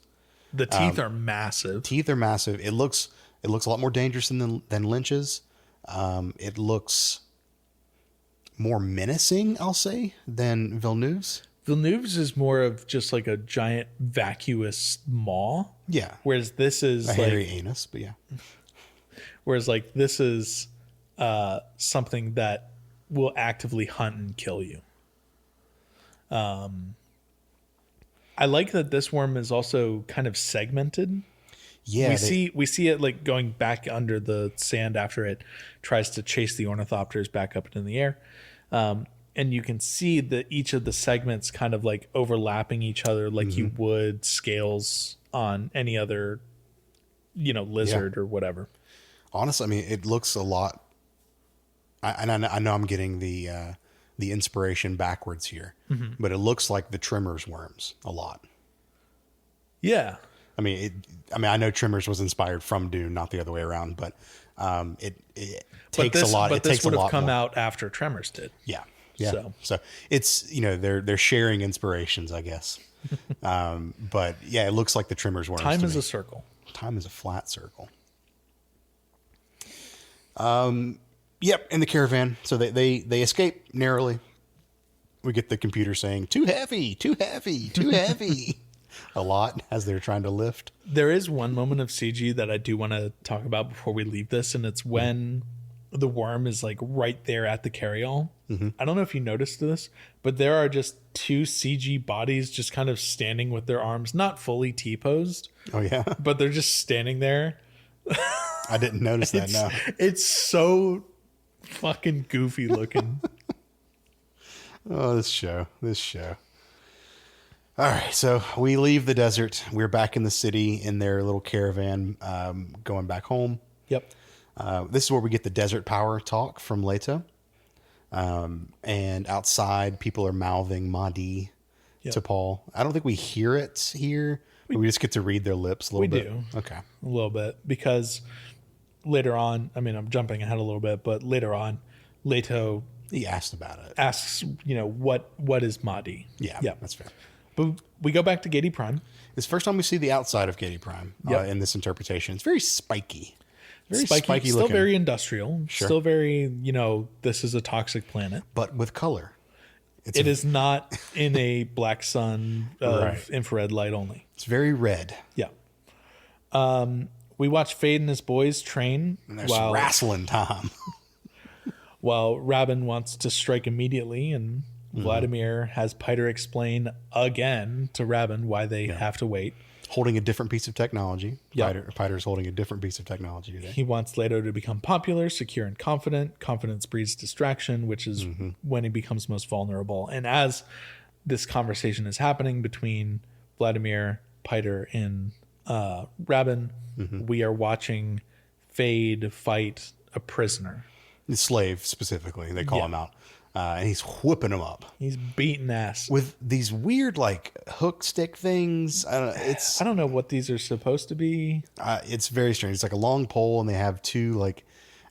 The teeth are massive. Teeth are massive. It looks a lot more dangerous than Lynch's. It looks more menacing, I'll say, than Villeneuve's. Villeneuve's is more of just like a giant vacuous maw. Yeah. Whereas this is a hairy anus, but yeah. Whereas like this is something that will actively hunt and kill you. I like that this worm is also kind of segmented. Yeah, we see it like going back under the sand after it tries to chase the ornithopters back up into the air. And you can see that each of the segments kind of like overlapping each other like you would scales on any other, lizard or whatever. Honestly, I mean, it looks a lot. I know I'm getting the inspiration backwards here, but it looks like the Tremors worms a lot. Yeah. I mean, I know Tremors was inspired from Dune, not the other way around, but it takes a lot. But it this takes would a have lot come more. out after Tremors did. Yeah. So it's they're sharing inspirations, I guess. But yeah, it looks like the Tremors worms. Time is a circle. Time is a flat circle. Yep, in the caravan. So they escape narrowly. We get the computer saying, "Too heavy, too heavy, too heavy," a lot as they're trying to lift. There is one moment of CG that I do want to talk about before we leave this, and it's when the worm is like right there at the carryall. I don't know if you noticed this, but there are just two CG bodies just kind of standing with their arms, not fully T-posed. Oh yeah, but they're just standing there. I didn't notice that. No, it's so fucking goofy looking. Oh, this show. All right, so we leave the desert. We're back in the city in their little caravan, going back home. Yep. This is where we get the desert power talk from Leto. And outside, people are mouthing Mahdi to Paul. I don't think we hear it here. We just get to read their lips a little bit. We do. Okay. A little bit. Because later on, I mean, I'm jumping ahead a little bit, but later on, Leto He asked about it. asks, what is Mahdi? Yeah, that's fair. But we go back to Gady Prime. It's the first time we see the outside of Gady Prime in this interpretation. It's very spiky. Very spiky still looking. very industrial. Sure. Still very, this is a toxic planet. But with color. It is not in a black sun of infrared light only. It's very red. Yeah. We watch Fade and his boys train And there's wrestling time. while Rabin wants to strike immediately, and Vladimir has Piter explain again to Rabin why they have to wait. Holding a different piece of technology. Yeah. Piter's holding a different piece of technology today. He wants Leto to become popular, secure, and confident. Confidence breeds distraction, which is when he becomes most vulnerable. And as this conversation is happening between Vladimir, Piter, and Rabin, we are watching Fade fight a prisoner. The slave, specifically. They call him out. And he's whipping him up. He's beating ass. With these weird, hook stick things. I don't know what these are supposed to be. It's very strange. It's like a long pole, and they have two,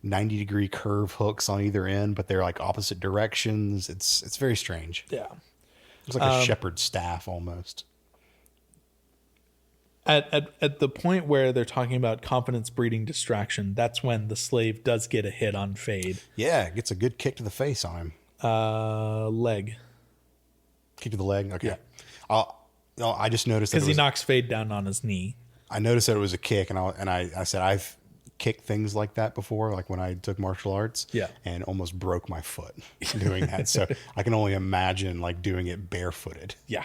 90-degree curve hooks on either end, but they're, opposite directions. It's very strange. Yeah. It's like a shepherd's staff, almost. At the point where they're talking about confidence breeding distraction, that's when the slave does get a hit on Fade. Yeah, gets a good kick to the face on him. Leg. Kick to the leg? Okay. Yeah. I just noticed that because he knocks Fade down on his knee. I noticed that it was a kick, and I said I've kicked things like that before, like when I took martial arts, and almost broke my foot doing that. So I can only imagine doing it barefooted. Yeah.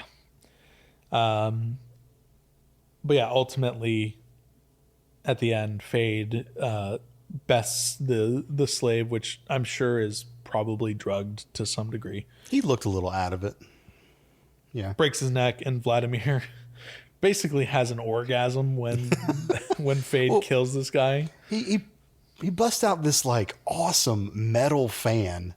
But yeah, ultimately, at the end, Fade bests the slave, which I'm sure is probably drugged to some degree. He looked a little out of it. Yeah. Breaks his neck, and Vladimir basically has an orgasm when Fade kills this guy. He busts out this like awesome metal fan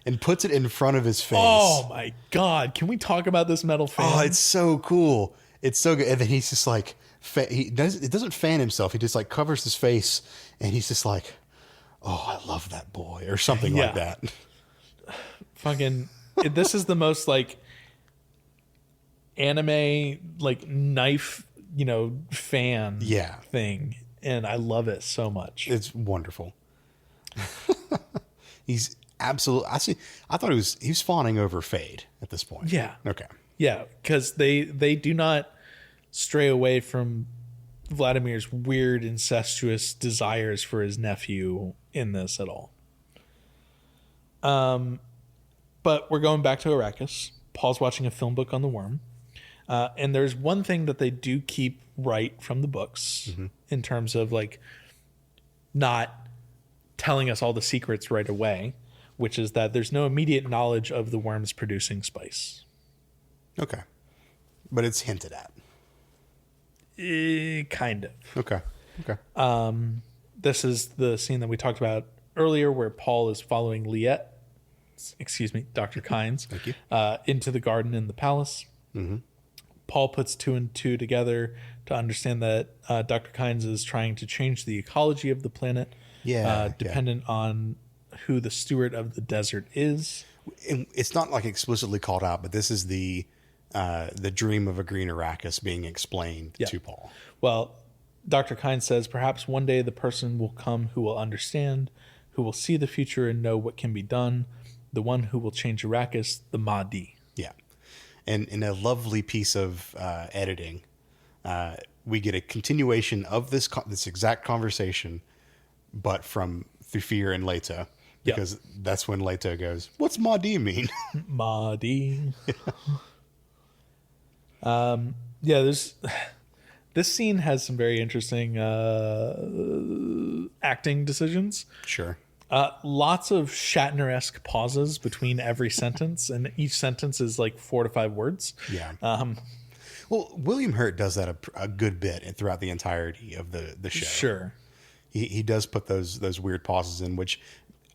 and puts it in front of his face. Oh my God. Can we talk about this metal fan? Oh, it's so cool. It's so good. And then he's just like, it doesn't fan himself. He just like covers his face and he's just like, oh, I love that boy, or something like that. Fucking, this is the most like anime, like knife, fan thing. And I love it so much. It's wonderful. He's absolutely, I thought he was fawning over Fade at this point. Yeah. Okay. Yeah. Cause they do not stray away from Vladimir's weird incestuous desires for his nephew in this at all. But we're going back to Arrakis. Paul's watching a film book on the worm. And there's one thing that they do keep right from the books in terms of like not telling us all the secrets right away, which is that there's no immediate knowledge of the worms producing spice. Okay. But it's hinted at. Kind of. Okay. This is the scene that we talked about earlier where Paul is following Dr. Kynes, Thank you. Into the garden in the palace. Mm-hmm. Paul puts two and two together to understand that Dr. Kynes is trying to change the ecology of the planet, dependent on who the steward of the desert is. And it's not like explicitly called out, but this is the dream of a green Arrakis being explained to Paul. Well, Dr. Kynes says perhaps one day the person will come who will understand, who will see the future and know what can be done, the one who will change Arrakis, the Mahdi. Yeah. And in a lovely piece of editing, we get a continuation of this exact conversation, but from Thufir and Leto, because that's when Leto goes, "What's Mahdi mean?" Mahdi. There's this scene has some very interesting acting decisions. Sure. Lots of Shatner-esque pauses between every sentence, and each sentence is like 4 to 5 words. Yeah. Well, William Hurt does that a good bit throughout the entirety of the show. Sure. He does put those weird pauses in, which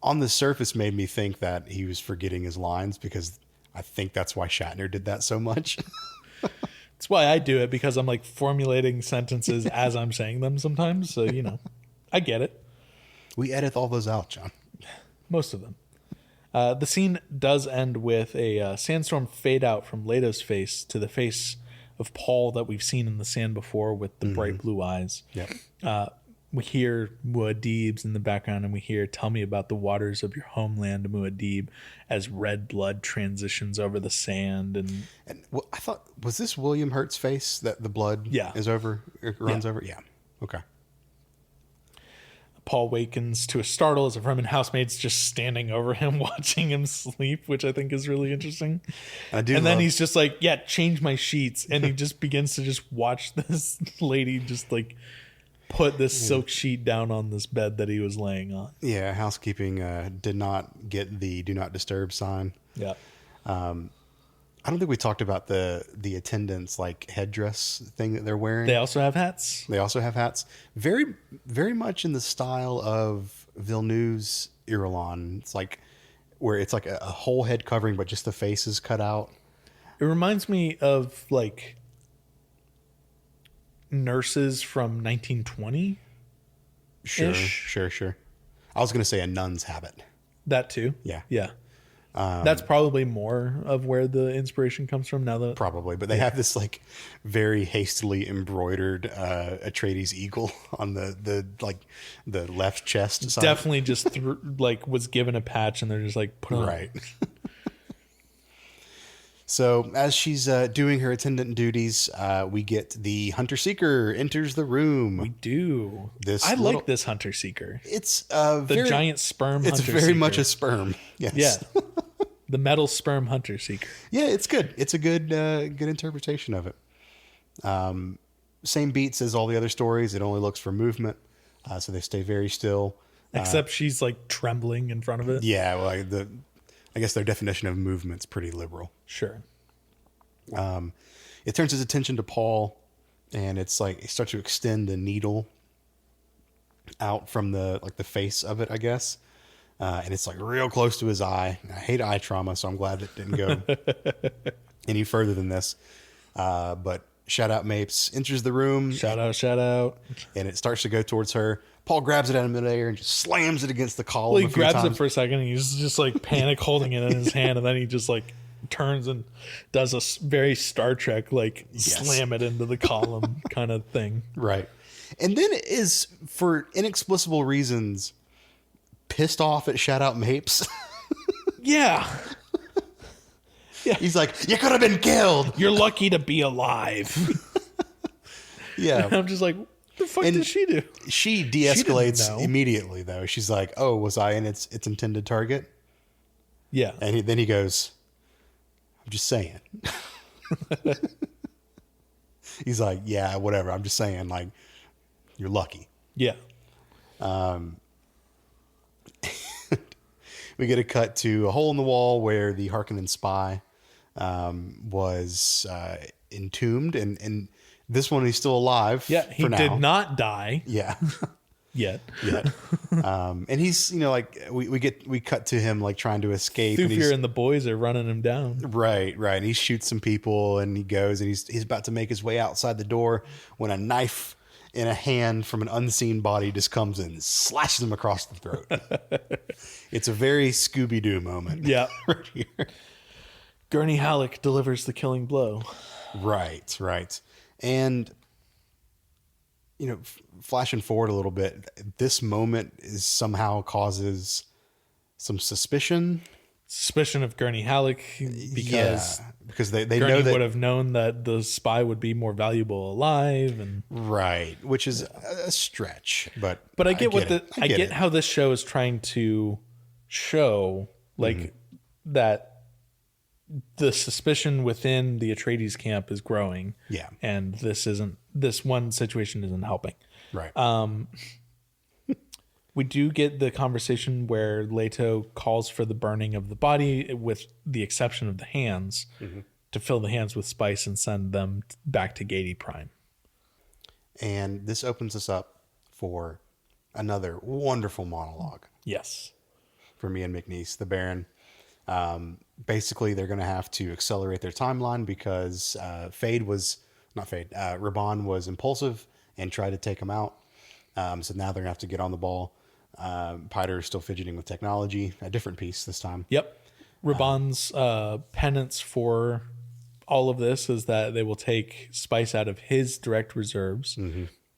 on the surface made me think that he was forgetting his lines, because I think that's why Shatner did that so much. That's why I do it, because I'm like formulating sentences as I'm saying them sometimes. So, I get it. We edit all those out, John. Most of them. The scene does end with a sandstorm fade out from Leto's face to the face of Paul that we've seen in the sand before with the bright blue eyes. Yep. We hear Muad'Dib's in the background, and we hear "Tell me about the waters of your homeland, Muad'Dib," as red blood transitions over the sand. And I thought, was this William Hurt's face that the blood is over, runs over? Yeah. Okay. Paul wakens to a startle as a Fremen housemate's just standing over him, watching him sleep, which I think is really interesting. Then he's just like, "Yeah, change my sheets," and he just begins to just watch this lady just like put this silk sheet down on this bed that he was laying on. Yeah, housekeeping did not get the do not disturb sign. Yeah. I don't think we talked about the attendants like headdress thing that they're wearing. They also have hats. Very, very much in the style of Villeneuve's Irulan. It's like where it's like a whole head covering, but just the face is cut out. It reminds me of like nurses from 1920. Sure. I was going to say a nun's habit. That too. Yeah. That's probably more of where the inspiration comes from now. Probably, but they have this like very hastily embroidered Atreides eagle on the left chest side. Definitely just was given a patch, and they're just like put on. Right. So as she's doing her attendant duties, we get the hunter seeker enters the room. We do. I like this hunter seeker. It's the giant sperm. It's hunter very seeker. much a sperm. Yes. Yeah. The metal sperm hunter seeker. Yeah, it's good. It's a good interpretation of it. same beats as all the other stories. It only looks for movement, so they stay very still. Except she's like trembling in front of it. Yeah, well, I guess their definition of movement's pretty liberal. Sure. It turns his attention to Paul, and it's like it starts to extend the needle out from the face of it, I guess. And it's like real close to his eye. I hate eye trauma, so I'm glad it didn't go any further than this. But shout out Mapes enters the room. Shout out. And it starts to go towards her. Paul grabs it out of midair and just slams it against the column. Well, he grabs it for a second and he's just like panic holding it in his hand, and then he just like turns and does a very Star Trek like slam it into the column kind of thing. Right. And then is, for inexplicable reasons, pissed off at Shout Out Mapes. Yeah. He's like, you could have been killed. You're lucky to be alive. Yeah. And I'm just like, what the fuck did she do? She de-escalates She didn't know. immediately, though. She's like, oh, was I in its intended target? Yeah. And then he goes, I'm just saying. He's like, yeah, whatever. I'm just saying, like, you're lucky. Yeah. We get a cut to a hole in the wall where the Harkonnen spy was entombed, and this one he's still alive. Yeah. He did not die. Yeah. Yet. And he's, like we cut to him like trying to escape. Thufir and the boys are running him down. Right. And he shoots some people, and he goes, and he's about to make his way outside the door when a knife in a hand from an unseen body just comes in and slashes him across the throat. It's a very Scooby-Doo moment. Yeah. Right here. Gurney Halleck delivers the killing blow. Right. And, flashing forward a little bit, this moment is somehow causes some suspicion. Suspicion of Gurney Halleck because they Gurney know that would have known that the spy would be more valuable alive, and right, which is a stretch, but I get I get how this show is trying to show like that the suspicion within the Atreides camp is growing. Yeah. And this one situation isn't helping. Right. We do get the conversation where Leto calls for the burning of the body, with the exception of the hands, to fill the hands with spice and send them back to Gady Prime. And this opens us up for another wonderful monologue. Yes. For me and McNeese, the Baron. Basically, they're going to have to accelerate their timeline because Raban was impulsive and tried to take him out. So now they're going to have to get on the ball. Piter is still fidgeting with technology, a different piece this time. Yep. Raban's penance for all of this is that they will take spice out of his direct reserves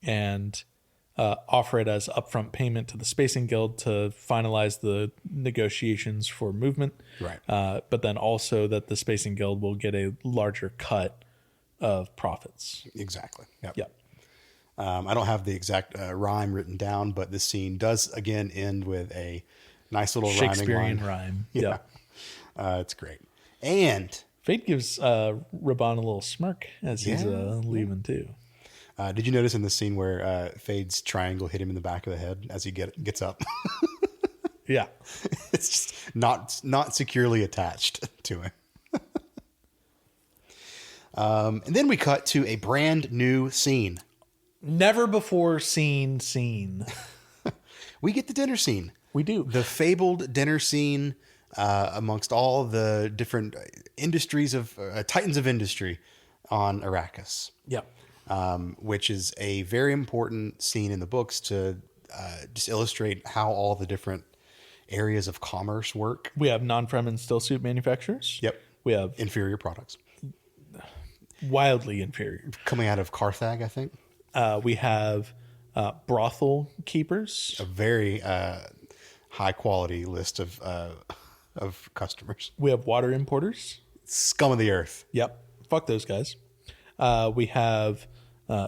and offer it as upfront payment to the Spacing Guild to finalize the negotiations for movement. Right. But then also that the Spacing Guild will get a larger cut of profits. Exactly. Yep. I don't have the exact rhyme written down, but this scene does again end with a nice little Shakespearean rhyming line. rhyme. Yeah. Yep. It's great. And Fate gives Raban a little smirk as he's leaving too. did you notice in the scene where Fade's triangle hit him in the back of the head as he gets up? Yeah. It's just not securely attached to him. And then we cut to a brand new scene. Never before seen scene. We get the dinner scene. We do. The fabled dinner scene amongst all the different industries of titans of industry on Arrakis. Yep. Which is a very important scene in the books to just illustrate how all the different areas of commerce work. We have non-Fremen stillsuit manufacturers. Yep. We have Inferior products. wildly inferior. Coming out of Carthag, I think. We have brothel keepers. A very high quality list of customers. We have water importers. Scum of the earth. Yep. Fuck those guys. We have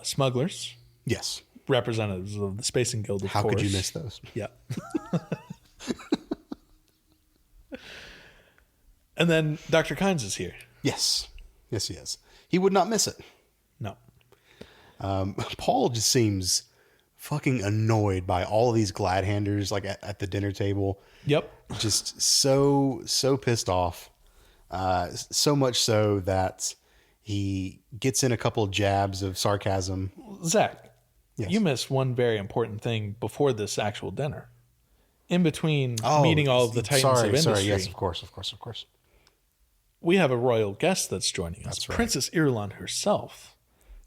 smugglers, Yes. representatives of the Spacing Guild, of How course. could you miss those? Yep. And then Dr. Kynes is here. Yes. Yes, he is. He would not miss it. No. Paul just seems fucking annoyed by all of these glad-handers like at the dinner table. Yep. Just so pissed off. So much so that he gets in a couple of jabs of sarcasm. Zach, Yes. you missed one very important thing before this actual dinner. In between meeting all of the titans of industry. Yes, of course. We have a royal guest that's joining us. That's right. Princess Irulan herself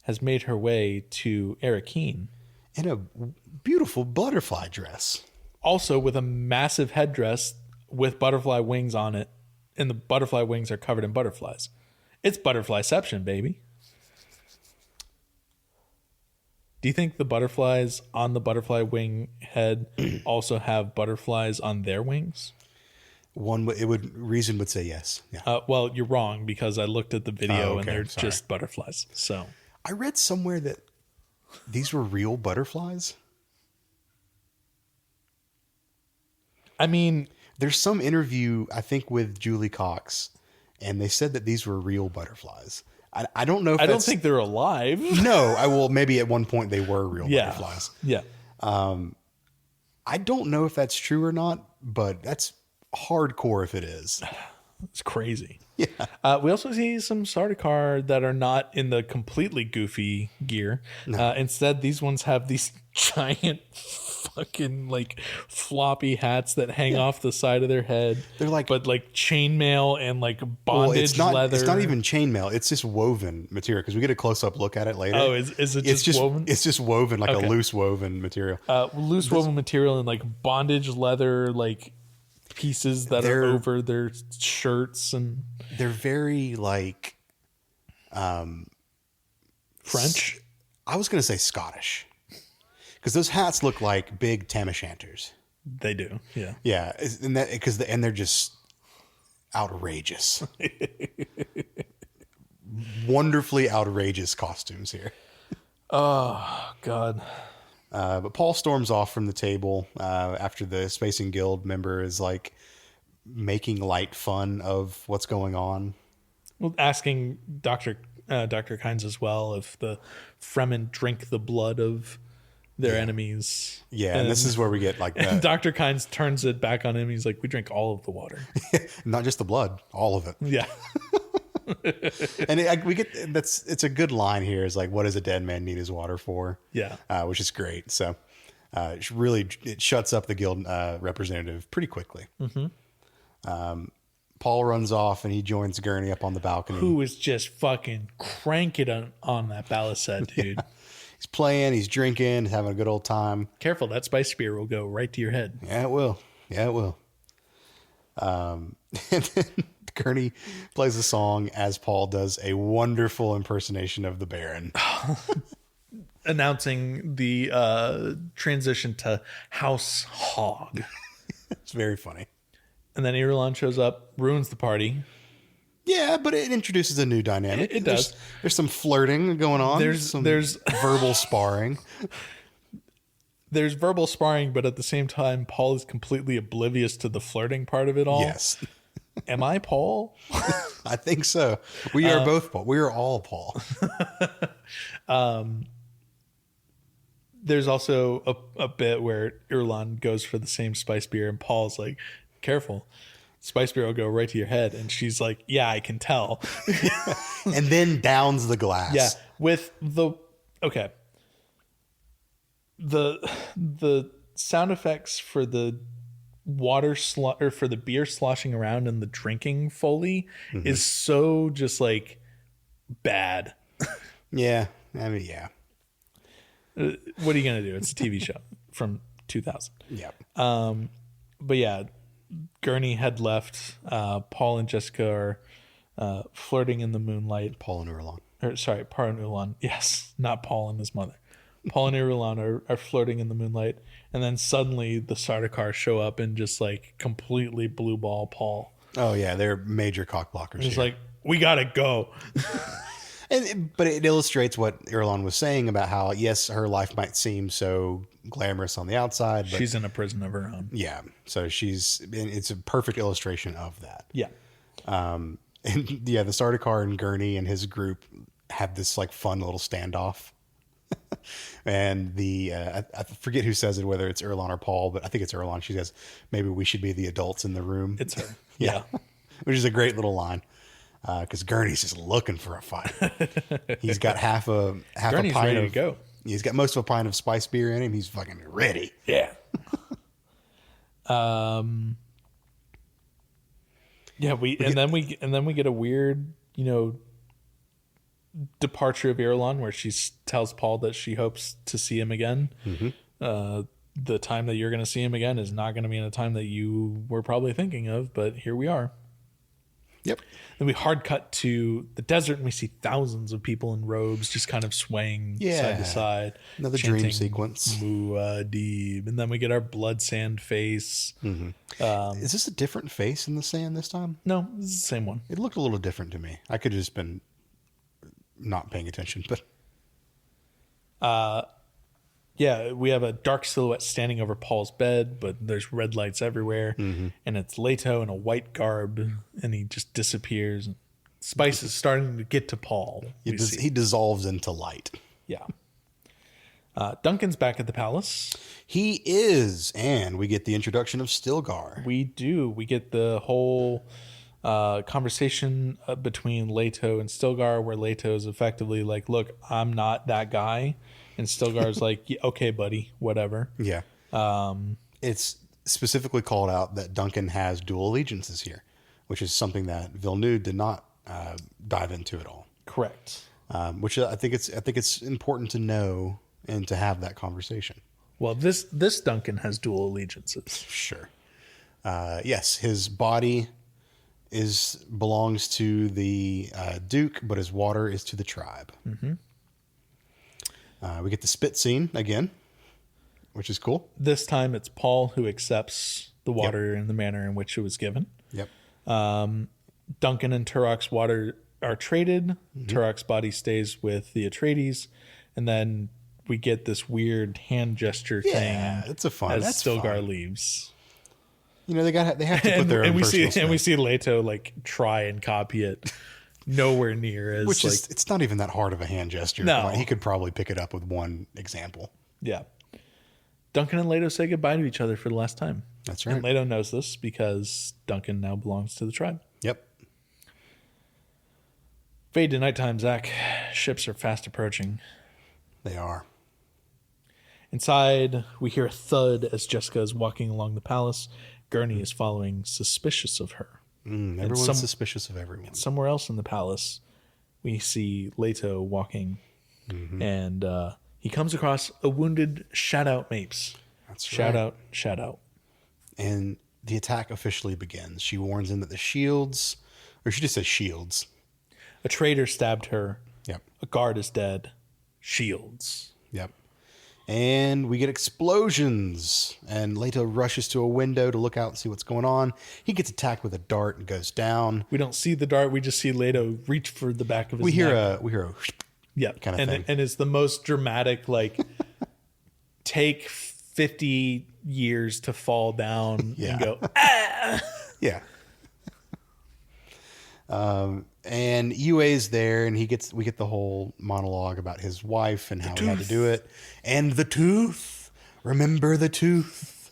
has made her way to Arakeen. In a beautiful butterfly dress. Also with a massive headdress with butterfly wings on it. And the butterfly wings are covered in butterflies. It's butterflyception, baby. Do you think the butterflies on the butterfly wing head also have butterflies on their wings? Reason would say yes. Yeah. Well, you're wrong because I looked at the video and they're sorry. just butterflies. So I read somewhere that these were real butterflies. I mean, there's some interview, I think, with Julie Cox, and they said that these were real butterflies. I don't know if I don't think they're alive. No, maybe at one point they were real butterflies. Yeah. I don't know if that's true or not, but that's hardcore if it is. It's crazy. Yeah. We also see some Sardaukar that are not in the completely goofy gear. No. Instead, these ones have these giant fucking like floppy hats that hang off the side of their head. They're like, but like chainmail and like bondage leather. It's not even chainmail. It's just woven material because we get a close up look at it later. Oh, is it just woven? It's just woven like a loose woven material. Woven material and like bondage leather like pieces that are over their shirts, and they're very like French. I was going to say Scottish because those hats look like big tam o'shanters. They do, yeah, yeah, and they're just outrageous, wonderfully outrageous costumes here. Oh God. But Paul storms off from the table after the Spacing Guild member is like making light fun of what's going on. Well, asking Dr. Kynes as well if the Fremen drink the blood of their enemies. Yeah, and this is where we get like and Dr. Kynes turns it back on him. He's like, we drink all of the water. Not just the blood, all of it. Yeah. And it's a good line here. Is like, what does a dead man need his water for? Yeah, which is great. So, it shuts up the guild representative pretty quickly. Mm-hmm. Paul runs off and he joins Gurney up on the balcony. Who is just fucking cranking on that balisette, dude. Yeah. He's playing, he's drinking, having a good old time. Careful, that spice spear will go right to your head. Yeah, it will. And then Gurney plays a song as Paul does a wonderful impersonation of the Baron. Announcing the transition to House Hog. It's very funny. And then Irulan shows up, ruins the party. Yeah, but it introduces a new dynamic. It does. There's some flirting going on. There's verbal sparring. There's verbal sparring, but at the same time, Paul is completely oblivious to the flirting part of it all. Yes. Am I Paul? I think so. We are both Paul. We are all Paul. There's also a bit where Irulan goes for the same spice beer, and Paul's like, careful. Spice beer will go right to your head. And she's like, yeah, I can tell. And then downs the glass. Yeah. With the... Okay. The sound effects for the water or for the beer sloshing around and the drinking Foley is so just like bad. Yeah. I mean, yeah. What are you going to do? It's a TV show from 2000. Yeah. But yeah, Gurney had left. Paul and Jessica are flirting in the moonlight. Paul and Irulan. Paul and Irulan. Yes, not Paul and his mother. Paul and Irulan are flirting in the moonlight. And then suddenly the Sardaukar show up and just like completely blue ball Paul. Oh, yeah. They're major cock blockers. It's like, we got to go. But it illustrates what Irulan was saying about how, yes, her life might seem so glamorous on the outside, but she's in a prison of her own. Yeah. So it's a perfect illustration of that. Yeah. And yeah, the Sardaukar and Gurney and his group have this like fun little standoff. And I forget who says it, whether it's Erlon or Paul, but I think it's Erlon. She says, maybe we should be the adults in the room. It's her. Yeah. Which is a great little line. Because Gurney's just looking for a fight. He's got half Gurney's a pint ready of to go. He's got most of a pint of spice beer in him. He's fucking ready. Yeah. Yeah, then we get a weird, departure of Irulan where she tells Paul that she hopes to see him again. Mm-hmm. The time that you're going to see him again is not going to be in a time that you were probably thinking of, but here we are. Yep. Then we hard cut to the desert and we see thousands of people in robes just kind of swaying side to side. Another dream sequence. Muad'Dib. And then we get our blood sand face. Mm-hmm. Is this a different face in the sand this time? No, it's the same one. It looked a little different to me. I could have just been not paying attention, but yeah, we have a dark silhouette standing over Paul's bed, but there's red lights everywhere, and it's Leto in a white garb, and he just disappears. Spice is starting to get to Paul. He dissolves into light. Yeah. Duncan's back at the palace. He is, and we get the introduction of Stilgar. We do. We get the whole conversation between Leto and Stilgar, where Leto is effectively like, "Look, I'm not that guy." And Stilgar's like, yeah, okay, buddy, whatever. Yeah. It's specifically called out that Duncan has dual allegiances here, which is something that Villeneuve did not dive into at all. Correct. Which I think it's important to know and to have that conversation. Well, this Duncan has dual allegiances. Sure. Yes, his body belongs to the Duke, but his water is to the tribe. Mm-hmm. We get the spit scene again, which is cool. This time it's Paul who accepts the water in the manner in which it was given. Yep. Duncan and Turok's water are traded. Mm-hmm. Turok's body stays with the Atreides. And then we get this weird hand gesture thing. Yeah, that's Stilgar fun. Leaves. They have to put their own personal spin. And we see Leto like try and copy it. Nowhere near as which is it's not even that hard of a hand gesture. No. He could probably pick it up with one example. Yeah. Duncan and Leto say goodbye to each other for the last time. That's right. And Leto knows this because Duncan now belongs to the tribe. Yep. Fade to nighttime, Zach. Ships are fast approaching. They are. Inside, we hear a thud as Jessica is walking along the palace. Gurney is following, suspicious of her. Everyone's suspicious of everyone. Somewhere else in the palace, we see Leto walking, and he comes across a wounded Shout-Out Mapes. That's right. Shout out. And the attack officially begins. She warns him that the shields, or she just says shields. A traitor stabbed her. Yep. A guard is dead. Shields. Yep. And we get explosions, and Leto rushes to a window to look out and see what's going on. He gets attacked with a dart and goes down. We don't see the dart. We just see Leto reach for the back of his neck. We hear a yeah, kind of thing. And it's the most dramatic, like, take 50 years to fall down and go, ah! Yeah. And Yue's there, and we get the whole monologue about his wife and how he had to do it. And the tooth. Remember the tooth.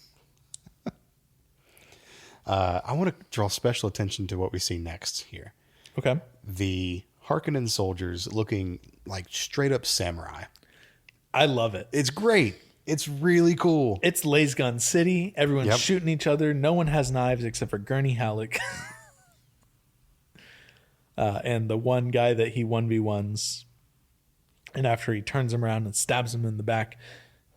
I want to draw special attention to what we see next here. Okay. The Harkonnen soldiers looking like straight up samurai. I love it. It's great. It's really cool. It's Lays Gun City. Everyone's shooting each other. No one has knives except for Gurney Halleck. And the one guy that he 1v1s. And after he turns him around and stabs him in the back,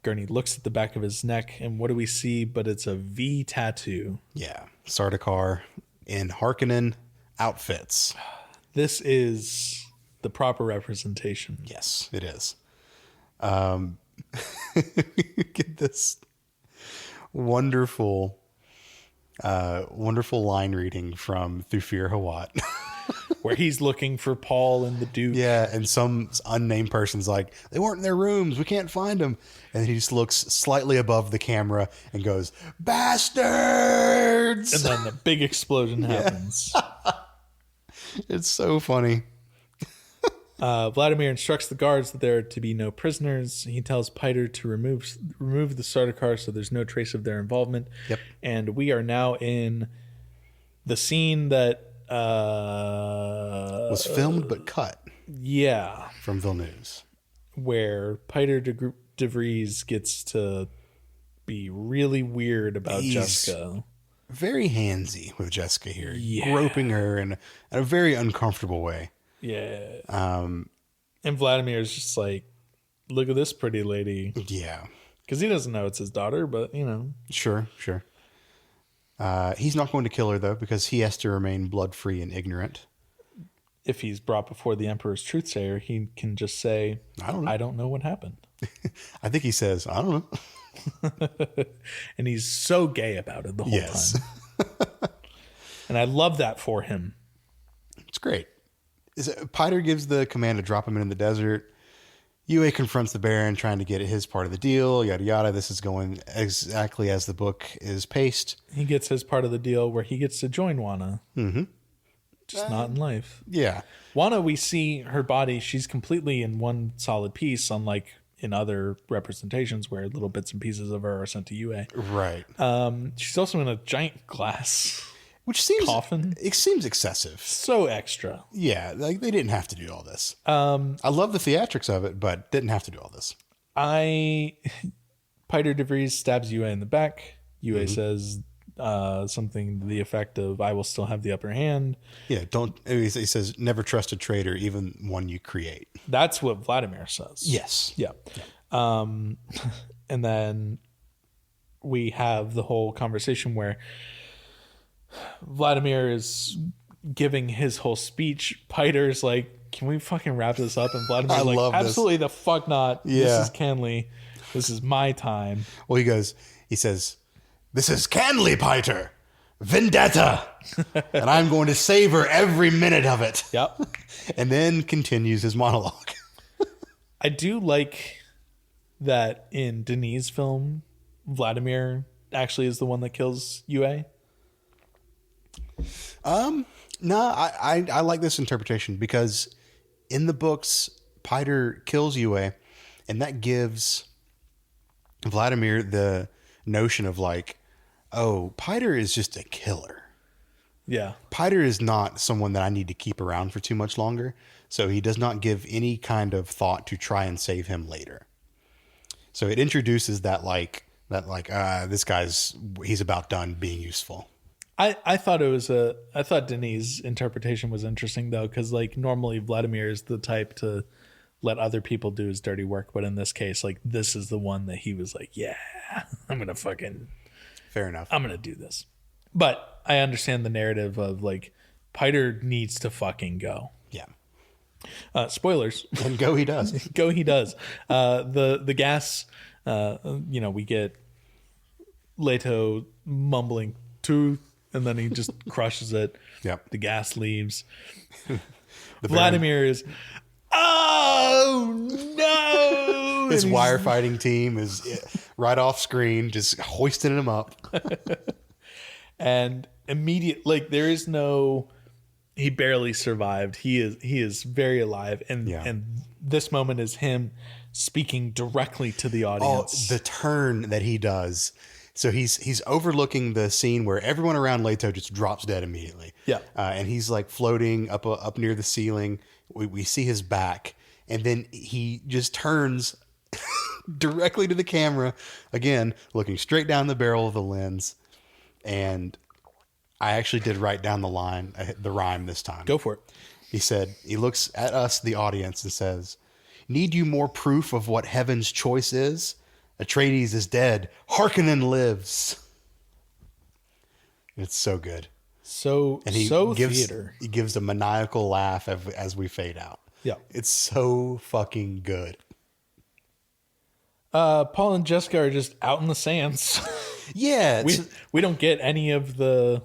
Gurney looks at the back of his neck. And what do we see? But it's a V tattoo. Yeah. Sardaukar in Harkonnen outfits. This is the proper representation. Yes, it is. Get this wonderful line reading from Thufir Hawat. Where he's looking for Paul and the Duke. Yeah, and some unnamed person's like, they weren't in their rooms. We can't find them. And he just looks slightly above the camera and goes, bastards! And then the big explosion happens. It's so funny. Vladimir instructs the guards that there are to be no prisoners. He tells Piter to remove the starter car so there's no trace of their involvement. Yep. And we are now in the scene that Was filmed but cut from Villeneuve's. Where Piter de Vries gets to be really weird about Jessica. Very handsy with Jessica here, groping her in a very uncomfortable way. Yeah. And Vladimir's just like, look at this pretty lady. Yeah. Because he doesn't know it's his daughter, but, you know. Sure. He's not going to kill her, though, because he has to remain blood-free and ignorant. If he's brought before the Emperor's truthsayer, he can just say, I don't know what happened. I think he says, I don't know. And he's so gay about it the whole time. And I love that for him. It's great. Piter gives the command to drop him in the desert. Yue confronts the Baron, trying to get his part of the deal, yada yada. This is going exactly as the book is paced. He gets his part of the deal where he gets to join Wana. Mm-hmm. Just not in life. Yeah. Wana, we see her body, she's completely in one solid piece, unlike in other representations where little bits and pieces of her are sent to Yue. Right. She's also in a giant glass which seems coffin. It seems excessive. So extra. Yeah, like they didn't have to do all this. I love the theatrics of it, but didn't have to do all this. Piter de Vries stabs Yue in the back. Yue says something to the effect of, I will still have the upper hand. Yeah, he says, never trust a traitor, even one you create. That's what Vladimir says. Yes. Yeah. And then we have the whole conversation where Vladimir is giving his whole speech. Piter's like, can we fucking wrap this up? And Vladimir's like, absolutely the fuck not. Yeah. This is Canley. This is my time. Well, he says, this is Canley, Piter. Vendetta. And I'm going to savor every minute of it. Yep. And then continues his monologue. I do like that in Denis' film, Vladimir actually is the one that kills Yue. No, I like this interpretation because in the books, Piter kills Yue, and that gives Vladimir the notion of like, oh, Piter is just a killer. Yeah. Piter is not someone that I need to keep around for too much longer, so he does not give any kind of thought to try and save him later. So it introduces that this he's about done being useful. I thought Denis' interpretation was interesting though, because like normally Vladimir is the type to let other people do his dirty work, but in this case, like this is the one that he was like, yeah, I'm gonna fucking fair enough. I'm gonna do this. But I understand the narrative of like Piter needs to fucking go. Yeah. Spoilers. And go he does. Go he does. The gas. We get Leto mumbling tooth. And then he just crushes it. Yep. The gas leaves. Vladimir is, oh no! His wire fighting team is right off screen, just hoisting him up. And there is no, he barely survived. He is very alive. And this moment is him speaking directly to the audience. Oh, the turn that he does. So he's overlooking the scene where everyone around Leto just drops dead immediately. Yeah. And he's like floating up near the ceiling. We see his back, and then he just turns directly to the camera, again, looking straight down the barrel of the lens. And I actually did write down the rhyme this time. Go for it. He said, he looks at us, the audience, and says, "Need you more proof of what heaven's choice is? Atreides is dead. Harkonnen lives." It's so good. Theater. He gives a maniacal laugh as we fade out. Yeah. It's so fucking good. Paul and Jessica are just out in the sands. Yeah. We don't get any of the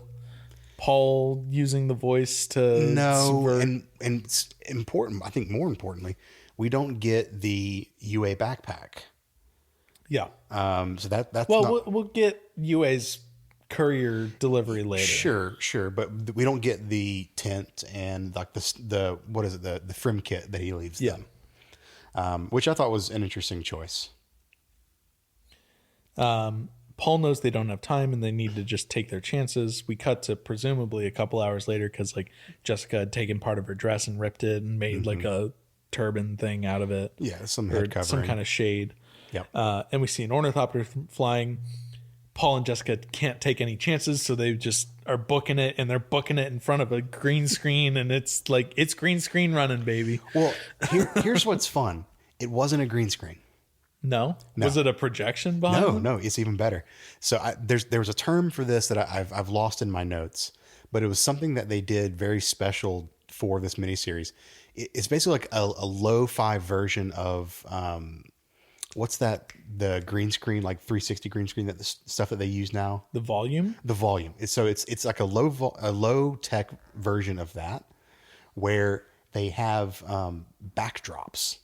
Paul using the voice to No, and it's important. I think more importantly, we don't get the UA backpack. Yeah. So that's we'll get UA's courier delivery later. Sure, but we don't get the tent and like the what is it, the Frim kit that he leaves them, which I thought was an interesting choice. Paul knows they don't have time and they need to just take their chances. We cut to presumably a couple hours later because like Jessica had taken part of her dress and ripped it and made like a turban thing out of it. Yeah, some head covering, some kind of shade. Yep. And we see an ornithopter flying. Paul and Jessica can't take any chances, so they just are booking it, and they're booking it in front of a green screen, and it's green screen running, baby. Well, here's what's fun. It wasn't a green screen. No? Was it a projection behind? No, it's even better. So there was a term for this that I've lost in my notes, but it was something that they did very special for this miniseries. It's basically like a lo-fi version of what's that? The green screen, like 360 green screen, that the stuff that they use now. The volume. It's like a low tech version of that, where they have backdrops,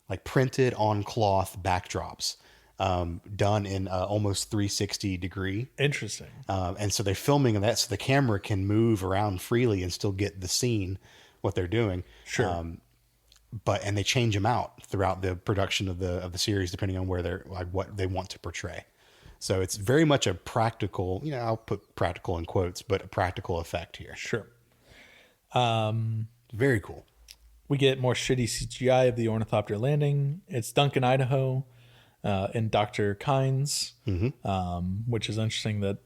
like printed on cloth backdrops, done in almost 360 degree. Interesting. And so they're filming that so the camera can move around freely and still get the scene, what they're doing. Sure. And they change them out throughout the production of the series, depending on where they're like what they want to portray. So it's very much a practical, I'll put practical in quotes, but a practical effect here. Sure. Very cool. We get more shitty CGI of the ornithopter landing. It's Duncan, Idaho, and Dr. Kynes, which is interesting that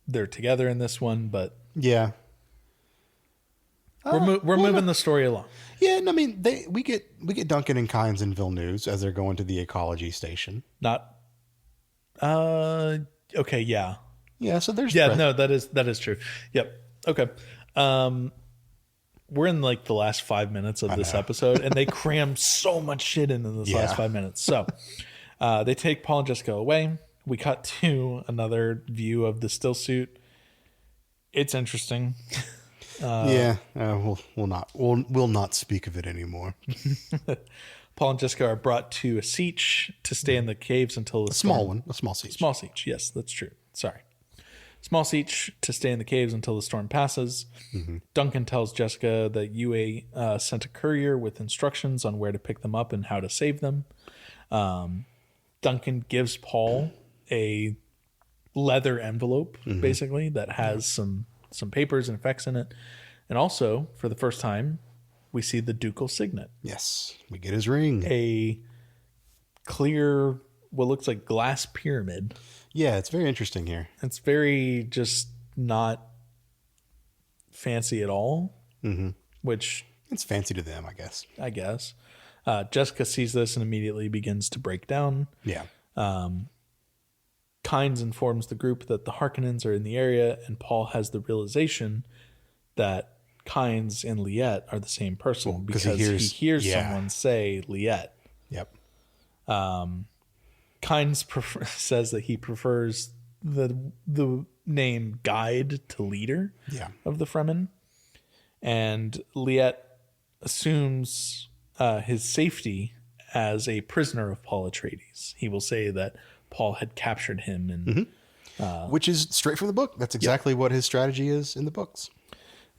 they're together in this one, but yeah, we're moving the story along. Yeah, and I mean we get Duncan and Kynes in Villeneuve as they're going to the ecology station. Not, okay, yeah. Yeah, so there's no, that is true. Yep. Okay. We're in like the last 5 minutes of this episode, and they cram so much shit into this last 5 minutes. So they take Paul and Jessica away. We cut to another view of the still suit. It's interesting. We'll not speak of it anymore. Paul and Jessica are brought to a siege to stay in the caves until a small siege. Small siege. Yes, that's true. Sorry. Small siege to stay in the caves until the storm passes. Duncan tells Jessica that UA sent a courier with instructions on where to pick them up and how to save them. Duncan gives Paul a leather envelope, basically, that has some papers and effects in it. And also, for the first time, we see the ducal signet. Yes, we get his ring. A clear, what looks like glass pyramid. Yeah, it's very interesting here. It's very just not fancy at all, which... It's fancy to them, I guess. Jessica sees this and immediately begins to break down. Yeah. Kynes informs the group that the Harkonnens are in the area, and Paul has the realization that Kynes and Liette are the same person because he hears someone say Liette. Yep. Kynes says that he prefers the name guide to leader of the Fremen, and Liette assumes his safety as a prisoner of Paul Atreides. He will say that Paul had captured him, and which is straight from the book. That's exactly what his strategy is in the books.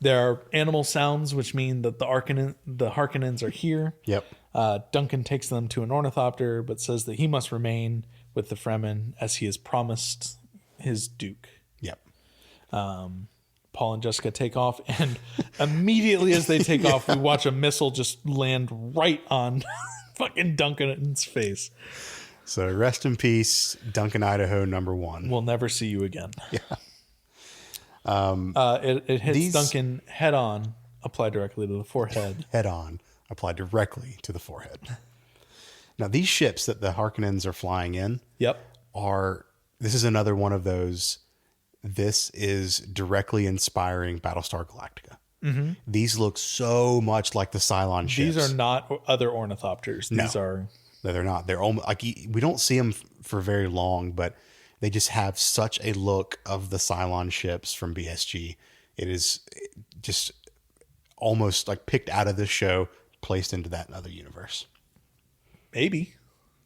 There are animal sounds, which mean that the Harkonnens are here. Yep. Duncan takes them to an ornithopter, but says that he must remain with the Fremen as he has promised his Duke. Yep. Paul and Jessica take off, and immediately as they take off, we watch a missile just land right on fucking Duncan's face. So rest in peace, Duncan, Idaho, #1. We'll never see you again. Yeah. It hits Duncan head on, applied directly to the forehead. Head on, applied directly to the forehead. Now, these ships that the Harkonnens are flying in this is another one of those, this is directly inspiring Battlestar Galactica. These look so much like the Cylon ships. These are not other ornithopters. These are... No, they're not. They're almost like, we don't see them for very long, but they just have such a look of the Cylon ships from BSG. It is just almost like picked out of this show, placed into that other universe. Maybe.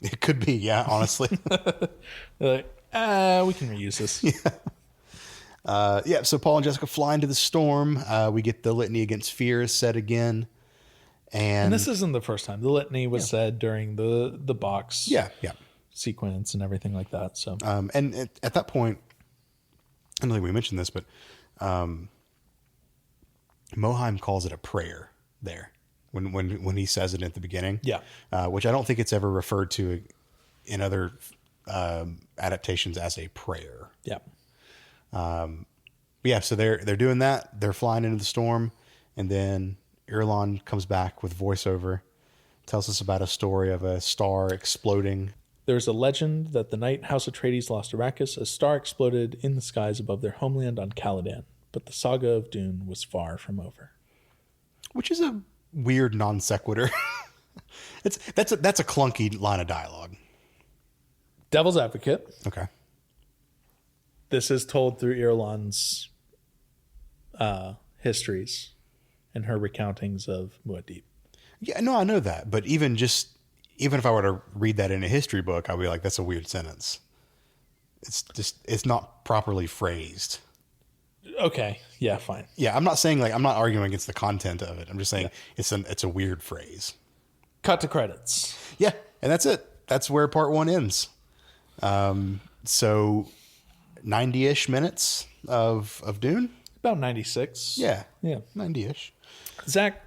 It could be, yeah, honestly. We can reuse this. Yeah, so Paul and Jessica fly into the storm. We get the litany against fear is said again. And this isn't the first time. The litany was said during the box yeah. sequence and everything like that. So And at that point, I don't think we mentioned this, but Moheim calls it a prayer there when he says it at the beginning. Yeah. Which I don't think it's ever referred to in other adaptations as a prayer. Yeah. Yeah, so they're doing that. They're flying into the storm, and then Irulan comes back with voiceover, tells us about a story of a star exploding. There's a legend that the night House Atreides lost Arrakis, a star exploded in the skies above their homeland on Caladan, but the saga of Dune was far from over. Which is a weird non sequitur. That's a clunky line of dialogue. Devil's advocate. Okay. This is told through Irulan's histories and her recountings of Muad'Dib. Yeah, no, I know that, but even if I were to read that in a history book, I'd be like, that's a weird sentence. It's not properly phrased. Okay, yeah, fine. Yeah, I'm not saying I'm not arguing against the content of it. I'm just saying it's a weird phrase. Cut to credits. Yeah, and that's it. That's where part 1 ends. So 90-ish minutes of Dune. About 96. Yeah, Yeah. 90-ish. Zach,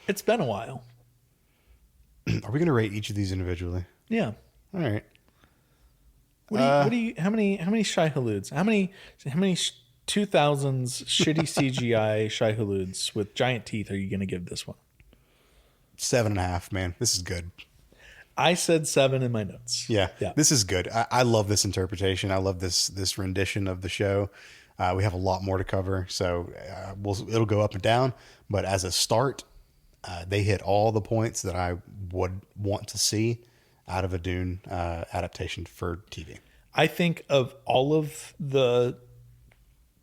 it's been a while. Are we going to rate each of these individually? Yeah. All right. What do you? How many Shai Haluds? How many 2000s shitty CGI Shai Haluds with giant teeth are you going to give this one? 7.5, man. This is good. I said 7 in my notes. Yeah. This is good. I love this interpretation. I love this rendition of the show. We have a lot more to cover, so it'll go up and down. But as a start, they hit all the points that I would want to see out of a Dune adaptation for TV. I think of all of the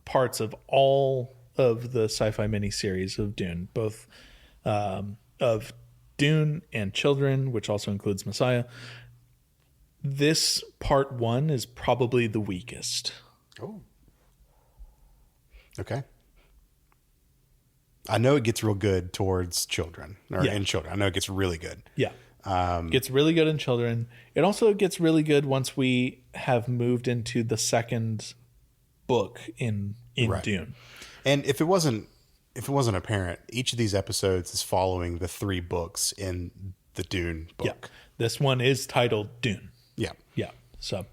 parts of all of the sci-fi miniseries of Dune, both of Dune and Children, which also includes Messiah, this part 1 is probably the weakest. Oh. Okay. I know it gets real good towards children in children. I know it gets really good. Yeah. Gets really good in Children. It also gets really good once we have moved into the second book in right. Dune. And if it wasn't apparent, each of these episodes is following the 3 books in the Dune book. Yeah. This one is titled Dune. Yeah. Yeah. So,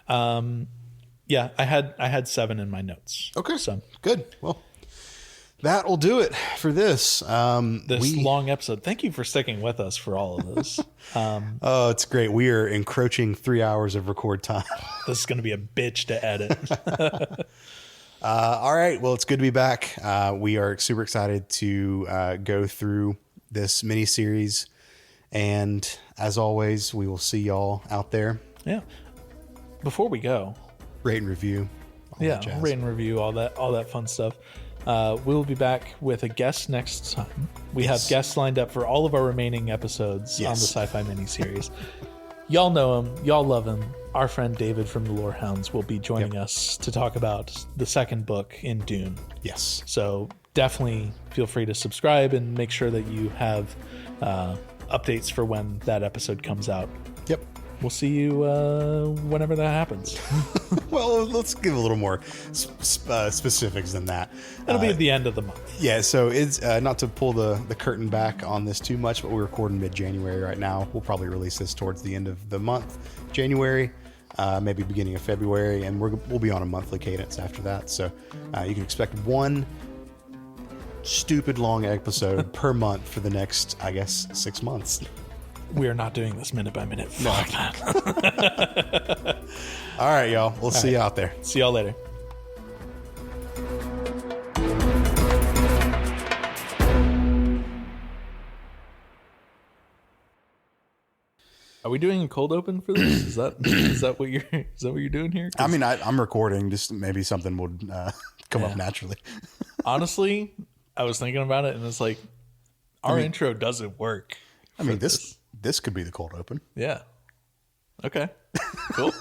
yeah, I had 7 in my notes. Okay. So good. Well, that'll do it for this. Long episode. Thank you for sticking with us for all of this. Oh, it's great. We are encroaching 3 hours of record time. This is going to be a bitch to edit. All right. Well, it's good to be back. We are super excited to go through this mini series, and as always, we will see y'all out there. Yeah. Before we go, rate and review. Rate and review, all that fun stuff. We'll be back with a guest next time. We have guests lined up for all of our remaining episodes on the Sci-Fi miniseries. Y'all know him. Y'all love him. Our friend David from the Lorehounds will be joining us to talk about the second book in Dune. Yes. So definitely feel free to subscribe and make sure that you have updates for when that episode comes out. Yep. We'll see you whenever that happens. Well, let's give a little more specifics than that. It'll be at the end of the month. Yeah, so it's not to pull the curtain back on this too much, but we're recording mid-January right now. We'll probably release this towards the end of the month, January, maybe beginning of February, and we'll be on a monthly cadence after that. So you can expect one stupid long episode per month for the next, I guess, 6 months. We are not doing this minute by minute. Fuck that. All right, y'all. We'll see you out there. See y'all later. Are we doing a cold open for this? Is that what you're doing here? I mean, I'm recording. Just maybe something would come up naturally. Honestly, I was thinking about it, and it's like our intro doesn't work. I mean, this could be the cold open. Yeah. Okay. Cool.